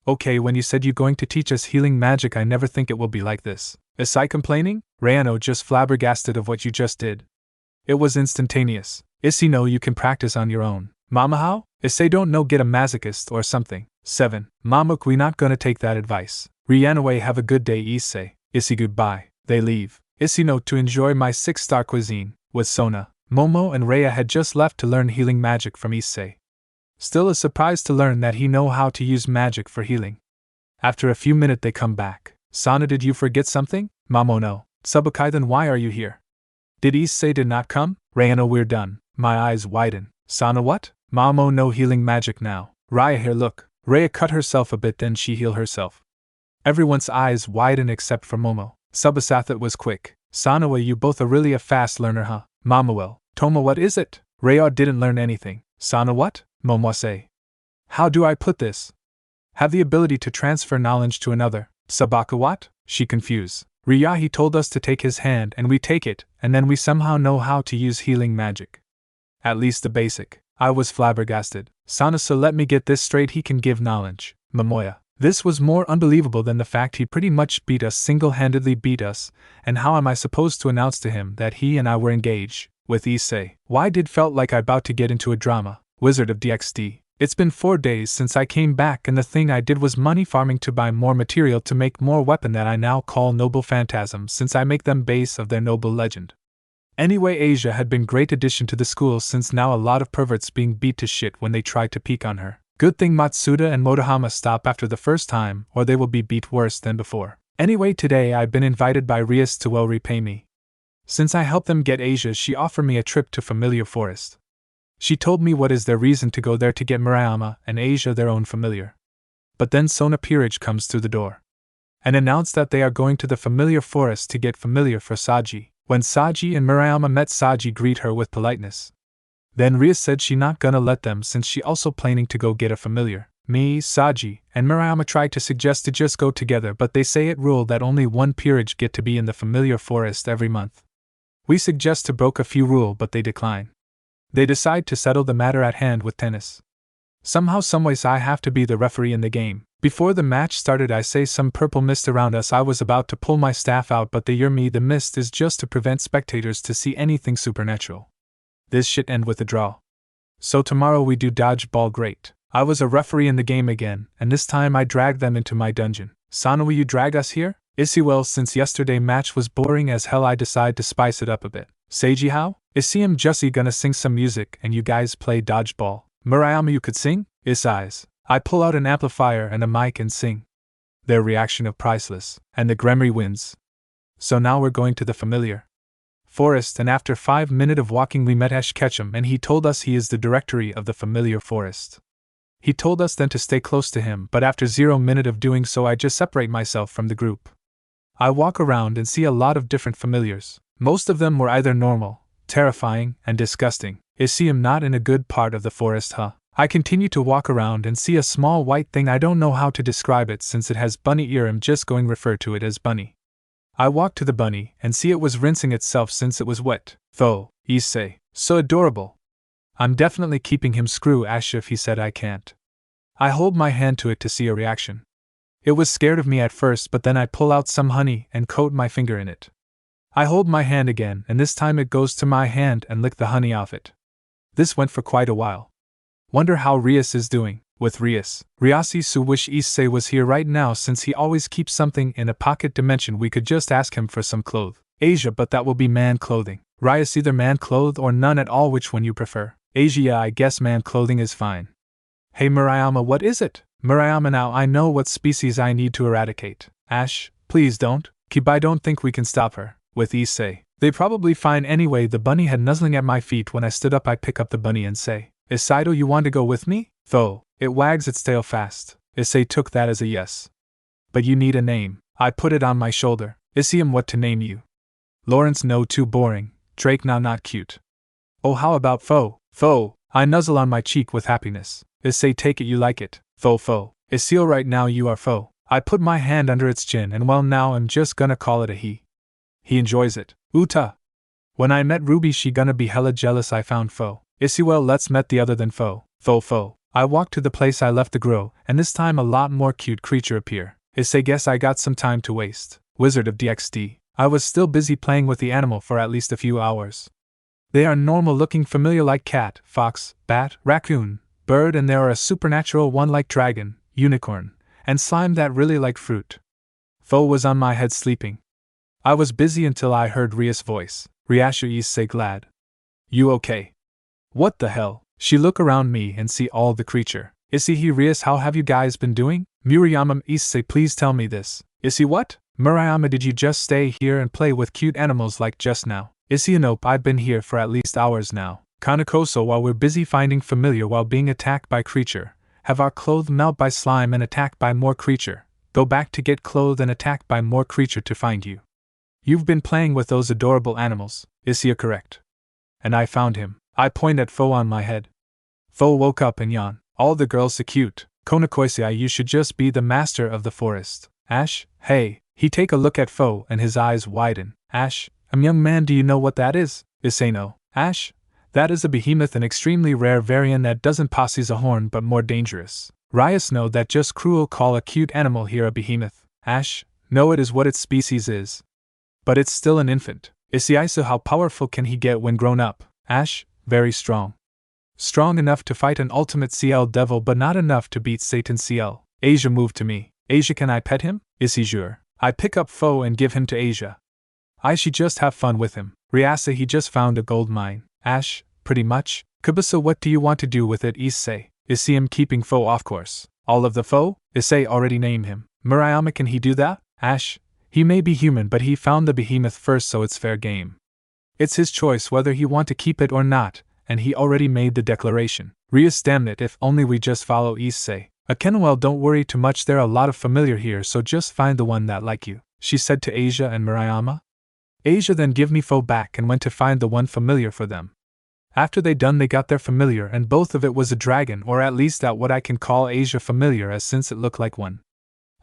Okay, when you said you going to teach us healing magic I never think it will be like this. Issei complaining? Rhea, just flabbergasted of what you just did. It was instantaneous. Issei, no, you can practice on your own. Mama, how? Issei, don't know, get a masochist or something. 7. Mamuk, we not gonna take that advice. Rianaway, have a good day, Issei. Issei, goodbye. They leave. Issei, note to enjoy my 6-star cuisine. With Sona, Momo and Rhea had just left to learn healing magic from Issei. Still a surprise to learn that he know how to use magic for healing. After a few minutes they come back. Sana, did you forget something? Mamo, no. Subakai, then why are you here? Did Issei did not come? Rhea, no, we're done. My eyes widen. Sana, what? Mamo, no healing magic now. Rhea, here, look. Rhea cut herself a bit, then she healed herself. Everyone's eyes widen except for Momo. Subasatha, was quick. Sanawa, you both are really a fast learner, huh? Mamuel, Toma, what is it? Rhea didn't learn anything. Sana, what? Momo, say. How do I put this? Have the ability to transfer knowledge to another. Sabaka, what? She confused. Rhea, he told us to take his hand and we take it, and then we somehow know how to use healing magic. At least the basic. I was flabbergasted. Sana, so let me get this straight, he can give knowledge. Momoya. This was more unbelievable than the fact he pretty much beat us, single-handedly beat us, and how am I supposed to announce to him that he and I were engaged, with Issei? Why did felt like I about to get into a drama? Wizard of DXD. It's been 4 days since I came back and the thing I did was money farming to buy more material to make more weapon that I now call noble phantasms since I make them base of their noble legend. Anyway, Asia had been great addition to the school since now a lot of perverts being beat to shit when they tried to peek on her. Good thing Matsuda and Motohama stop after the first time or they will be beat worse than before. Anyway, today I've been invited by Rias to well repay me. Since I helped them get Asia, she offered me a trip to Familiar Forest. She told me what is their reason to go there to get Murayama and Asia their own familiar. But then Sona Peerage comes through the door and announced that they are going to the Familiar Forest to get familiar for Saji. When Saji and Murayama met, Saji greet her with politeness. Then Ria said she not gonna let them since she also planning to go get a familiar. Me, Saji, and Murayama tried to suggest to just go together, but they say it ruled that only one peerage get to be in the Familiar Forest every month. We suggest to broke a few rule, but they decline. They decide to settle the matter at hand with tennis. Somehow someways I have to be the referee in the game. Before the match started I say some purple mist around us. I was about to pull my staff out, but they hear me, the mist is just to prevent spectators to see anything supernatural. This shit end with a draw. So tomorrow we do dodgeball. Great. I was a referee in the game again, and this time I dragged them into my dungeon. Sana, will you drag us here? Issei, well, since yesterday match was boring as hell I decide to spice it up a bit. Seiji, how? Issei, I'm just gonna sing some music and you guys play dodgeball. Murayama, you could sing? Issei, I pull out an amplifier and a mic and sing. Their reaction of priceless, and the Gremory wins. So now we're going to the Familiar Forest, and after 5 minutes of walking we met Ash Ketchum and he told us he is the directory of the Familiar Forest. He told us then to stay close to him, but after 0 minute of doing so I just separate myself from the group. I walk around and see a lot of different familiars. Most of them were either normal, terrifying, and disgusting. Issei, I'm not in a good part of the forest, huh? I continue to walk around and see a small white thing. I don't know how to describe it since it has bunny ear. I'm just going to refer to it as bunny. I walk to the bunny and see it was rinsing itself since it was wet. Though, Issei, so adorable. I'm definitely keeping him. Screw Ash if he said I can't. I hold my hand to it to see a reaction. It was scared of me at first, but then I pull out some honey and coat my finger in it. I hold my hand again, and this time it goes to my hand and lick the honey off it. This went for quite a while. Wonder how Rias is doing. With Rias, Riasisu wish Issei was here right now since he always keeps something in a pocket dimension. We could just ask him for some clothes. Asia, but that will be man clothing. Rias, either man clothes or none at all, which one you prefer? Asia, I guess man clothing is fine. Hey Murayama, what is it? Murayama, now I know what species I need to eradicate. Ash, please don't. Kibai, don't think we can stop her. With Issei, they probably fine anyway. The bunny had nuzzling at my feet. When I stood up I pick up the bunny and say, Isaido, you want to go with me? Though, it wags its tail fast. Issei took that as a yes. But you need a name. I put it on my shoulder. Issei, what to name you? Lawrence, no, too boring. Drake, now not cute. Oh, how about Foe? Foe, I nuzzle on my cheek with happiness. Issei, take it you like it. Foe. Issei, right now you are Foe. I put my hand under its chin and well now I'm just gonna call it a he. He enjoys it. Uta. When I met Ruby she gonna be hella jealous I found Foe. Issei, well, let's met the other than Foe. Foe. I walked to the place I left the grow, and this time a lot more cute creature appear. Issei, guess I got some time to waste. Wizard of DXD. I was still busy playing with the animal for at least a few hours. They are normal looking familiar like cat, fox, bat, raccoon, bird, and there are a supernatural one like dragon, unicorn, and slime that really like fruit. Fo was on my head sleeping. I was busy until I heard Ria's voice. Riasha Issei glad. You okay? What the hell? She look around me and see all the creature. Issei he Rias how have you guys been doing? Murayama Issei please tell me this. Issei what? Murayama did you just stay here and play with cute animals like just now? Issei nope I've been here for at least hours now. Kanakoso while we're busy finding familiar while being attacked by creature. Have our clothes melt by slime and attacked by more creature. Go back to get clothed and attacked by more creature to find you. You've been playing with those adorable animals, Issei correct? And I found him. I point at Fo on my head. Fo woke up and yawned. All the girls so cute. Konakoisei you should just be the master of the forest. Ash, hey, he take a look at Fo and his eyes widen. Ash, young man do you know what that is? Issei no. Ash, that is a behemoth an extremely rare variant that doesn't possess a horn but more dangerous. Rias know that just cruel call a cute animal here a behemoth. Ash, no it is what its species is. But it's still an infant. Issei so how powerful can he get when grown up? Ash, very strong. Strong enough to fight an ultimate CL devil but not enough to beat Satan CL. Asia moved to me. Asia can I pet him? Issei sure. I pick up Fo and give him to Asia. She just have fun with him. Riasa he just found a gold mine. Ash, pretty much. Kubasa what do you want to do with it Issei? Issei am keeping Fo off course. All of the Fo? Issei already name him. Murayama can he do that? Ash, he may be human but he found the behemoth first so it's fair game. It's his choice whether he want to keep it or not, and he already made the declaration. Rias damn it if only we just follow Issei. Kenwell don't worry too much there are a lot of familiar here so just find the one that like you, she said to Asia and Murayama. Asia then give me Fo back and went to find the one familiar for them. After they done they got their familiar and both of it was a dragon or at least that what I can call Asia familiar as since it looked like one.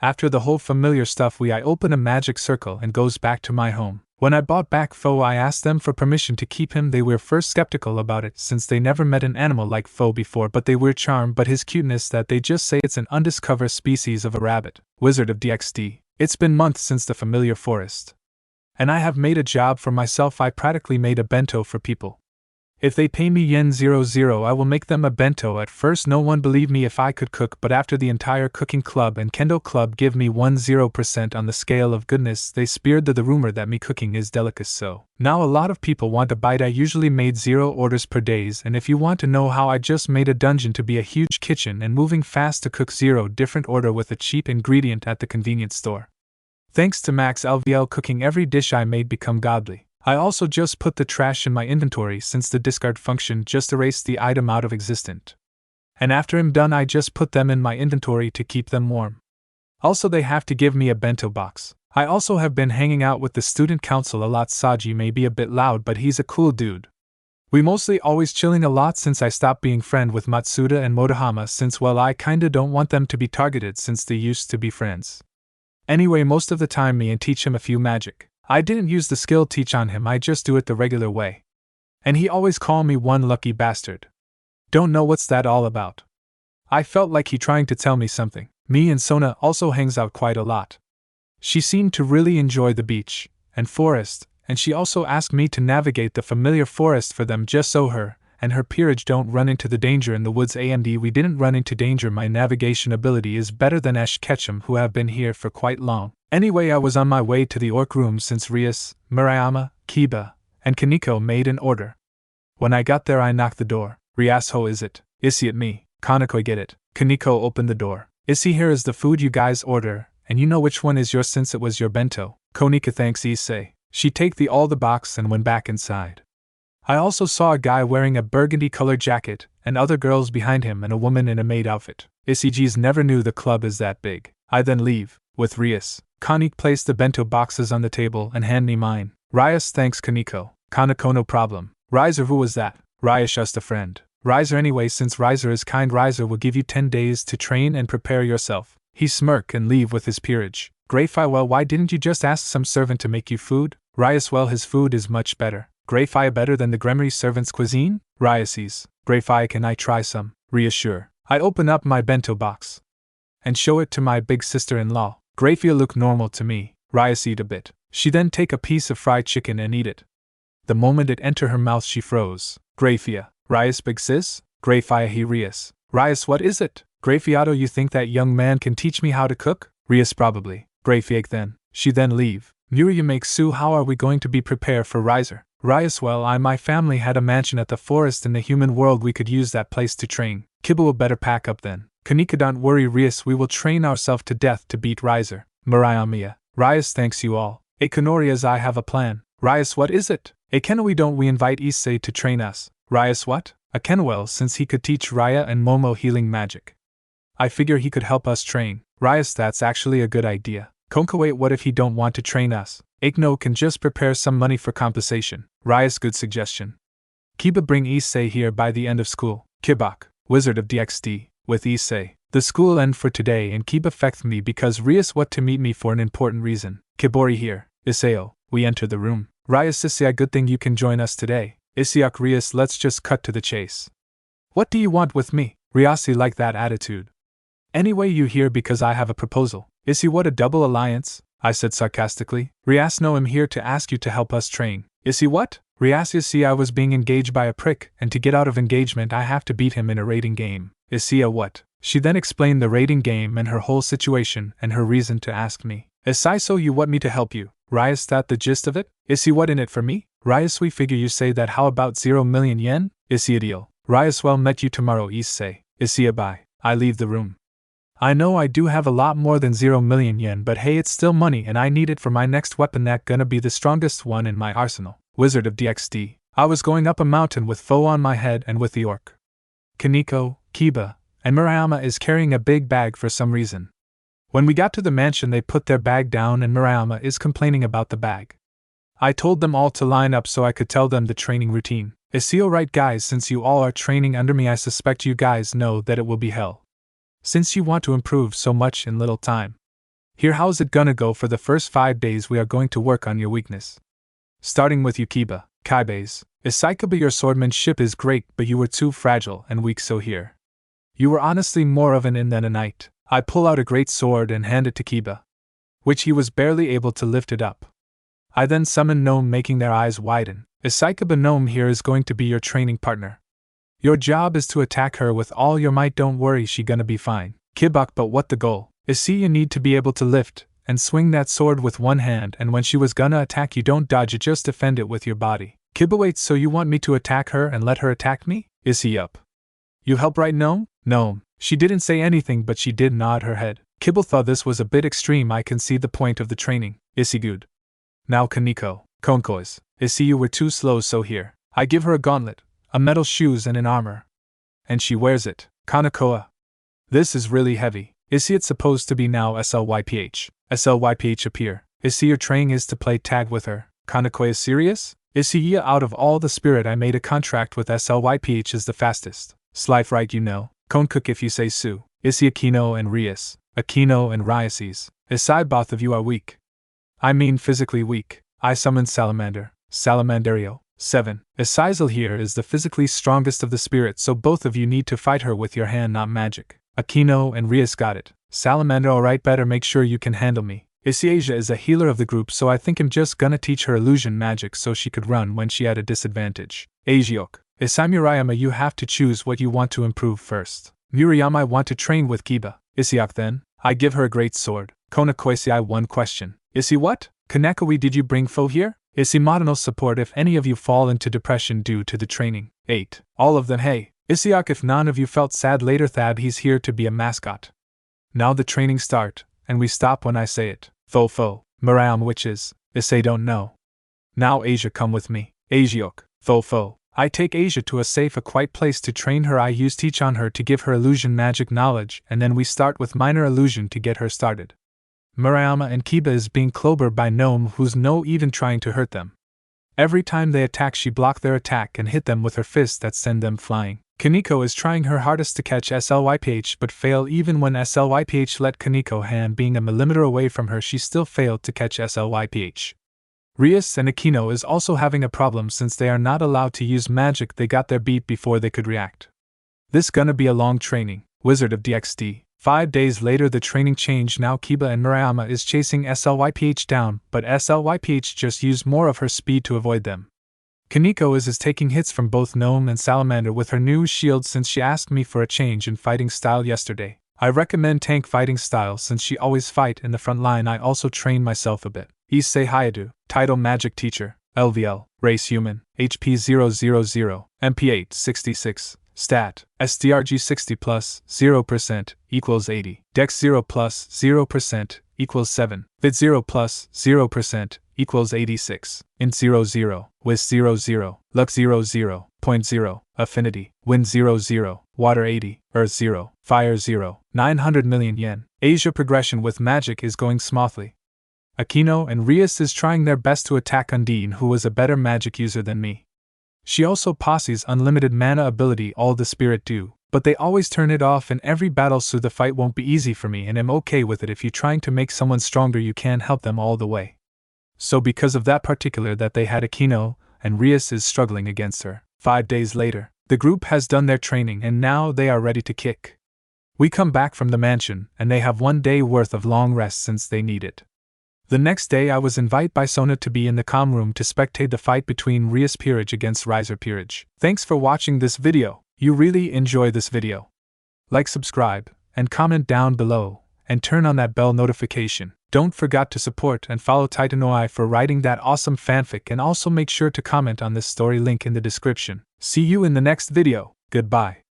After the whole familiar stuff I open a magic circle and goes back to my home. When I bought back Fo I asked them for permission to keep him they were first skeptical about it since they never met an animal like Fo before but they were charmed by his cuteness that they just say it's an undiscovered species of a rabbit. Wizard of DXD. It's been months since the familiar forest. And I have made a job for myself I practically made a bento for people. If they pay me yen 00 I will make them a bento at first no one believed me if I could cook but after the entire cooking club and kendo club give me 10% on the scale of goodness they speared the rumor that me cooking is delicate so. Now a lot of people want to bite I usually made 0 orders per days and if you want to know how I just made a dungeon to be a huge kitchen and moving fast to cook 0 different order with a cheap ingredient at the convenience store. Thanks to Max LVL cooking every dish I made become godly. I also just put the trash in my inventory since the discard function just erased the item out of existence. And after I'm done I just put them in my inventory to keep them warm. Also they have to give me a bento box. I also have been hanging out with the student council a lot Saji may be a bit loud but he's a cool dude. We mostly always chilling a lot since I stopped being friend with Matsuda and Motohama since well I kinda don't want them to be targeted since they used to be friends. Anyway most of the time me and teach him a few magic. I didn't use the skill teach on him I just do it the regular way. And he always call me one lucky bastard. Don't know what's that all about. I felt like he trying to tell me something. Me and Sona also hangs out quite a lot. She seemed to really enjoy the beach and forest, and she also asked me to navigate the familiar forest for them just so her and her peerage don't run into the danger in the woods AMD we didn't run into danger my navigation ability is better than Ash Ketchum who have been here for quite long. Anyway I was on my way to the orc room since Rias, Murayama, Kiba, and Kaneko made an order. When I got there I knocked the door. Rias ho is it? Issei at me. Kaneko get it. Kaneko opened the door. Issei here is the food you guys order, and you know which one is yours since it was your bento. Konika thanks Issei. She take all the box and went back inside. I also saw a guy wearing a burgundy-colored jacket, and other girls behind him and a woman in a maid outfit. Issei never knew the club is that big. I then leave, with Rias. Kanik placed the bento boxes on the table and hand me mine. Rias thanks Kaneko. Kaneko no problem. Riser who was that? Rias just a friend. Riser anyway since Riser is kind Riser will give you 10 days to train and prepare yourself. He smirk and leave with his peerage. Greyfi well why didn't you just ask some servant to make you food? Rias well his food is much better. Greyfi better than the Gremory servant's cuisine? Riases. Greyfi can I try some? Reassure. I open up my bento box and show it to my big sister-in-law. Greyfi look normal to me. Rias eat a bit. She then take a piece of fried chicken and eat it. The moment it enter her mouth she froze. Greyfi. Rias big sis? Greyfi he Rias. Rias what is it? Greyfiato, you think that young man can teach me how to cook? Rias, probably. Greyfiag, then. She then leave. Muriel makes Sue, how are we going to be prepared for Riser? Rias, well, my family had a mansion at the forest in the human world, we could use that place to train. Kibba will better pack up then. Kanika, don't worry Rias, we will train ourselves to death to beat Riser. Mariamia. Rias, thanks you all. Ekonorias, I have a plan. Rias, what is it? Ekenoi, don't we invite Issei to train us? Rias, what? Akenwell, since he could teach Raya and Momo healing magic. I figure he could help us train. Rias, that's actually a good idea. Konkawait, what if he don't want to train us? Ekno can just prepare some money for compensation. Rias, good suggestion. Kiba, bring Issei here by the end of school. Kibak, Wizard of DXD, with Issei. The school end for today and Kiba fecht me because Rias what to meet me for an important reason. Kibori here. Iseo, we enter the room. Rias, Issei, good thing you can join us today. Isiak, Rias, let's just cut to the chase. What do you want with me? Riasi, like that attitude. Anyway, you here because I have a proposal. Issei, what a double alliance? I said sarcastically. Rias, no, I'm here to ask you to help us train. Issei, what? Rias, see, I was being engaged by a prick, and to get out of engagement I have to beat him in a raiding game. Issei, what? She then explained the raiding game and her whole situation and her reason to ask me. Issei, so you want me to help you? Rias, that the gist of it? Issei, what in it for me? Rias, we figure you say that, how about 0 million yen? Issei, a deal. Rias, well, met you tomorrow, Issei. Issei, bye. I leave the room. I know I do have a lot more than 0 million yen, but hey, it's still money and I need it for my next weapon, that gonna be the strongest one in my arsenal. Wizard of DXD. I was going up a mountain with foe on my head and with the orc. Kaneko, Kiba, and Murayama is carrying a big bag for some reason. When we got to the mansion they put their bag down and Murayama is complaining about the bag. I told them all to line up so I could tell them the training routine. Issei, alright guys, since you all are training under me I suspect you guys know that it will be hell. Since you want to improve so much in little time. Here, how's it gonna go? For the first 5 days we are going to work on your weakness. Starting with you, Kiba. Kaibes. Issei, your swordsmanship is great, but you were too fragile and weak, so here. You were honestly more of an in than a knight. I pull out a great sword and hand it to Kiba, which he was barely able to lift it up. I then summon Gnome, making their eyes widen. Issei, Gnome here is going to be your training partner. Your job is to attack her with all your might, don't worry, she gonna be fine. Kibak, but what the goal? Issei, you need to be able to lift and swing that sword with one hand, and when she was gonna attack you don't dodge it, just defend it with your body. Kiba, wait, so you want me to attack her and let her attack me? Issei, up. You help, right, Gnome? Gnome. She didn't say anything but she did nod her head. Kibble thought this was a bit extreme, I can see the point of the training. Issei, good. Now Kaneko. Konkois. Issei, you were too slow, so here. I give her a gauntlet, a metal shoes and an armor. And she wears it. Kanakoa. This is really heavy. Issei, it's supposed to be now SLYPH. SLYPH appear. Issei, your training is to play tag with her. Kanakoa is serious? Issei, out of all the spirit I made a contract with SLYPH is the fastest. Slife, right, you know. Konkook, if you say so. Issei, Aquino and Rias. Aquino and Riases. Issei, both of you are weak. I mean physically weak. I summon Salamander. Salamandario. 7. Issei here is the physically strongest of the spirits, so both of you need to fight her with your hand, not magic. Aquino and Rias, got it. Salamander, alright, better make sure you can handle me. Issei, Asia is a healer of the group, so I think I'm just gonna teach her illusion magic so she could run when she had a disadvantage. Ajiok. Issei, Murayama, you have to choose what you want to improve first. Murayama, I want to train with Kiba. Issei, then. I give her a great sword. Konakoisi, one question. Issei, what? Kanekawi, did you bring foe here? Issei, emotional support if any of you fall into depression due to the training. 8. All of them, hey. Issei, if none of you felt sad later, Thab, he's here to be a mascot. Now the training start, and we stop when I say it. Fo. Murayama, which is. Issei, don't know. Now Asia, come with me. Ajiok. Fo. I take Asia to a safe, a quiet place to train her. I use teach on her to give her illusion magic knowledge, and then we start with minor illusion to get her started. Murayama and Kiba is being clobbered by Gnome, who's no even trying to hurt them. Every time they attack she block their attack and hit them with her fists that send them flying. Kaneko is trying her hardest to catch SLYPH but fail. Even when SLYPH let Kaneko hand being a millimeter away from her, she still failed to catch SLYPH. Rias and Aquino is also having a problem since they are not allowed to use magic. They got their beat before they could react. This gonna be a long training. Wizard of DXD. 5 days later the training changed. Now Kiba and Murayama is chasing SLYPH down, but SLYPH just used more of her speed to avoid them. Kaneko is taking hits from both Gnome and Salamander with her new shield since she asked me for a change in fighting style yesterday. I recommend tank fighting style since she always fight in the front line. I also trained myself a bit. Issei Hayadu, Title Magic Teacher, LVL, Race Human, HP 000, MP8 66, Stat, SDRG 60 plus 0% equals 80, Dex 0 plus 0% equals 7, Vit 0 plus 0% equals 86, Int 00, Wiz 00, Luck 00, Point 0, Affinity, Wind 00, Water 80, Earth 0, Fire 0, 900 million yen. Asia progression with magic is going smoothly. Akino and Rias is trying their best to attack Undine, who is a better magic user than me. She also posses unlimited mana ability all the spirit do, but they always turn it off in every battle, so the fight won't be easy for me, and I'm okay with it. If you're trying to make someone stronger, you can help them all the way. So because of that particular that they had Akino, and Rias is struggling against her. 5 days later, the group has done their training and now they are ready to kick. We come back from the mansion and they have 1 day worth of long rest since they need it. The next day I was invited by Sona to be in the comm room to spectate the fight between Rias Peerage against Riser Peerage. Thanks for watching this video. You really enjoy this video. Like, subscribe, and comment down below, and turn on that bell notification. Don't forget to support and follow Titanoii for writing that awesome fanfic, and also make sure to comment on this story, link in the description. See you in the next video. Goodbye.